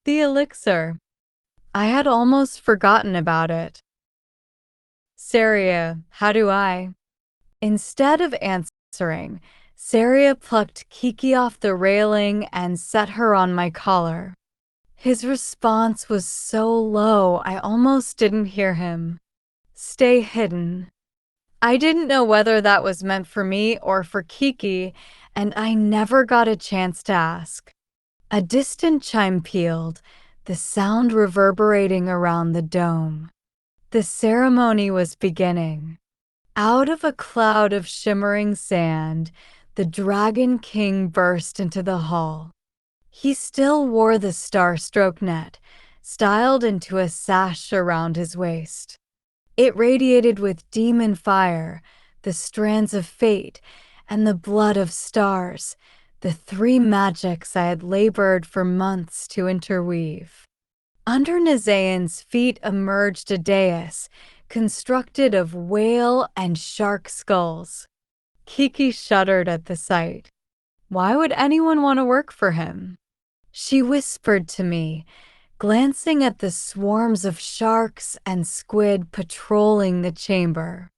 The elixir. I had almost forgotten about it. Saria, how do I? Instead of answering, Saria plucked Kiki off the railing and set her on my collar. His response was so low I almost didn't hear him. Stay hidden. I didn't know whether that was meant for me or for Kiki, and I never got a chance to ask. A distant chime pealed, the sound reverberating around the dome. The ceremony was beginning. Out of a cloud of shimmering sand, the Dragon King burst into the hall. He still wore the star-stroke net, styled into a sash around his waist. It radiated with demon fire, the strands of fate, and the blood of stars, the three magics I had labored for months to interweave. Under Nizayan's feet emerged a dais, constructed of whale and shark skulls. Kiki shuddered at the sight. Why would anyone want to work for him? She whispered to me, glancing at the swarms of sharks and squid patrolling the chamber.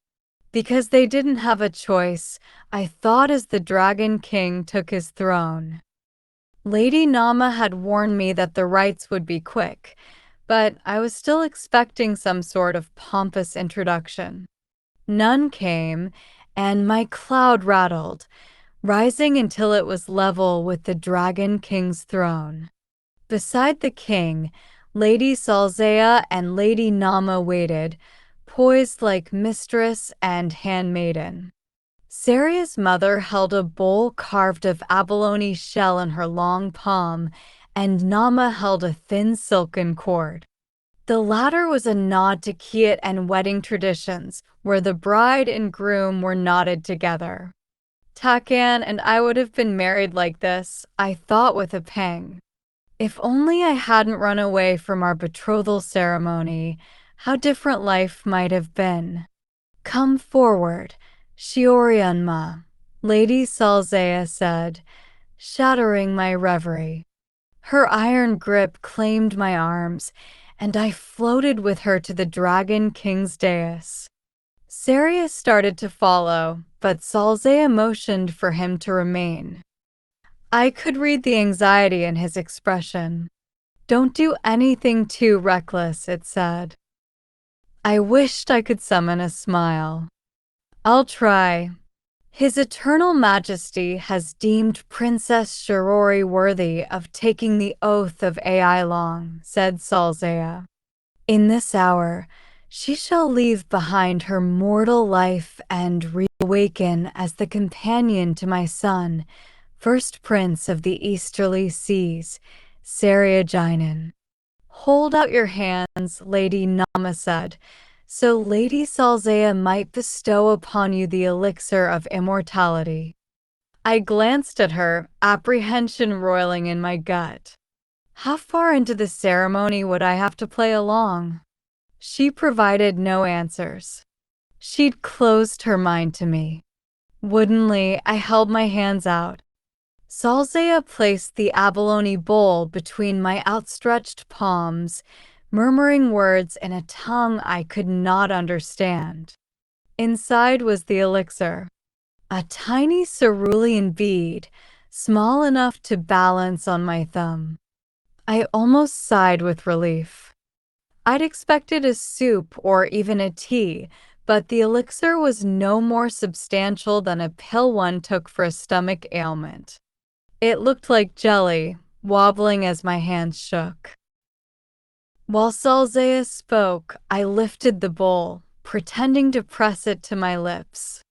Because they didn't have a choice, I thought as the Dragon King took his throne. Lady Nama had warned me that the rites would be quick, but I was still expecting some sort of pompous introduction. None came, and my cloud rattled, rising until it was level with the Dragon King's throne. Beside the king, Lady Salzea and Lady Nama waited, poised like mistress and handmaiden. Saria's mother held a bowl carved of abalone shell in her long palm, and Nama held a thin silken cord. The latter was a nod to Kiat and wedding traditions, where the bride and groom were knotted together. Takan and I would have been married like this, I thought with a pang. If only I hadn't run away from our betrothal ceremony, how different life might have been. Come forward, Shiorianma, Lady Salzea said, shattering my reverie. Her iron grip claimed my arms, and I floated with her to the Dragon King's dais. Saria started to follow, but Salzea motioned for him to remain. I could read the anxiety in his expression. Don't do anything too reckless, it said. I wished I could summon a smile. I'll try. His Eternal Majesty has deemed Princess Shirori worthy of taking the oath of Ai Long, said Salzea. In this hour, she shall leave behind her mortal life and reawaken as the companion to my son, first prince of the easterly seas, Sariaginan. Hold out your hands, Lady Nama said, so Lady Salzea might bestow upon you the elixir of immortality. I glanced at her, apprehension roiling in my gut. How far into the ceremony would I have to play along? She provided no answers. She'd closed her mind to me. Woodenly, I held my hands out. Salzea placed the abalone bowl between my outstretched palms, murmuring words in a tongue I could not understand. Inside was the elixir, a tiny cerulean bead, small enough to balance on my thumb. I almost sighed with relief. I'd expected a soup or even a tea, but the elixir was no more substantial than a pill one took for a stomach ailment. It looked like jelly, wobbling as my hands shook. While Salzea spoke, I lifted the bowl, pretending to press it to my lips.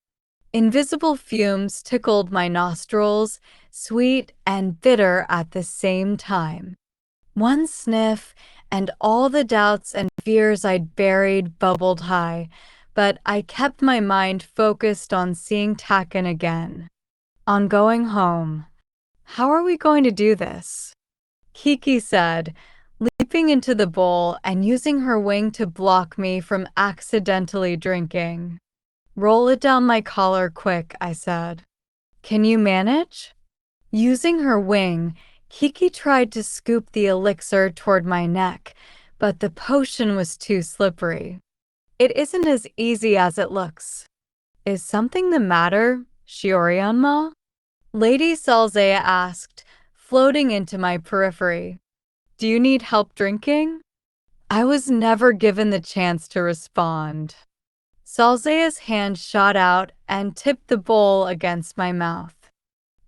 Invisible fumes tickled my nostrils, sweet and bitter at the same time. One sniff, and all the doubts and fears I'd buried bubbled high, but I kept my mind focused on seeing Taken again. On going home. How are we going to do this? Kiki said, leaping into the bowl and using her wing to block me from accidentally drinking. Roll it down my collar quick, I said. Can you manage? Using her wing, Kiki tried to scoop the elixir toward my neck, but the potion was too slippery. It isn't as easy as it looks. Is something the matter, Shiorianma? Lady Salzea asked, floating into my periphery. Do you need help drinking? I was never given the chance to respond. Salzea's hand shot out and tipped the bowl against my mouth.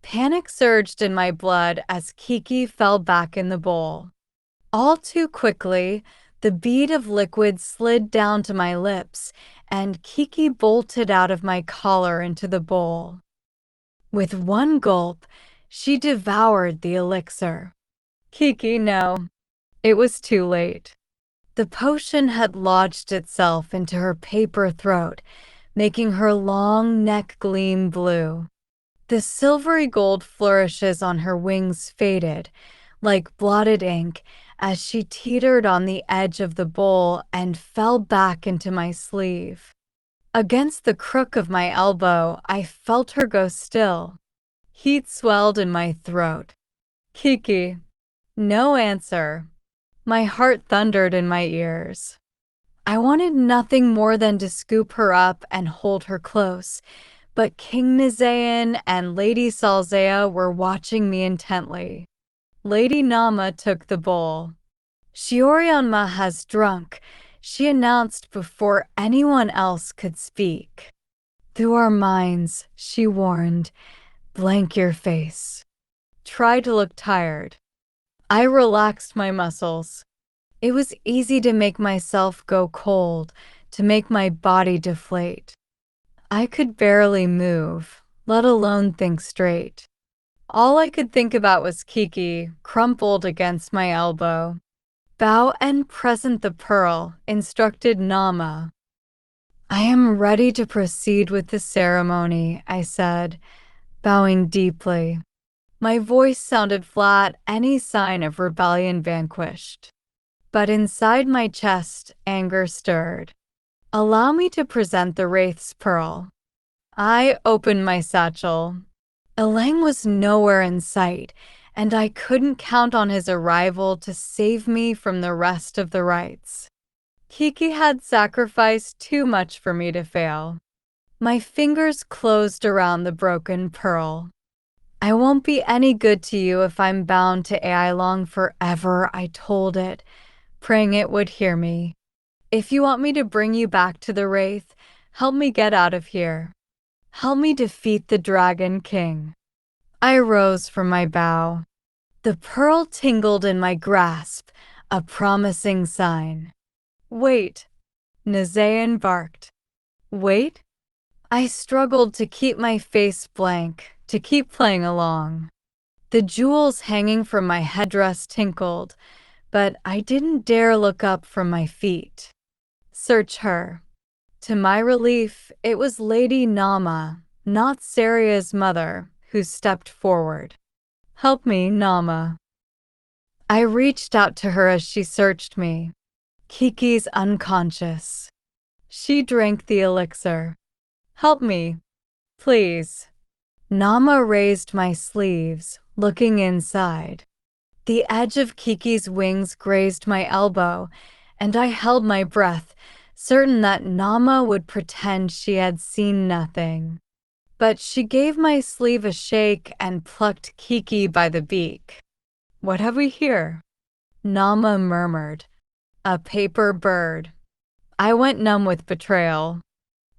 Panic surged in my blood as Kiki fell back in the bowl. All too quickly, the bead of liquid slid down to my lips, and Kiki bolted out of my collar into the bowl. With one gulp, she devoured the elixir. Kiki, no. It was too late. The potion had lodged itself into her paper throat, making her long neck gleam blue. The silvery gold flourishes on her wings faded, like blotted ink, as she teetered on the edge of the bowl and fell back into my sleeve. Against the crook of my elbow, I felt her go still. Heat swelled in my throat. Kiki. No answer. My heart thundered in my ears. I wanted nothing more than to scoop her up and hold her close, but King Nizayan and Lady Salzea were watching me intently. Lady Nama took the bowl. Shiorianma has drunk, she announced before anyone else could speak. Through our minds, she warned, blank your face. Try to look tired. I relaxed my muscles. It was easy to make myself go cold, to make my body deflate. I could barely move, let alone think straight. All I could think about was Kiki, crumpled against my elbow. Bow and present the pearl, instructed Nama. I am ready to proceed with the ceremony, I said, bowing deeply. My voice sounded flat, any sign of rebellion vanquished. But inside my chest, anger stirred. Allow me to present the Wraith's pearl. I opened my satchel. Elang was nowhere in sight, and I couldn't count on his arrival to save me from the rest of the rites. Kiki had sacrificed too much for me to fail. My fingers closed around the broken pearl. I won't be any good to you if I'm bound to Ailong forever, I told it, praying it would hear me. If you want me to bring you back to the Wraith, help me get out of here. Help me defeat the Dragon King. I rose from my bow. The pearl tingled in my grasp, a promising sign. Wait, Nizayan barked. Wait? I struggled to keep my face blank, to keep playing along. The jewels hanging from my headdress tinkled, but I didn't dare look up from my feet. Search her. To my relief, it was Lady Nama, not Saria's mother, who stepped forward. Help me, Nama. I reached out to her as she searched me. Kiki's unconscious. She drank the elixir. Help me, please. Nama raised my sleeves, looking inside. The edge of Kiki's wings grazed my elbow, and I held my breath, certain that Nama would pretend she had seen nothing. But she gave my sleeve a shake and plucked Kiki by the beak. "What have we here?" Nama murmured. "A paper bird." I went numb with betrayal.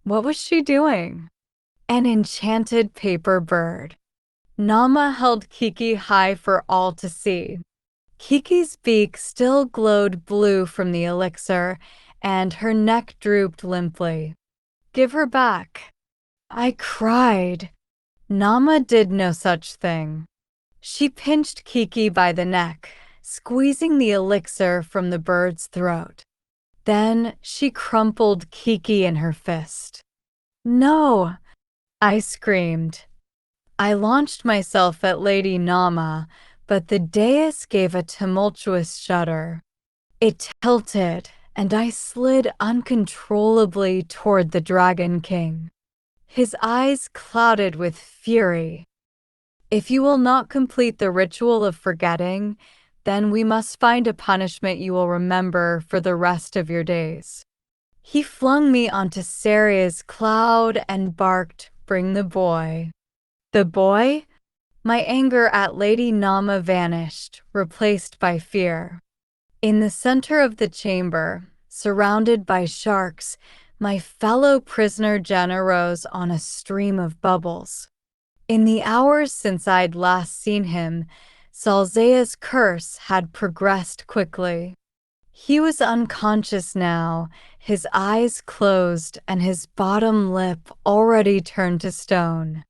What was she doing? An enchanted paper bird. Nama held Kiki high for all to see. Kiki's beak still glowed blue from the elixir, and her neck drooped limply. "Give her back." I cried. Nama did no such thing. She pinched Kiki by the neck, squeezing the elixir from the bird's throat. Then she crumpled Kiki in her fist. "No!" I screamed. I launched myself at Lady Nama, but the dais gave a tumultuous shudder. It tilted, and I slid uncontrollably toward the Dragon King. His eyes clouded with fury. "If you will not complete the ritual of forgetting, then we must find a punishment you will remember for the rest of your days." He flung me onto Saria's cloud and barked, "Bring the boy." The boy? My anger at Lady Nama vanished, replaced by fear. In the center of the chamber, surrounded by sharks, my fellow prisoner Jen arose on a stream of bubbles. In the hours since I'd last seen him, Salzea's curse had progressed quickly. He was unconscious now, his eyes closed and his bottom lip already turned to stone.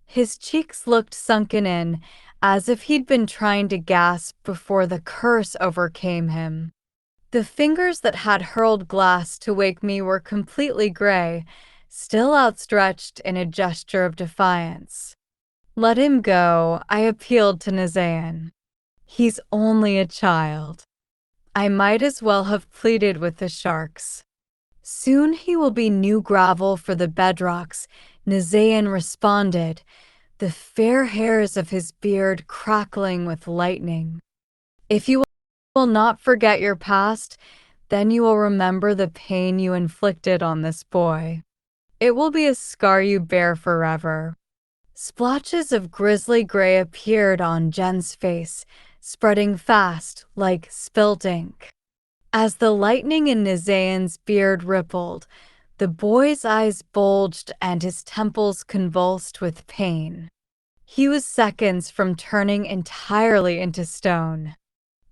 His cheeks looked sunken in, as if he'd been trying to gasp before the curse overcame him. The fingers that had hurled glass to wake me were completely gray, still outstretched in a gesture of defiance. "Let him go," I appealed to Nazayan. "He's only a child." I might as well have pleaded with the sharks. "Soon he will be new gravel for the bedrocks," Nazayan responded, the fair hairs of his beard crackling with lightning. "If you will not forget your past, then you will remember the pain you inflicted on this boy. It will be a scar you bear forever." Splotches of grisly gray appeared on Jen's face, spreading fast like spilt ink. As the lightning in Nazayan's beard rippled, the boy's eyes bulged and his temples convulsed with pain. He was seconds from turning entirely into stone.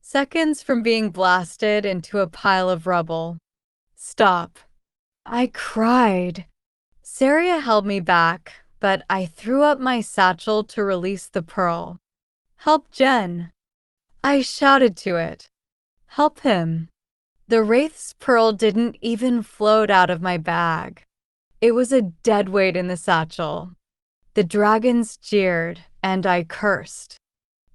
Seconds from being blasted into a pile of rubble. "Stop." I cried. Saria held me back, but I threw up my satchel to release the pearl. "Help Jen." I shouted to it. "Help him." The wraith's pearl didn't even float out of my bag. It was a dead weight in the satchel. The dragons jeered, and I cursed.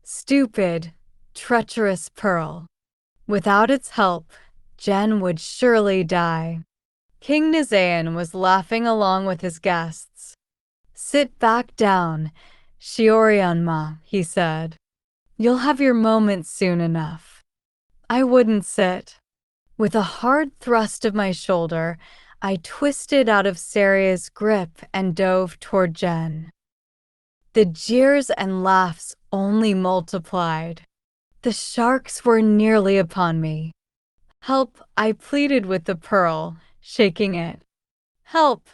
Stupid, treacherous pearl. Without its help, Jen would surely die. King Nazayan was laughing along with his guests. "Sit back down, Shiorianma," he said. "You'll have your moment soon enough." I wouldn't sit. With a hard thrust of my shoulder, I twisted out of Saria's grip and dove toward Jen. The jeers and laughs only multiplied. The sharks were nearly upon me. "Help," I pleaded with the pearl, shaking it. "Help."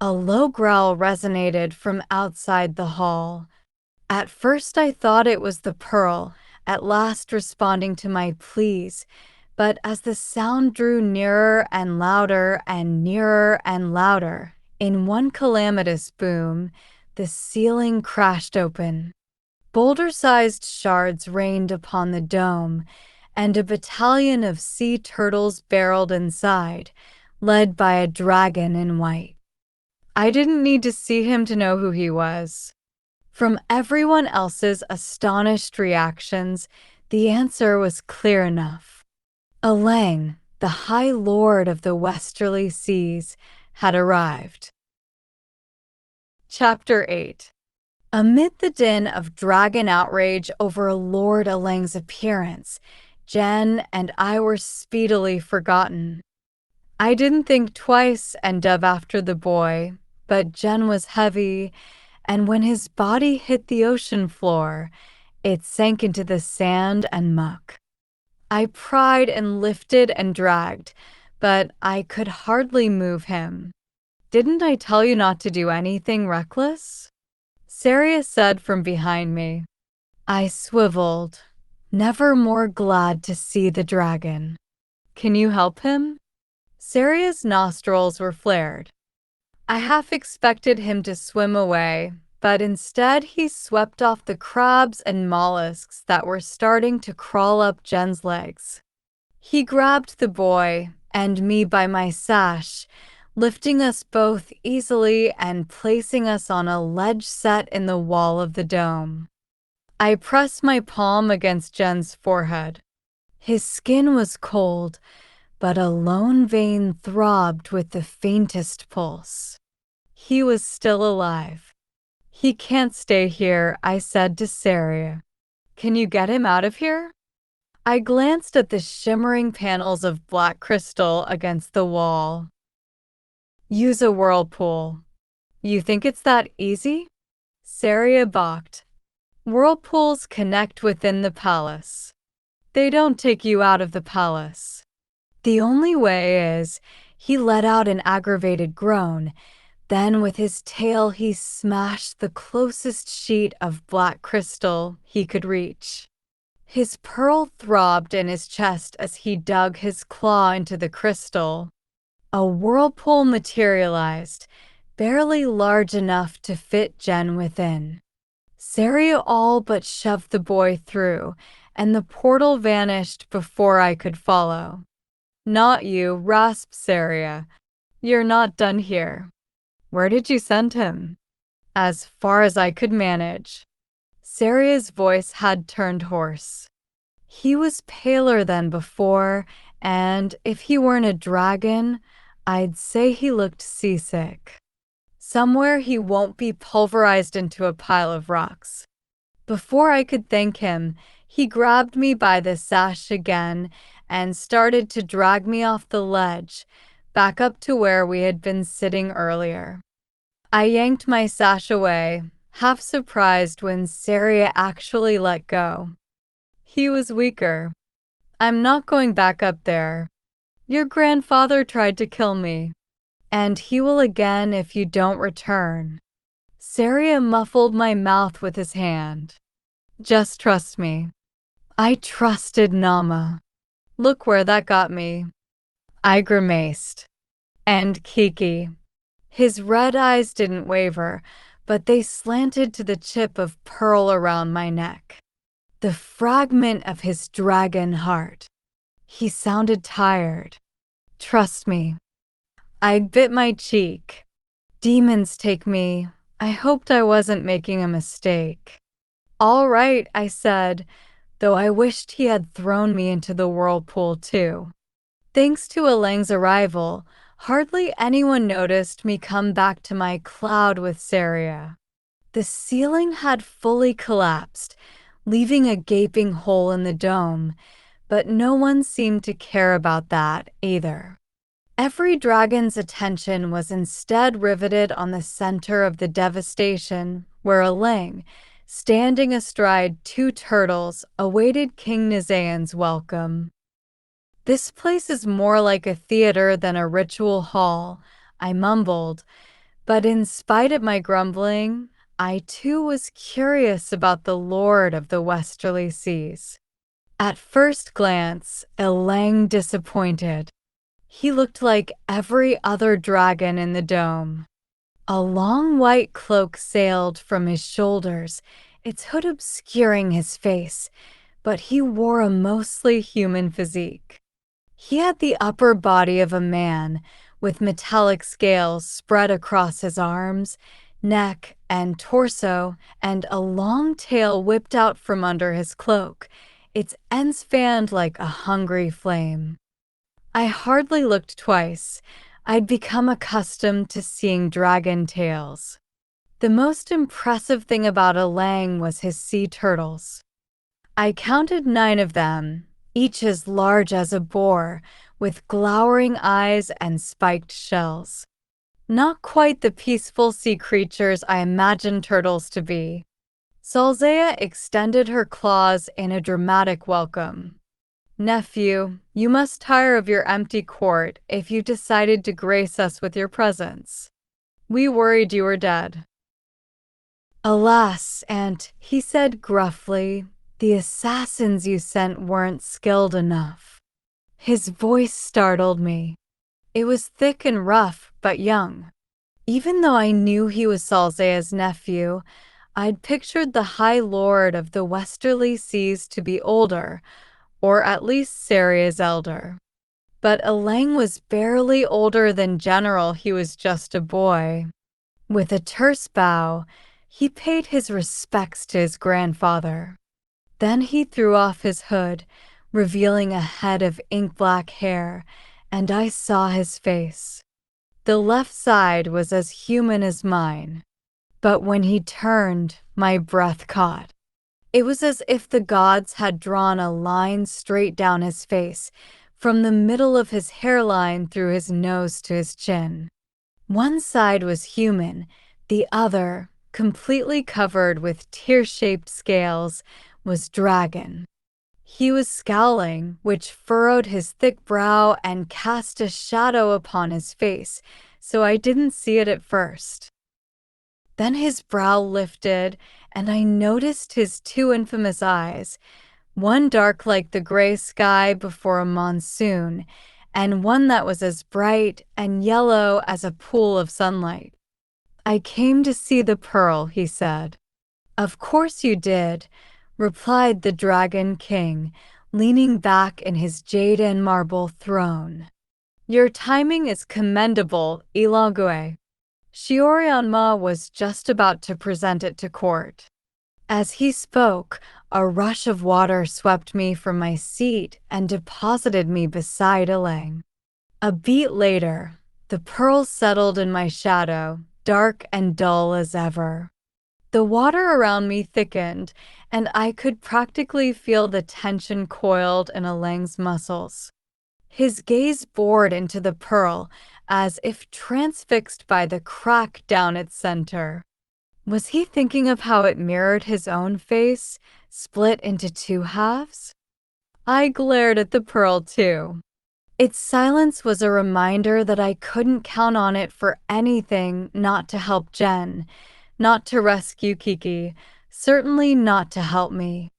A low growl resonated from outside the hall. At first I thought it was the pearl, at last responding to my pleas, but as the sound drew nearer and louder and nearer and louder, in one calamitous boom, the ceiling crashed open. Boulder-sized shards rained upon the dome, and a battalion of sea turtles barreled inside, led by a dragon in white. I didn't need to see him to know who he was. From everyone else's astonished reactions, the answer was clear enough. Alang, the High Lord of the Westerly Seas, had arrived. Chapter 8. Amid the din of dragon outrage over Lord Elang's appearance, Jen and I were speedily forgotten. I didn't think twice and dove after the boy, but Jen was heavy, and when his body hit the ocean floor, it sank into the sand and muck. I pried and lifted and dragged, but I could hardly move him. "Didn't I tell you not to do anything reckless?" Saria said from behind me. I swiveled, never more glad to see the dragon. "Can you help him?" Saria's nostrils were flared. I half expected him to swim away, but instead he swept off the crabs and mollusks that were starting to crawl up Jen's legs. He grabbed the boy and me by my sash, lifting us both easily and placing us on a ledge set in the wall of the dome. I pressed my palm against Jen's forehead. His skin was cold, but a lone vein throbbed with the faintest pulse. He was still alive. "He can't stay here," I said to Saria. "Can you get him out of here?" I glanced at the shimmering panels of black crystal against the wall. "Use a whirlpool." "You think it's that easy?" Saria balked. "Whirlpools connect within the palace. They don't take you out of the palace." "The only way is," he let out an aggravated groan. Then with his tail he smashed the closest sheet of black crystal he could reach. His pearl throbbed in his chest as he dug his claw into the crystal. A whirlpool materialized, barely large enough to fit Jen within. Saria all but shoved the boy through, and the portal vanished before I could follow. "Not you," rasped Saria. "You're not done here." "Where did you send him?" "As far as I could manage." Saria's voice had turned hoarse. He was paler than before, and if he weren't a dragon, I'd say he looked seasick. "Somewhere he won't be pulverized into a pile of rocks." Before I could thank him, he grabbed me by the sash again and started to drag me off the ledge, back up to where we had been sitting earlier. I yanked my sash away, half surprised when Saria actually let go. He was weaker. "I'm not going back up there. Your grandfather tried to kill me, and he will again if you don't return." Saria muffled my mouth with his hand. "Just trust me." I trusted Nama. Look where that got me. I grimaced. "And Kiki." His red eyes didn't waver, but they slanted to the chip of pearl around my neck. The fragment of his dragon heart. He sounded tired. "Trust me." I bit my cheek. Demons take me. I hoped I wasn't making a mistake. "All right," I said, though I wished he had thrown me into the whirlpool too. Thanks to Elang's arrival, hardly anyone noticed me come back to my cloud with Saria. The ceiling had fully collapsed, leaving a gaping hole in the dome, but no one seemed to care about that either. Every dragon's attention was instead riveted on the center of the devastation, where Elang, standing astride two turtles, awaited King Nizayan's welcome. "This place is more like a theater than a ritual hall," I mumbled, but in spite of my grumbling, I too was curious about the Lord of the Westerly Seas. At first glance, Elang disappointed. He looked like every other dragon in the dome. A long white cloak sailed from his shoulders, its hood obscuring his face, but he wore a mostly human physique. He had the upper body of a man, with metallic scales spread across his arms, neck, and torso, and a long tail whipped out from under his cloak, its ends fanned like a hungry flame. I hardly looked twice. I'd become accustomed to seeing dragon tails. The most impressive thing about Elang was his sea turtles. I counted 9 of them, each as large as a boar, with glowering eyes and spiked shells. Not quite the peaceful sea creatures I imagined turtles to be. Salzea extended her claws in a dramatic welcome. Nephew, you must tire of your empty court if you decided to grace us with your presence. We worried you were dead. Alas, Aunt, he said gruffly, the assassins you sent weren't skilled enough. His voice startled me. It was thick and rough, but young. Even though I knew he was Salzea's nephew, I'd pictured the High Lord of the Westerly Seas to be older, or at least Saria's elder. But Elang was barely older than General, he was just a boy. With a terse bow, he paid his respects to his grandfather. Then he threw off his hood, revealing a head of ink-black hair, and I saw his face. The left side was as human as mine. But when he turned, my breath caught. It was as if the gods had drawn a line straight down his face, from the middle of his hairline through his nose to his chin. One side was human, the other, completely covered with tear-shaped scales, was dragon. He was scowling, which furrowed his thick brow and cast a shadow upon his face, so I didn't see it at first. Then his brow lifted, and I noticed his 2 infamous eyes, one dark like the gray sky before a monsoon, and one that was as bright and yellow as a pool of sunlight. I came to see the pearl, he said. Of course you did, replied the Dragon King, leaning back in his jade and marble throne. Your timing is commendable, Ilague. Shiorianma was just about to present it to court. As he spoke, a rush of water swept me from my seat and deposited me beside Elang. A beat later, the pearl settled in my shadow, dark and dull as ever. The water around me thickened, and I could practically feel the tension coiled in Elang's muscles. His gaze bored into the pearl, as if transfixed by the crack down its center. Was he thinking of how it mirrored his own face, split into 2 halves? I glared at the pearl too. Its silence was a reminder that I couldn't count on it for anything, not to help Jen, not to rescue Kiki, certainly not to help me.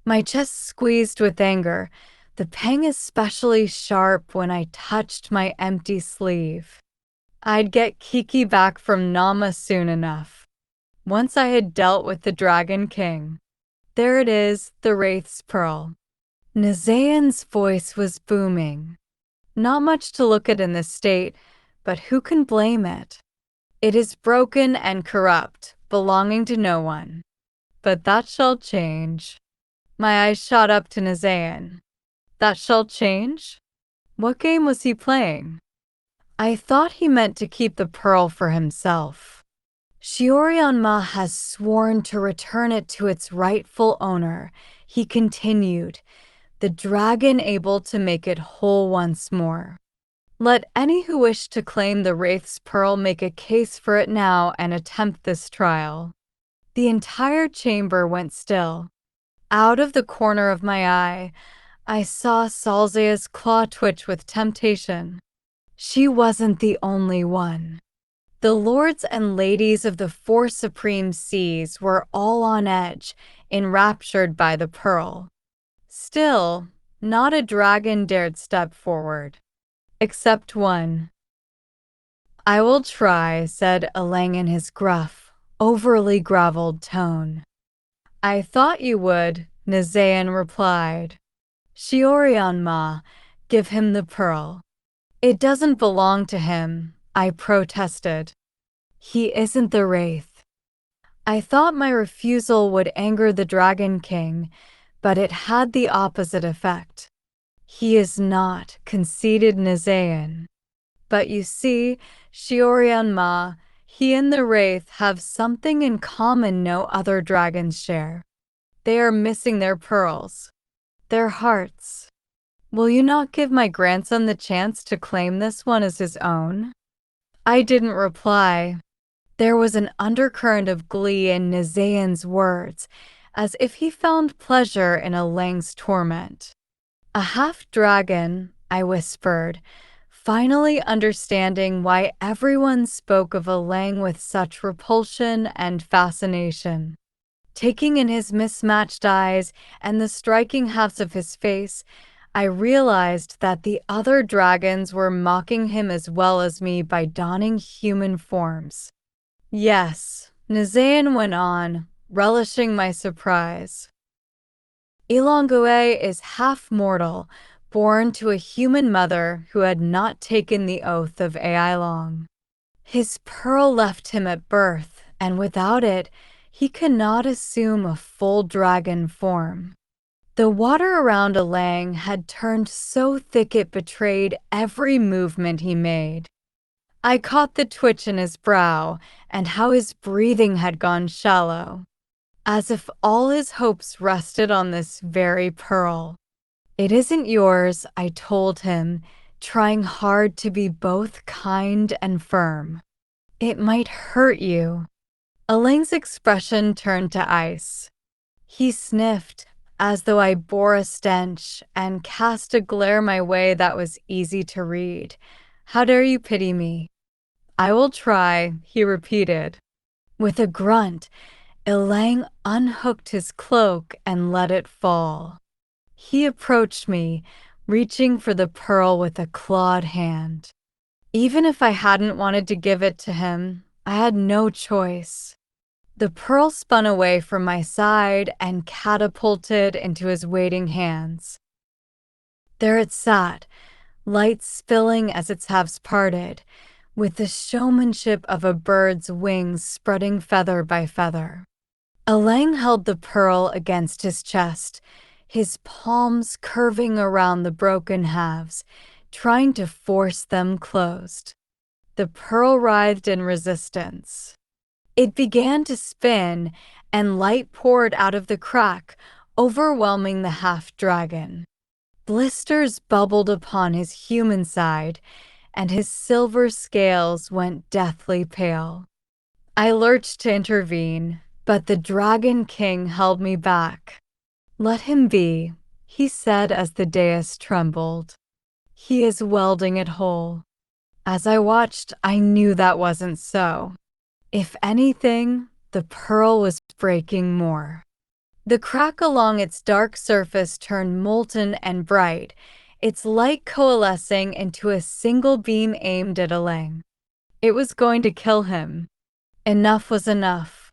My chest squeezed with anger, the pang especially sharp when I touched my empty sleeve. I'd get Kiki back from Nama soon enough. Once I had dealt with the Dragon King. There it is, the Wraith's Pearl. Nazayan's voice was booming. Not much to look at in this state, but who can blame it? It is broken and corrupt, belonging to no one. But that shall change. My eyes shot up to Nazayan. That shall change? What game was he playing? I thought he meant to keep the pearl for himself. Shiorianma has sworn to return it to its rightful owner, he continued, the dragon able to make it whole once more. Let any who wish to claim the Wraith's Pearl make a case for it now and attempt this trial. The entire chamber went still. Out of the corner of my eye, I saw Salzea's claw twitch with temptation. She wasn't the only one. The lords and ladies of the 4 supreme seas were all on edge, enraptured by the pearl. Still, not a dragon dared step forward. Except one. I will try, said Elang in his gruff, overly grovelled tone. I thought you would, Nazayan replied. Shiorianma, give him the pearl. It doesn't belong to him, I protested. He isn't the Wraith. I thought my refusal would anger the Dragon King, but it had the opposite effect. He is not, conceded Nazayan. But you see, Shiorianma, He and the Wraith have something in common no other dragons share. They are missing their pearls, their hearts. Will you not give my grandson the chance to claim this one as his own? I didn't reply. There was an undercurrent of glee in Nizayan's words, as if he found pleasure in Elang's torment. A half-dragon, I whispered, finally understanding why everyone spoke of Elang with such repulsion and fascination. Taking in his mismatched eyes and the striking halves of his face, I realized that the other dragons were mocking him as well as me by donning human forms. Yes, Nizayan went on, relishing my surprise. Elongue is half-mortal, born to a human mother who had not taken the oath of Ailong. His pearl left him at birth, and without it, he cannot assume a full dragon form. The water around Elang had turned so thick it betrayed every movement he made. I caught the twitch in his brow and how his breathing had gone shallow, as if all his hopes rested on this very pearl. It isn't yours, I told him, trying hard to be both kind and firm. It might hurt you. Elang's expression turned to ice. He sniffed, as though I bore a stench, and cast a glare my way that was easy to read. How dare you pity me? I will try, he repeated. With a grunt, Elang unhooked his cloak and let it fall. He approached me, reaching for the pearl with a clawed hand. Even if I hadn't wanted to give it to him, I had no choice. The pearl spun away from my side and catapulted into his waiting hands. There it sat, light spilling as its halves parted, with the showmanship of a bird's wings spreading feather by feather. Elang held the pearl against his chest, his palms curving around the broken halves, trying to force them closed. The pearl writhed in resistance. It began to spin, and light poured out of the crack, overwhelming the half-dragon. Blisters bubbled upon his human side, and his silver scales went deathly pale. I lurched to intervene, but the Dragon King held me back. Let him be, he said as the dais trembled. He is welding it whole. As I watched, I knew that wasn't so. If anything, the pearl was breaking more. The crack along its dark surface turned molten and bright, its light coalescing into a single beam aimed at Elang. It was going to kill him. Enough was enough.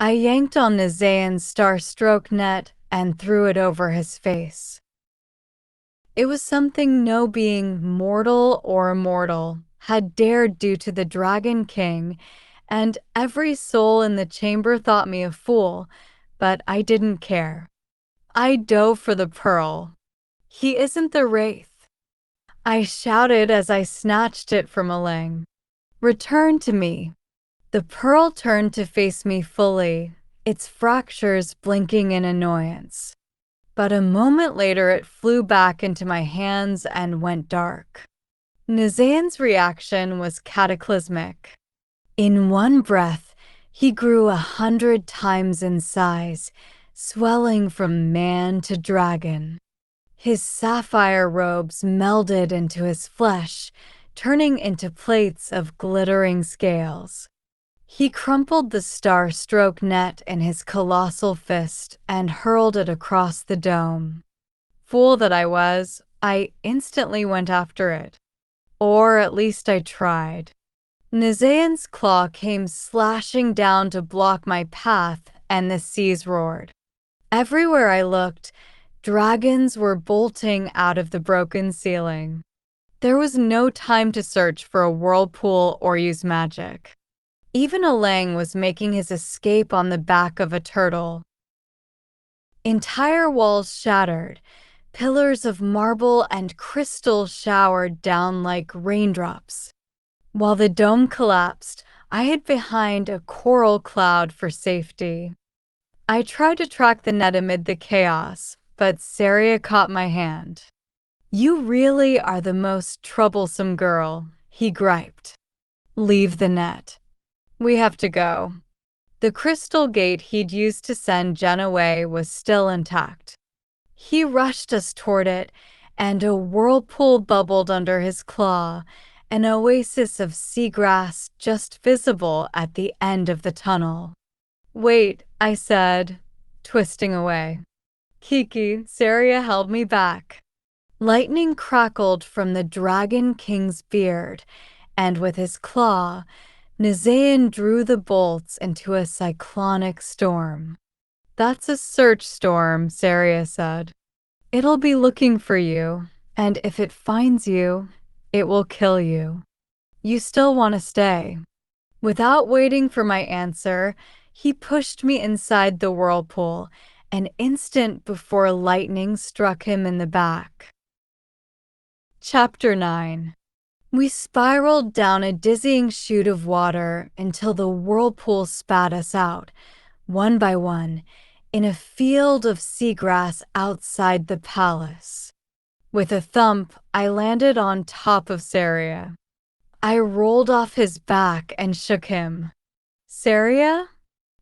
I yanked on Nizayan's star-stroke net and threw it over his face. It was something no being, mortal or immortal, had dared do to the Dragon King, and every soul in the chamber thought me a fool, but I didn't care. I dove for the pearl. He isn't the Wraith. I shouted as I snatched it from Elang. Return to me. The pearl turned to face me fully, its fractures blinking in annoyance. But a moment later it flew back into my hands and went dark. Nizayan's reaction was cataclysmic. In one breath, he grew 100 times in size, swelling from man to dragon. His sapphire robes melded into his flesh, turning into plates of glittering scales. He crumpled the star-stroke net in his colossal fist and hurled it across the dome. Fool that I was, I instantly went after it. Or at least I tried. Nizayan's claw came slashing down to block my path, and the seas roared. Everywhere I looked, dragons were bolting out of the broken ceiling. There was no time to search for a whirlpool or use magic. Even Elang was making his escape on the back of a turtle. Entire walls shattered, pillars of marble and crystal showered down like raindrops. While the dome collapsed, I hid behind a coral cloud for safety. I tried to track the net amid the chaos, but Saria caught my hand. "You really are the most troublesome girl," he griped. "Leave the net. We have to go." The crystal gate he'd used to send Jen away was still intact. He rushed us toward it, and a whirlpool bubbled under his claw, an oasis of seagrass just visible at the end of the tunnel. "Wait," I said, twisting away. "Kiki," Saria held me back. Lightning crackled from the Dragon King's beard, and with his claw, Nizaean drew the bolts into a cyclonic storm. "That's a search storm," Saria said. "It'll be looking for you, and if it finds you, it will kill you. You still want to stay." Without waiting for my answer, he pushed me inside the whirlpool, an instant before lightning struck him in the back. Chapter 9. We spiraled down a dizzying chute of water until the whirlpool spat us out, one by one, in a field of seagrass outside the palace. With a thump, I landed on top of Saria. I rolled off his back and shook him. "Saria?"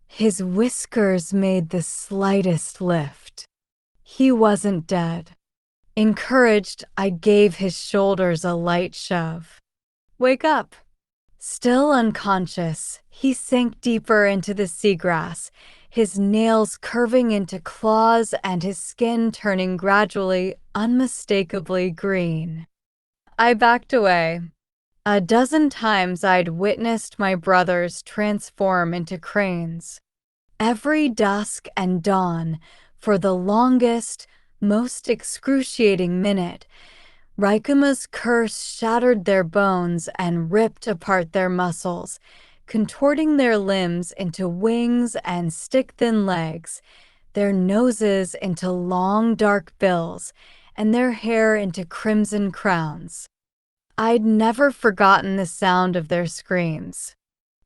His whiskers made the slightest lift. He wasn't dead. Encouraged, I gave his shoulders a light shove. "Wake up." Still unconscious, he sank deeper into the seagrass, his nails curving into claws and his skin turning gradually, unmistakably green. I backed away. A dozen times I'd witnessed my brothers transform into cranes. Every dusk and dawn, for the longest, most excruciating minute, Raikuma's curse shattered their bones and ripped apart their muscles, contorting their limbs into wings and stick-thin legs, their noses into long dark bills, and their hair into crimson crowns. I'd never forgotten the sound of their screams.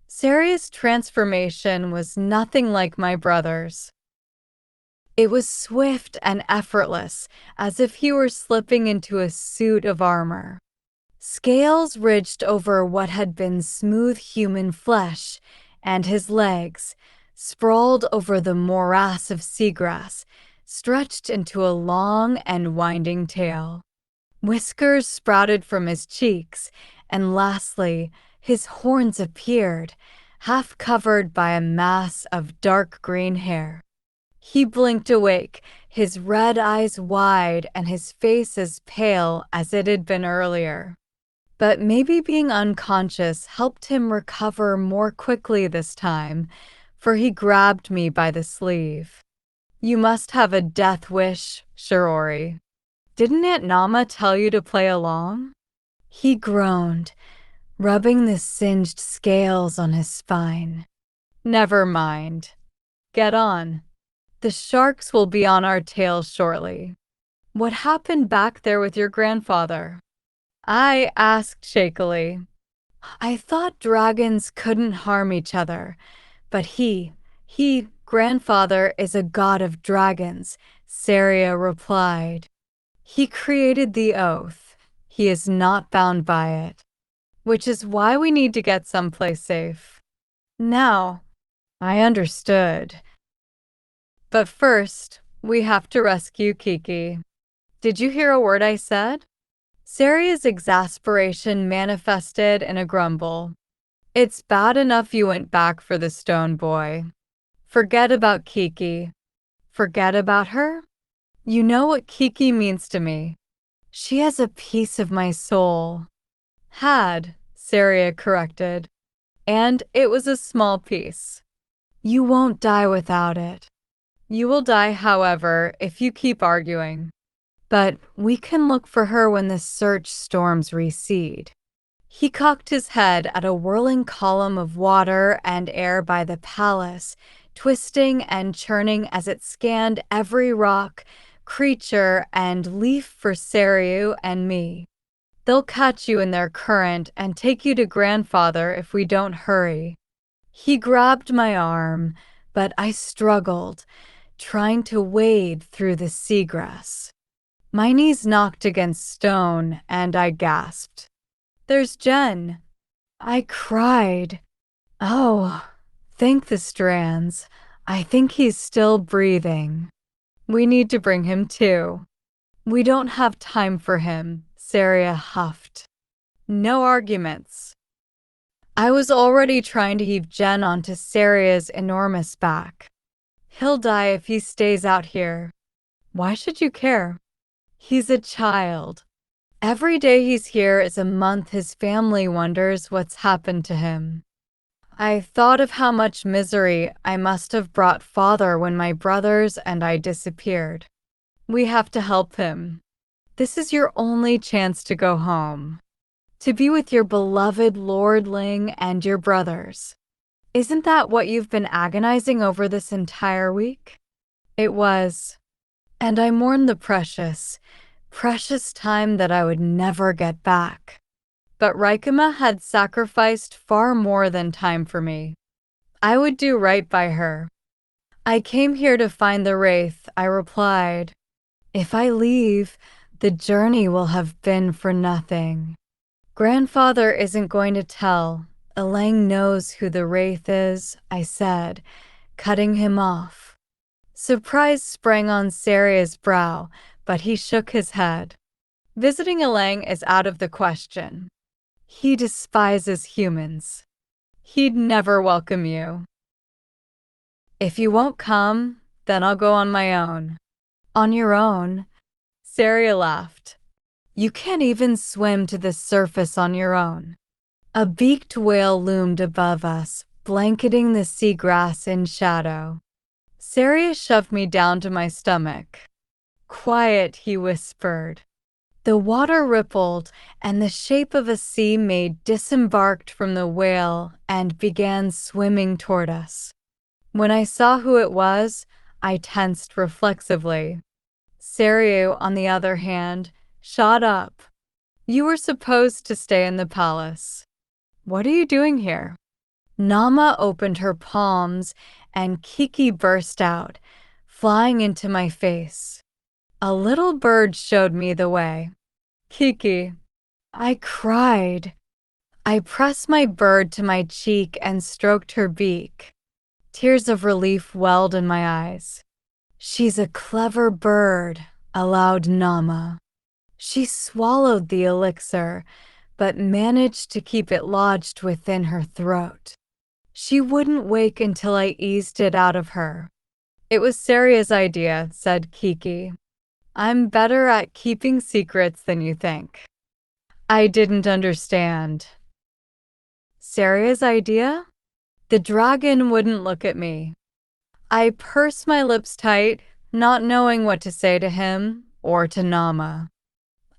Saria's transformation was nothing like my brother's. It was swift and effortless, as if he were slipping into a suit of armor. Scales ridged over what had been smooth human flesh, and his legs, sprawled over the morass of seagrass, stretched into a long and winding tail. Whiskers sprouted from his cheeks, and lastly, his horns appeared, half covered by a mass of dark green hair. He blinked awake, his red eyes wide and his face as pale as it had been earlier. But maybe being unconscious helped him recover more quickly this time, for he grabbed me by the sleeve. "You must have a death wish, Shirori. Didn't Aunt Nama tell you to play along?" He groaned, rubbing the singed scales on his spine. "Never mind. Get on. The sharks will be on our tails shortly." "What happened back there with your grandfather?" I asked shakily. "I thought dragons couldn't harm each other, but grandfather is a god of dragons," Saria replied. "He created the oath. He is not bound by it, which is why we need to get someplace safe." Now, I understood. But first, we have to rescue Kiki. Did you hear a word I said? Saria's exasperation manifested in a grumble. "It's bad enough you went back for the stone boy. Forget about Kiki." "Forget about her? You know what Kiki means to me. She has a piece of my soul." "Had," Saria corrected. "And it was a small piece. You won't die without it. You will die, however, if you keep arguing. But we can look for her when the search storms recede." He cocked his head at a whirling column of water and air by the palace, twisting and churning as it scanned every rock, creature, and leaf for Sariu and me. They'll catch you in their current and take you to grandfather if we don't hurry." He grabbed my arm, but I struggled, trying to wade through the seagrass. My knees knocked against stone, and I gasped. "There's Jen." I cried. "Oh, thank the strands. I think he's still breathing. We need to bring him too." "We don't have time for him," Saria huffed. "No arguments." I was already trying to heave Jen onto Saria's enormous back. "He'll die if he stays out here." "Why should you care?" "He's a child. Every day he's here is a month his family wonders what's happened to him." I thought of how much misery I must have brought father when my brothers and I disappeared. "We have to help him. This is your only chance to go home. To be with your beloved Lord Ling and your brothers. Isn't that what you've been agonizing over this entire week?" It was. And I mourned the precious time that I would never get back. But Rikema had sacrificed far more than time for me. I would do right by her. "I came here to find the Wraith," I replied. "If I leave, the journey will have been for nothing." "Grandfather isn't going to tell. Elang knows who the Wraith is," I said, cutting him off. Surprise sprang on Saria's brow, but he shook his head. "Visiting Elang is out of the question. He despises humans. He'd never welcome you." "If you won't come, then I'll go on my own." "On your own?" Saria laughed. "You can't even swim to the surface on your own." A beaked whale loomed above us, blanketing the seagrass in shadow. Saria shoved me down to my stomach. "Quiet," he whispered. The water rippled, and the shape of a sea maid disembarked from the whale and began swimming toward us. When I saw who it was, I tensed reflexively. Saria, on the other hand, shot up. "You were supposed to stay in the palace. What are you doing here?" Nama opened her palms, and Kiki burst out, flying into my face. A little bird showed me the way. "Kiki." I cried. I pressed my bird to my cheek and stroked her beak. Tears of relief welled in my eyes. "She's a clever bird," allowed Nama. She swallowed the elixir, but managed to keep it lodged within her throat. She wouldn't wake until I eased it out of her. "It was Saria's idea," said Kiki. "I'm better at keeping secrets than you think." I didn't understand. "Saria's idea?" The dragon wouldn't look at me. I pursed my lips tight, not knowing what to say to him or to Nama.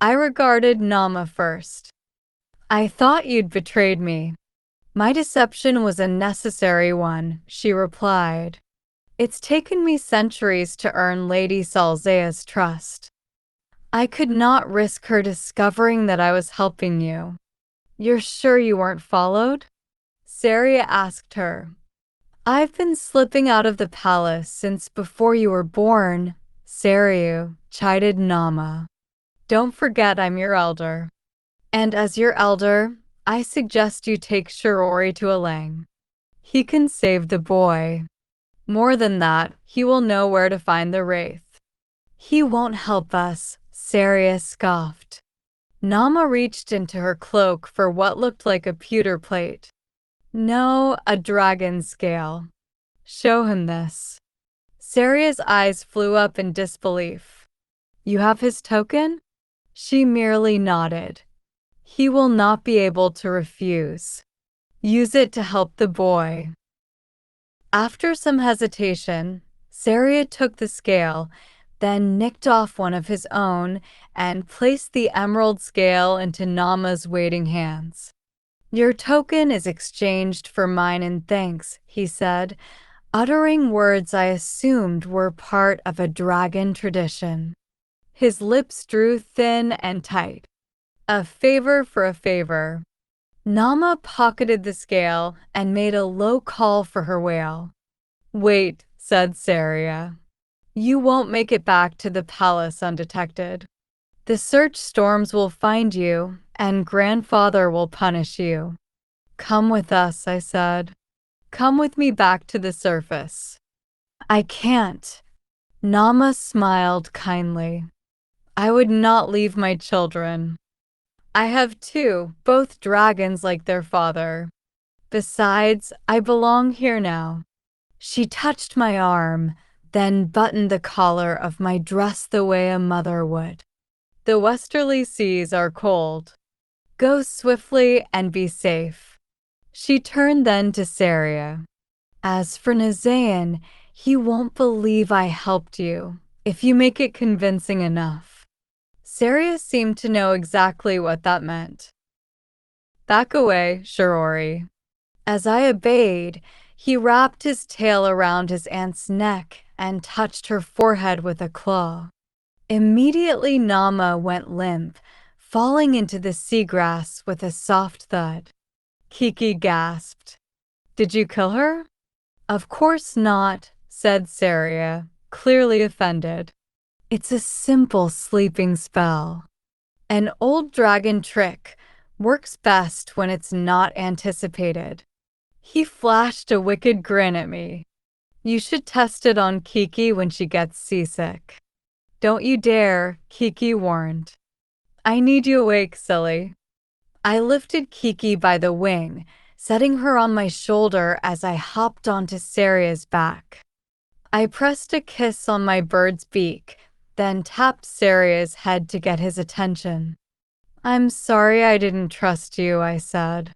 I regarded Nama first. "I thought you'd betrayed me." "My deception was a necessary one," she replied. "It's taken me centuries to earn Lady Salzea's trust. I could not risk her discovering that I was helping you." "You're sure you weren't followed?" Saria asked her. "I've been slipping out of the palace since before you were born," Saria chided Nama. "Don't forget I'm your elder. And as your elder, I suggest you take Shirori to Elang. He can save the boy. More than that, he will know where to find the Wraith." "He won't help us," Saria scoffed. Nama reached into her cloak for what looked like a pewter plate. "No, a dragon scale. Show him this." Saria's eyes flew up in disbelief. "You have his token?" She merely nodded. "He will not be able to refuse. Use it to help the boy." After some hesitation, Saria took the scale, then nicked off one of his own and placed the emerald scale into Nama's waiting hands. "Your token is exchanged for mine in thanks," he said, uttering words I assumed were part of a dragon tradition. His lips drew thin and tight. A favor for a favor. Nama pocketed the scale and made a low call for her whale. Wait, said Saria. You won't make it back to the palace undetected. The search storms will find you, and grandfather will punish you. Come with us, I said. Come with me back to the surface. I can't. Nama smiled kindly. I would not leave my children. I have two, both dragons like their father. Besides, I belong here now. She touched my arm, then buttoned the collar of my dress the way a mother would. The westerly seas are cold. Go swiftly and be safe. She turned then to Saria. As for Nazaean, he won't believe I helped you, if you make it convincing enough. Saria seemed to know exactly what that meant. Back away, Shirori. As I obeyed, he wrapped his tail around his aunt's neck and touched her forehead with a claw. Immediately Nama went limp, falling into the seagrass with a soft thud. Kiki gasped. Did you kill her? Of course not, said Saria, clearly offended. It's a simple sleeping spell. An old dragon trick works best when it's not anticipated. He flashed a wicked grin at me. You should test it on Kiki when she gets seasick. Don't you dare, Kiki warned. I need you awake, silly. I lifted Kiki by the wing, setting her on my shoulder as I hopped onto Saria's back. I pressed a kiss on my bird's beak, then tapped Saria's head to get his attention. I'm sorry I didn't trust you, I said.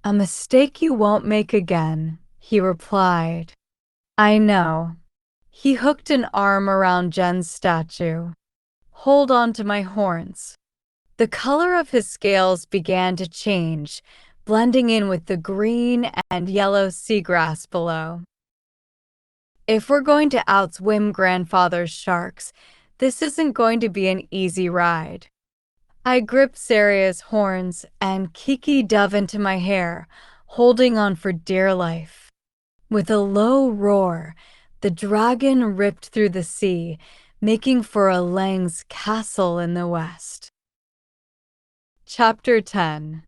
A mistake you won't make again, he replied. I know. He hooked an arm around Jen's statue. Hold on to my horns. The color of his scales began to change, blending in with the green and yellow seagrass below. If we're going to outswim grandfather's sharks, this isn't going to be an easy ride. I gripped Saria's horns and Kiki dove into my hair, holding on for dear life. With a low roar, the dragon ripped through the sea, making for Elang's castle in the west. Chapter 10.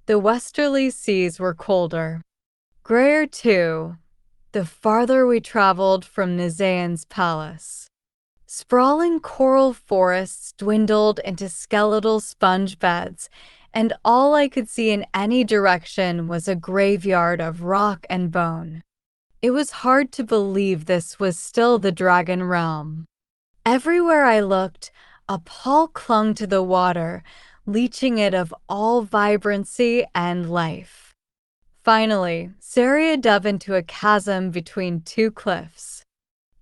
The westerly seas were colder. Grayer too, the farther we traveled from Nazaean's palace. Sprawling coral forests dwindled into skeletal sponge beds, and all I could see in any direction was a graveyard of rock and bone. It was hard to believe this was still the dragon realm. Everywhere I looked, a pall clung to the water, leeching it of all vibrancy and life. Finally, Saria dove into a chasm between two cliffs.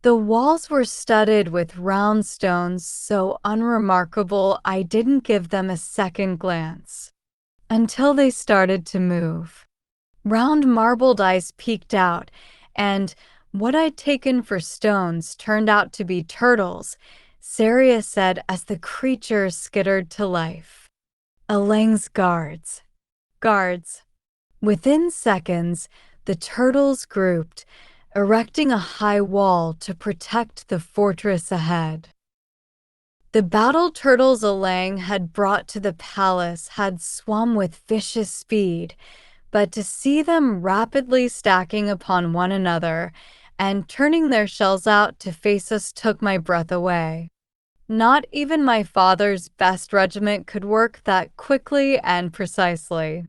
The walls were studded with round stones so unremarkable I didn't give them a second glance. Until they started to move. Round marbled ice peeked out, and what I'd taken for stones turned out to be turtles, Saria said as the creatures skittered to life. Elang's guards. Guards. Within seconds, the turtles grouped, erecting a high wall to protect the fortress ahead. The battle turtles Elang had brought to the palace had swum with vicious speed, but to see them rapidly stacking upon one another and turning their shells out to face us took my breath away. Not even my father's best regiment could work that quickly and precisely.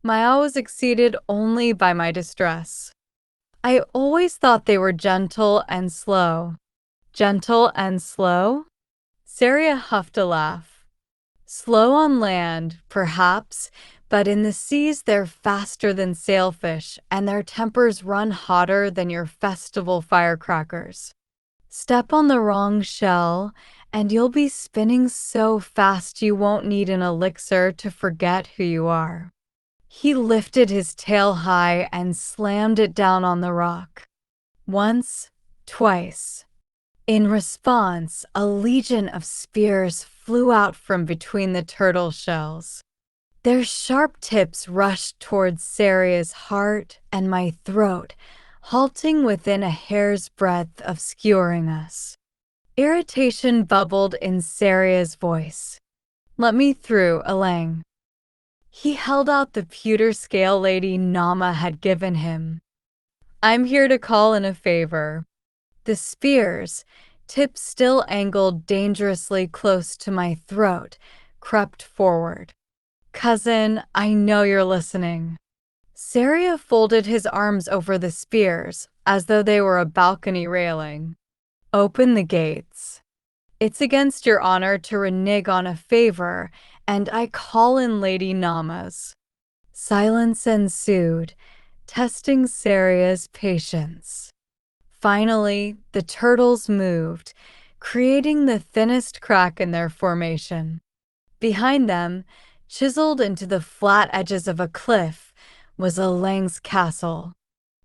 My awe was exceeded only by my distress. I always thought they were gentle and slow. Gentle and slow? Saria huffed a laugh. Slow on land, perhaps, but in the seas they're faster than sailfish, and their tempers run hotter than your festival firecrackers. Step on the wrong shell, and you'll be spinning so fast you won't need an elixir to forget who you are. He lifted his tail high and slammed it down on the rock. Once, twice. In response, a legion of spears flew out from between the turtle shells. Their sharp tips rushed towards Saria's heart and my throat, halting within a hair's breadth of skewering us. Irritation bubbled in Saria's voice. "Let me through, Elang." He held out the pewter scale Lady Nama had given him. "I'm here to call in a favor." The spears, tips still angled dangerously close to my throat, crept forward. "Cousin, I know you're listening." Saria folded his arms over the spears, as though they were a balcony railing. "Open the gates. It's against your honor to renege on a favor, and I call in Lady Nama's." Silence ensued, testing Saria's patience. Finally, the turtles moved, creating the thinnest crack in their formation. Behind them, chiseled into the flat edges of a cliff, was Elang's castle.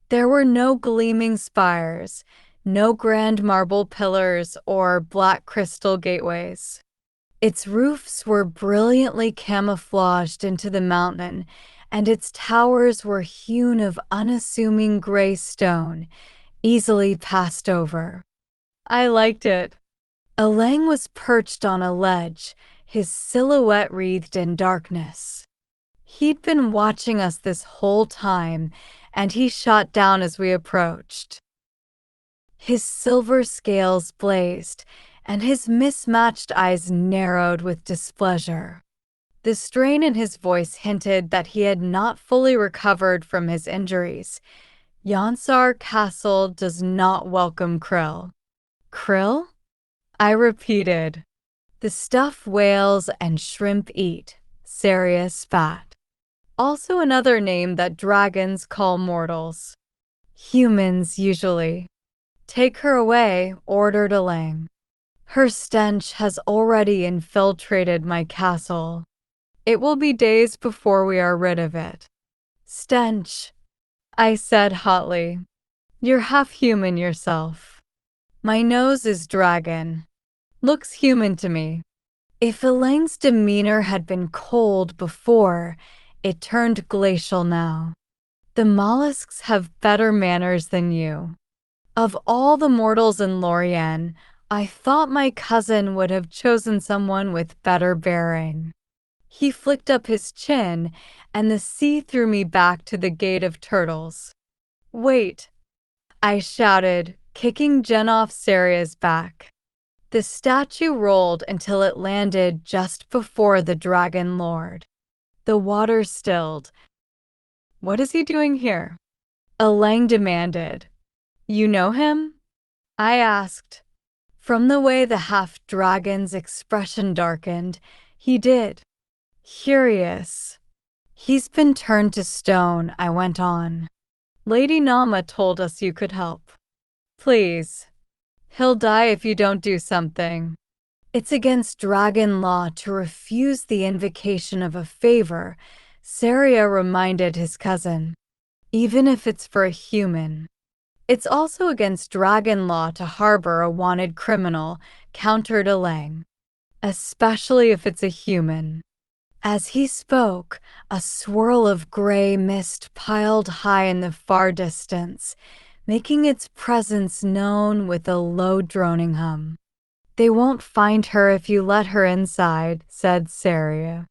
There were no gleaming spires, no grand marble pillars or black crystal gateways. Its roofs were brilliantly camouflaged into the mountain, and its towers were hewn of unassuming gray stone, easily passed over. I liked it. Elang was perched on a ledge, his silhouette wreathed in darkness. He'd been watching us this whole time, and he shot down as we approached. His silver scales blazed, and his mismatched eyes narrowed with displeasure. The strain in his voice hinted that he had not fully recovered from his injuries. "Yansar Castle does not welcome krill." "Krill?" I repeated. "The stuff whales and shrimp eat," Saria spat. "Also another name that dragons call mortals. Humans, usually." "Take her away," ordered Elang. "Her stench has already infiltrated my castle. It will be days before we are rid of it." "Stench," I said hotly. "You're half human yourself." "My nose is dragon. Looks human to me." If Elang's demeanor had been cold before, it turned glacial now. "The mollusks have better manners than you. Of all the mortals in Lorien, I thought my cousin would have chosen someone with better bearing." He flicked up his chin, and the sea threw me back to the gate of turtles. "Wait," I shouted, kicking Jen off Saria's back. The statue rolled until it landed just before the dragon lord. The water stilled. "What is he doing here?" Elang demanded. "You know him?" I asked. From the way the half-dragon's expression darkened, he did. "Curious. He's been turned to stone," I went on. "Lady Nama told us you could help." "Please. He'll die if you don't do something." "It's against dragon law to refuse the invocation of a favor," Saria reminded his cousin. "Even if it's for a human." "It's also against dragon law to harbor a wanted criminal," countered Elang. "Especially if it's a human." As he spoke, a swirl of gray mist piled high in the far distance, making its presence known with a low droning hum. "They won't find her if you let her inside," said Saria.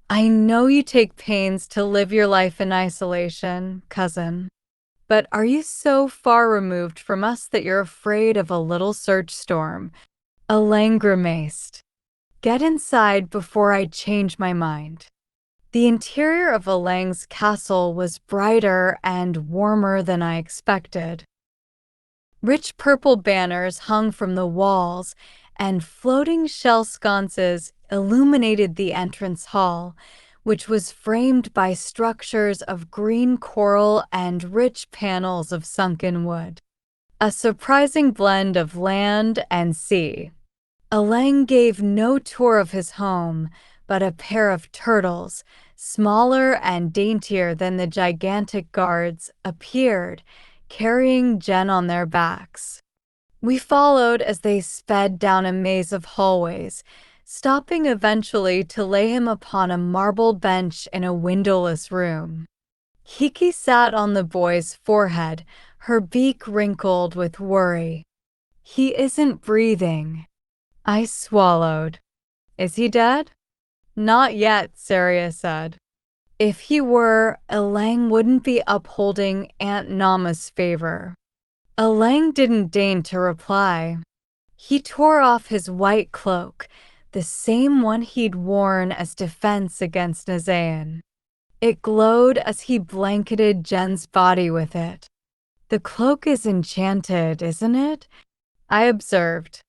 "I know you take pains to live your life in isolation, cousin. But are you so far removed from us that you're afraid of a little search storm?" Elang grimaced. "Get inside before I change my mind." The interior of Elang's castle was brighter and warmer than I expected. Rich purple banners hung from the walls, and floating shell sconces illuminated the entrance hall, which was framed by structures of green coral and rich panels of sunken wood. A surprising blend of land and sea. Elang gave no tour of his home, but a pair of turtles, smaller and daintier than the gigantic guards, appeared, carrying Jen on their backs. We followed as they sped down a maze of hallways, stopping eventually to lay him upon a marble bench in a windowless room. Kiki sat on the boy's forehead, her beak wrinkled with worry. "He isn't breathing." I swallowed. "Is he dead?" "Not yet," Saria said. "If he were, Elang wouldn't be upholding Aunt Nama's favor." Elang didn't deign to reply. He tore off his white cloak, the same one he'd worn as defense against Nazayan. It glowed as he blanketed Jen's body with it. "The cloak is enchanted, isn't it?" I observed.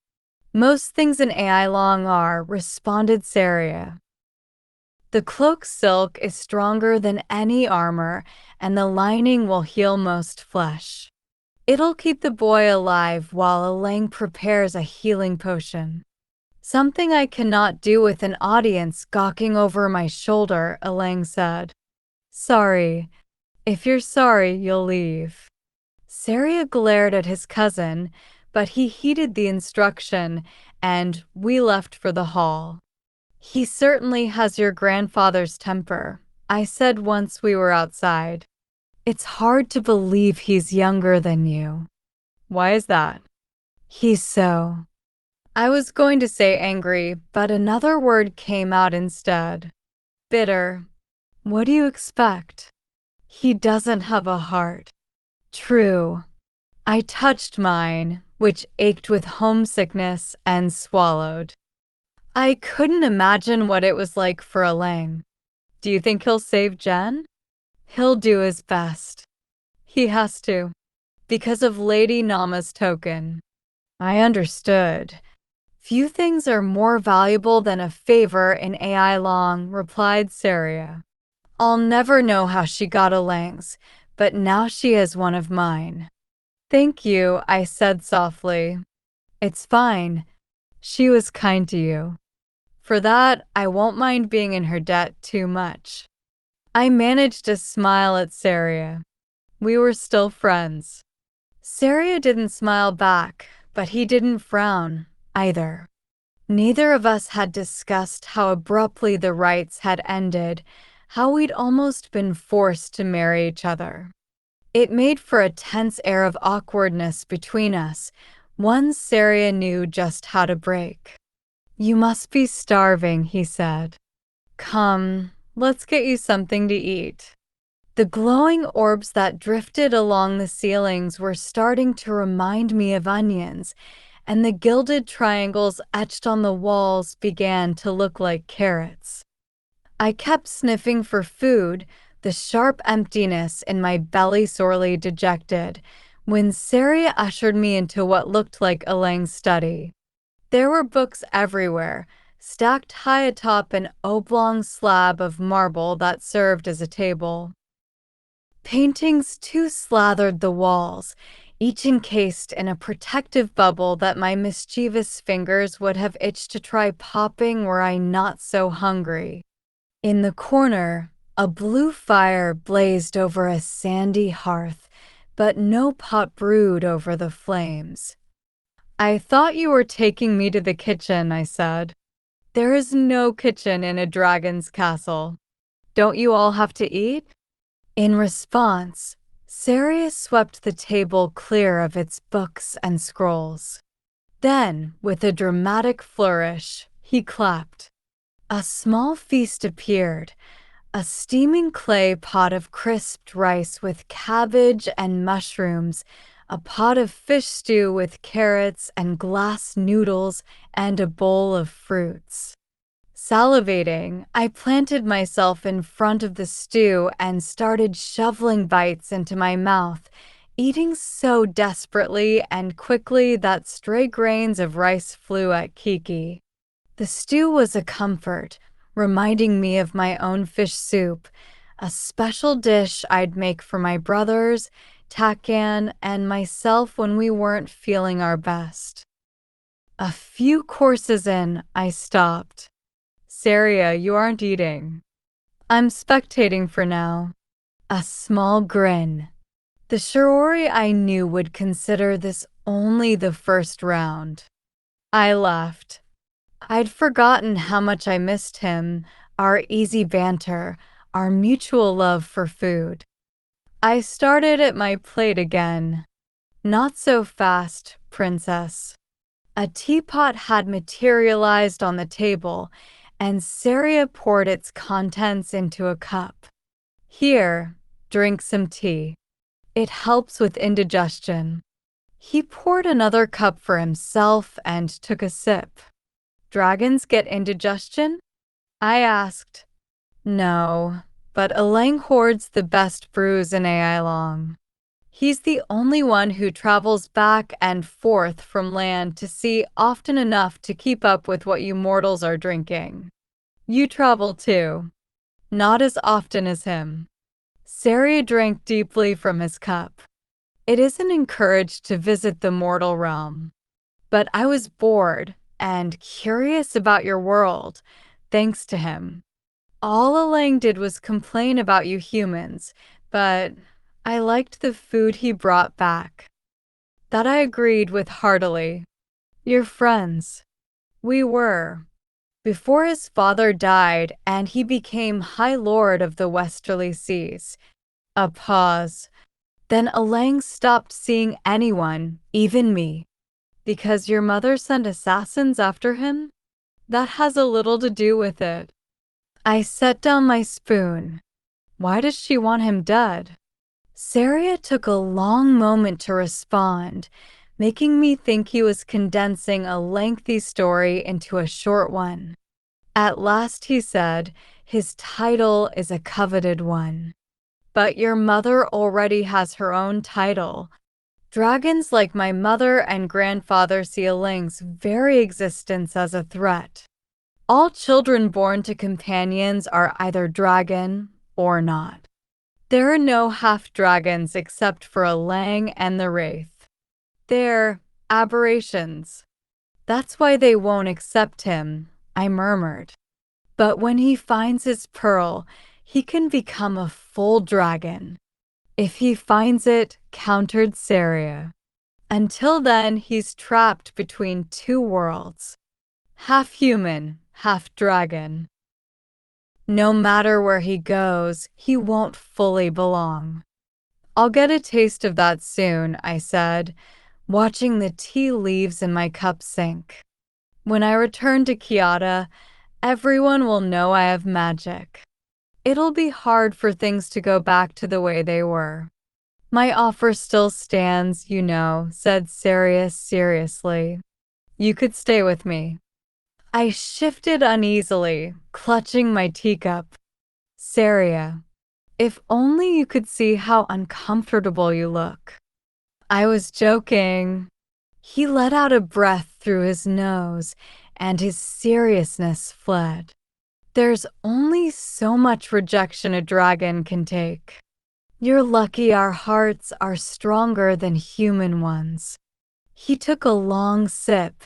"Most things in AI Long are," responded Saria. "The cloak's silk is stronger than any armor, and the lining will heal most flesh. It'll keep the boy alive while Elang prepares a healing potion." "Something I cannot do with an audience gawking over my shoulder," Elang said. "Sorry. If you're sorry, you'll leave." Saria glared at his cousin, but he heeded the instruction, and we left for the hall. "He certainly has your grandfather's temper," I said once we were outside. "It's hard to believe he's younger than you." "Why is that?" "He's so—" I was going to say angry, but another word came out instead. "Bitter." "What do you expect?" "He doesn't have a heart." "True." I touched mine, which ached with homesickness, and swallowed. I couldn't imagine what it was like for Elang. "Do you think he'll save Jen?" "He'll do his best. He has to, because of Lady Nama's token." I understood. "Few things are more valuable than a favor in AI Long," replied Saria. "I'll never know how she got Elang's, but now she is one of mine." "Thank you," I said softly. "It's fine. She was kind to you. For that, I won't mind being in her debt too much." I managed to smile at Saria. We were still friends. Saria didn't smile back, but he didn't frown either. Neither of us had discussed how abruptly the rites had ended, how we'd almost been forced to marry each other. It made for a tense air of awkwardness between us, one Saria knew just how to break. "You must be starving," he said. "Come, let's get you something to eat." The glowing orbs that drifted along the ceilings were starting to remind me of onions, and the gilded triangles etched on the walls began to look like carrots. I kept sniffing for food, the sharp emptiness in my belly sorely dejected, when Saria ushered me into what looked like Elang's study. There were books everywhere, stacked high atop an oblong slab of marble that served as a table. Paintings too slathered the walls, each encased in a protective bubble that my mischievous fingers would have itched to try popping were I not so hungry. In the corner, a blue fire blazed over a sandy hearth, but no pot brewed over the flames. "I thought you were taking me to the kitchen," I said. "There is no kitchen in a dragon's castle. Don't you all have to eat?" In response, Saria swept the table clear of its books and scrolls. Then, with a dramatic flourish, he clapped. A small feast appeared, a steaming clay pot of crisped rice with cabbage and mushrooms, a pot of fish stew with carrots and glass noodles, and a bowl of fruits. Salivating, I planted myself in front of the stew and started shoveling bites into my mouth, eating so desperately and quickly that stray grains of rice flew at Kiki. The stew was a comfort, reminding me of my own fish soup, a special dish I'd make for my brothers, Takan, and myself when we weren't feeling our best. A few courses in, I stopped. "Saria, you aren't eating." "I'm spectating for now." A small grin. The Shirori I knew would consider this only the first round. I laughed. I'd forgotten how much I missed him, our easy banter, our mutual love for food. I started at my plate again. Not so fast, princess. A teapot had materialized on the table, and Saria poured its contents into a cup. Here, drink some tea. It helps with indigestion. He poured another cup for himself and took a sip. Dragons get indigestion? I asked. No, but Elang hoards the best brews in AI Long. He's the only one who travels back and forth from land to sea often enough to keep up with what you mortals are drinking. You travel too. Not as often as him. Sari drank deeply from his cup. It isn't encouraged to visit the mortal realm. But I was bored and curious about your world, thanks to him. All Elang did was complain about you humans, but I liked the food he brought back. That I agreed with heartily. You're friends. We were. Before his father died and he became High Lord of the Westerly Seas. A pause. Then Elang stopped seeing anyone, even me. Because your mother sent assassins after him? That has a little to do with it. I set down my spoon. Why does she want him dead? Saria took a long moment to respond, making me think he was condensing a lengthy story into a short one. At last he said, his title is a coveted one. But your mother already has her own title. Dragons like my mother and grandfather see Elang's very existence as a threat. All children born to companions are either dragon or not. There are no half-dragons except for Elang and the Wraith. They're aberrations. That's why they won't accept him, I murmured. But when he finds his pearl, he can become a full dragon. If he finds it, countered Saria. Until then, he's trapped between two worlds. Half human, half dragon. No matter where he goes, he won't fully belong. I'll get a taste of that soon, I said, watching the tea leaves in my cup sink. When I return to Kiata, everyone will know I have magic. It'll be hard for things to go back to the way they were. My offer still stands, you know, said Sirius seriously. You could stay with me. I shifted uneasily, clutching my teacup. Saria, if only you could see how uncomfortable you look. I was joking. He let out a breath through his nose, and his seriousness fled. There's only so much rejection a dragon can take. You're lucky our hearts are stronger than human ones. He took a long sip,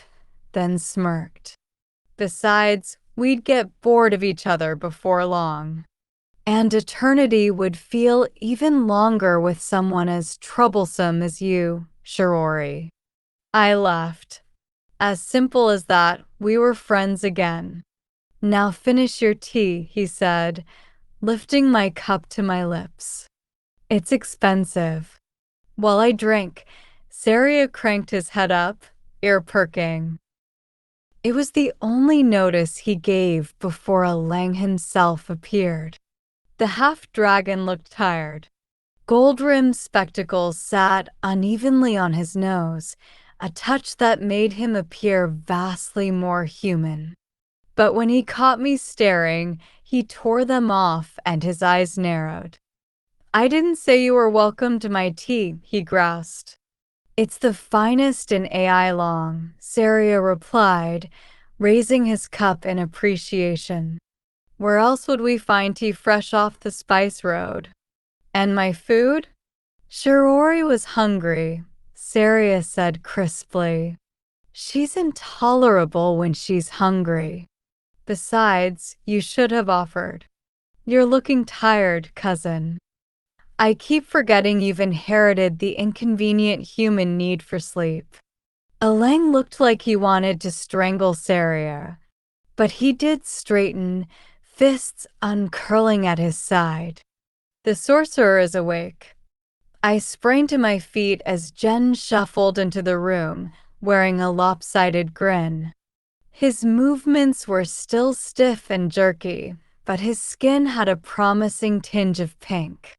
then smirked. Besides, we'd get bored of each other before long. And eternity would feel even longer with someone as troublesome as you, Shirori. I laughed. As simple as that, we were friends again. Now finish your tea, he said, lifting my cup to my lips. It's expensive. While I drank, Saria cranked his head up, ear perking. It was the only notice he gave before Elang himself appeared. The half-dragon looked tired. Gold-rimmed spectacles sat unevenly on his nose, a touch that made him appear vastly more human. But when he caught me staring, he tore them off and his eyes narrowed. I didn't say you were welcome to my tea, he groused. It's the finest in AI Long, Saria replied, raising his cup in appreciation. Where else would we find tea fresh off the spice road? And my food? Shirori was hungry, Saria said crisply. She's intolerable when she's hungry. Besides, you should have offered. You're looking tired, cousin. I keep forgetting you've inherited the inconvenient human need for sleep. Alang looked like he wanted to strangle Saria, but he did straighten, fists uncurling at his side. The sorcerer is awake. I sprang to my feet as Jen shuffled into the room, wearing a lopsided grin. His movements were still stiff and jerky, but his skin had a promising tinge of pink.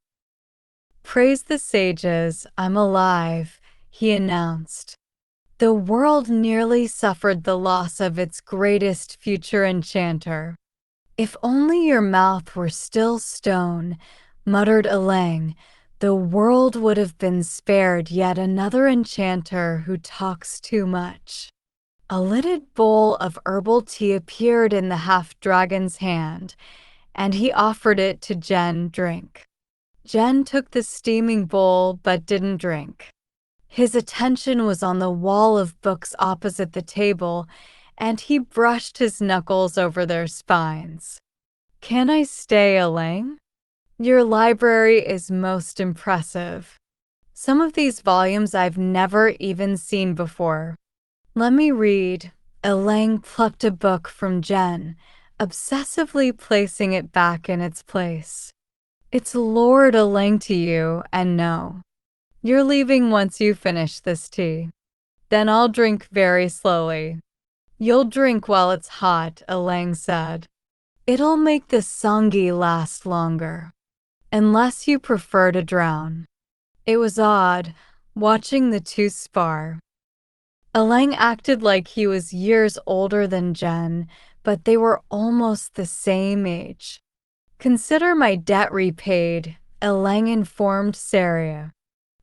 "Praise the sages, I'm alive," he announced. "The world nearly suffered the loss of its greatest future enchanter." "If only your mouth were still stone," muttered Alang, "the world would have been spared yet another enchanter who talks too much." A lidded bowl of herbal tea appeared in the half-dragon's hand, and he offered it to Jen drink. Jen took the steaming bowl but didn't drink. His attention was on the wall of books opposite the table, and he brushed his knuckles over their spines. "Can I stay, Alang? Your library is most impressive. Some of these volumes I've never even seen before." "Let me read." Alang plucked a book from Jen, obsessively placing it back in its place. "It's Lord Alang to you, and no. You're leaving once you finish this tea. Then I'll drink very slowly." "You'll drink while it's hot," Alang said. "It'll make the songi last longer. Unless you prefer to drown." It was odd, watching the two spar. Alang acted like he was years older than Jen, but they were almost the same age. "Consider my debt repaid," Alang informed Saria.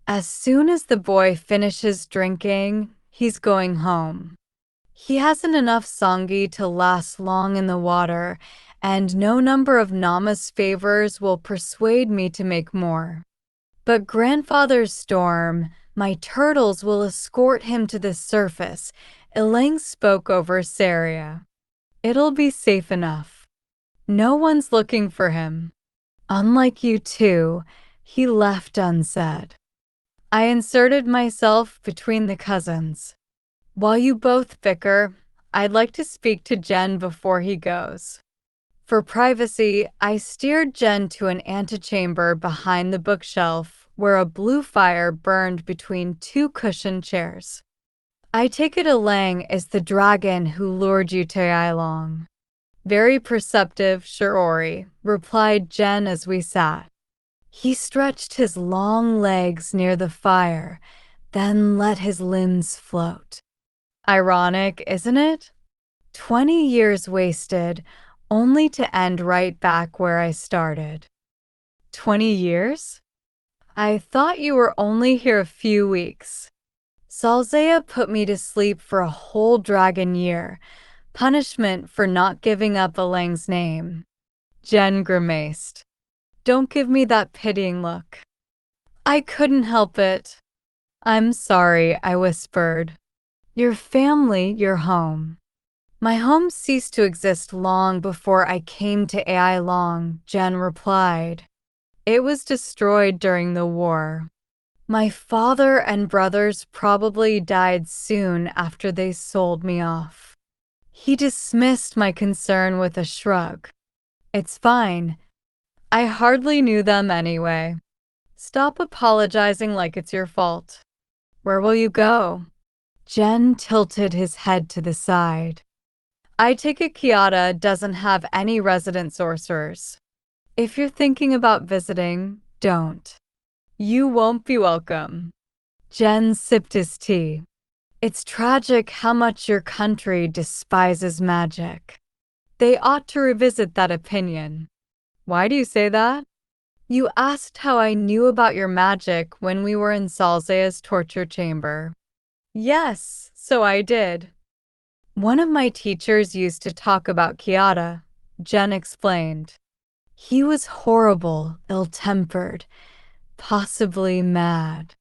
"As soon as the boy finishes drinking, he's going home. He hasn't enough songi to last long in the water, and no number of Nama's favors will persuade me to make more. But Grandfather's storm, my turtles will escort him to the surface," Alang spoke over Saria. "It'll be safe enough. No one's looking for him. Unlike you two," he left unsaid. I inserted myself between the cousins. "While you both bicker, I'd like to speak to Jen before he goes." For privacy, I steered Jen to an antechamber behind the bookshelf where a blue fire burned between two cushioned chairs. "I take it Alang is the dragon who lured you to Yailong." "Very perceptive, Shiori," replied Jen as we sat. He stretched his long legs near the fire, then let his limbs float. Ironic, isn't it? 20 years wasted, only to end right back where I started. 20 years? I thought you were only here a few weeks. Salzea put me to sleep for a whole dragon year, punishment for not giving up Alang's name. Jen grimaced. "Don't give me that pitying look." "I couldn't help it." "I'm sorry," I whispered. "Your family, your home." "My home ceased to exist long before I came to Yailong," Jen replied. "It was destroyed during the war. My father and brothers probably died soon after they sold me off." He dismissed my concern with a shrug. "It's fine. I hardly knew them anyway. Stop apologizing like it's your fault." "Where will you go?" Jen tilted his head to the side. "I take it Kiata doesn't have any resident sorcerers. If you're thinking about visiting, don't. You won't be welcome." Jen sipped his tea. "It's tragic how much your country despises magic. They ought to revisit that opinion." "Why do you say that?" "You asked how I knew about your magic when we were in Salzea's torture chamber." "Yes, so I did. One of my teachers used to talk about Kiata," Jen explained. "He was horrible, ill-tempered, possibly mad.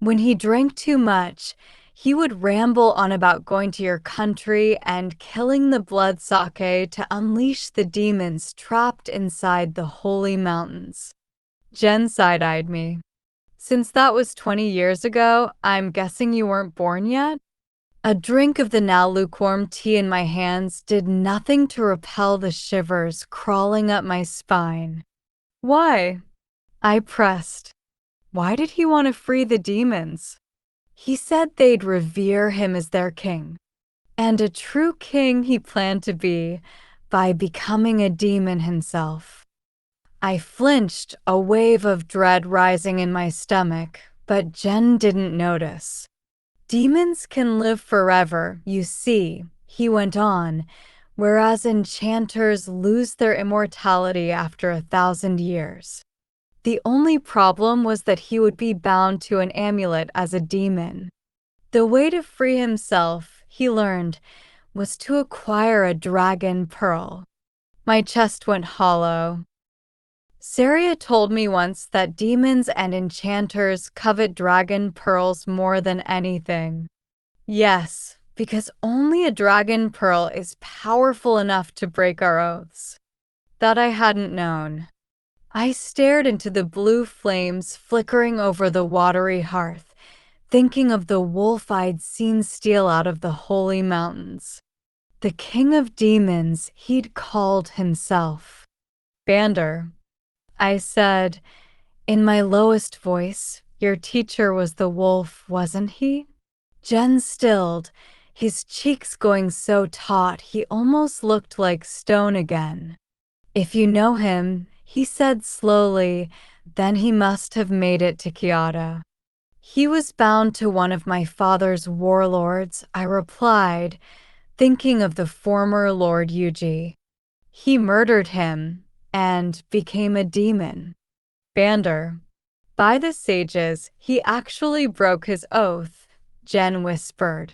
When he drank too much, he would ramble on about going to your country and killing the blood sake to unleash the demons trapped inside the holy mountains. Jen side-eyed me. Since that was 20 years ago, I'm guessing you weren't born yet? A drink of the now lukewarm tea in my hands did nothing to repel the shivers crawling up my spine. Why? I pressed. Why did he want to free the demons? He said they'd revere him as their king. And a true king he planned to be by becoming a demon himself. I flinched, a wave of dread rising in my stomach, but Jen didn't notice. Demons can live forever, you see, he went on, whereas enchanters lose their immortality after 1,000 years. The only problem was that he would be bound to an amulet as a demon. The way to free himself, he learned, was to acquire a dragon pearl. My chest went hollow. Saria told me once that demons and enchanters covet dragon pearls more than anything. Yes, because only a dragon pearl is powerful enough to break our oaths. That I hadn't known. I stared into the blue flames flickering over the watery hearth, thinking of the wolf I'd seen steal out of the holy mountains. The king of demons he'd called himself. Bander, I said, in my lowest voice, your teacher was the wolf, wasn't he? Jen stilled, his cheeks going so taut he almost looked like stone again. If you know him, he said slowly, then he must have made it to Kyoto. He was bound to one of my father's warlords, I replied, thinking of the former Lord Yuji. He murdered him and became a demon. Bander. By the sages, he actually broke his oath, Jen whispered.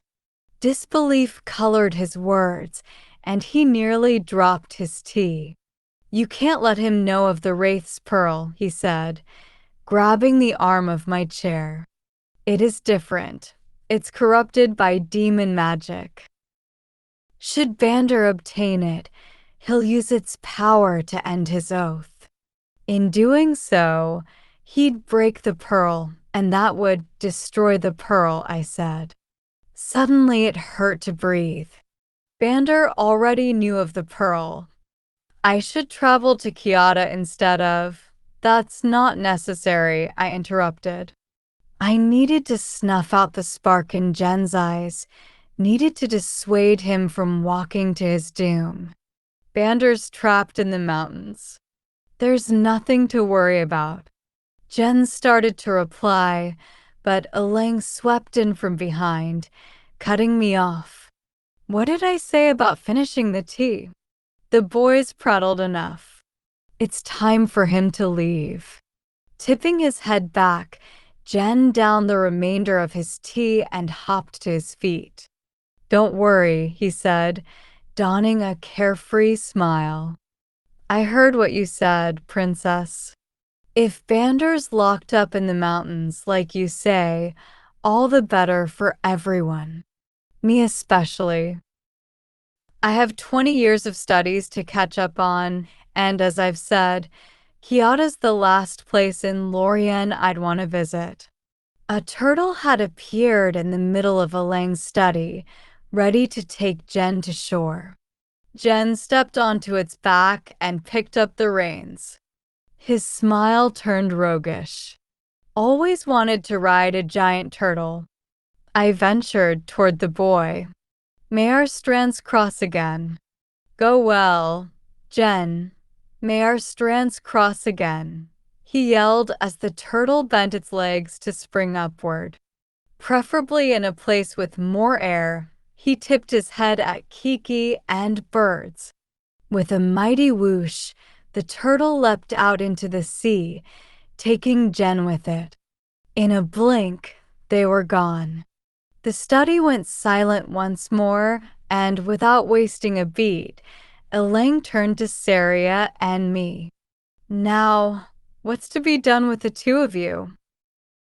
Disbelief colored his words, and he nearly dropped his tea. You can't let him know of the Wraith's Pearl, he said, grabbing the arm of my chair. It is different. It's corrupted by demon magic. Should Bander obtain it, he'll use its power to end his oath. In doing so, he'd break the pearl, and that would destroy the pearl, I said. Suddenly it hurt to breathe. Bander already knew of the pearl. I should travel to Kyoto instead of... That's not necessary, I interrupted. I needed to snuff out the spark in Jen's eyes, needed to dissuade him from walking to his doom. Bander's trapped in the mountains. There's nothing to worry about. Jen started to reply, but Elaine swept in from behind, cutting me off. What did I say about finishing the tea? The boys prattled enough. It's time for him to leave. Tipping his head back, Jen downed the remainder of his tea and hopped to his feet. Don't worry, he said, donning a carefree smile. I heard what you said, Princess. If Bander's locked up in the mountains, like you say, all the better for everyone. Me especially. I have 20 years of studies to catch up on, and as I've said, Kyoto's the last place in Lorien I'd want to visit. A turtle had appeared in the middle of Elaine's study, ready to take Jen to shore. Jen stepped onto its back and picked up the reins. His smile turned roguish. Always wanted to ride a giant turtle. I ventured toward the boy. May our strands cross again. Go well, Jen. May our strands cross again, he yelled as the turtle bent its legs to spring upward. Preferably in a place with more air, he tipped his head at Kiki and birds. With a mighty whoosh, the turtle leapt out into the sea, taking Jen with it. In a blink, they were gone. The study went silent once more, and without wasting a beat, Elaine turned to Saria and me. Now, what's to be done with the two of you?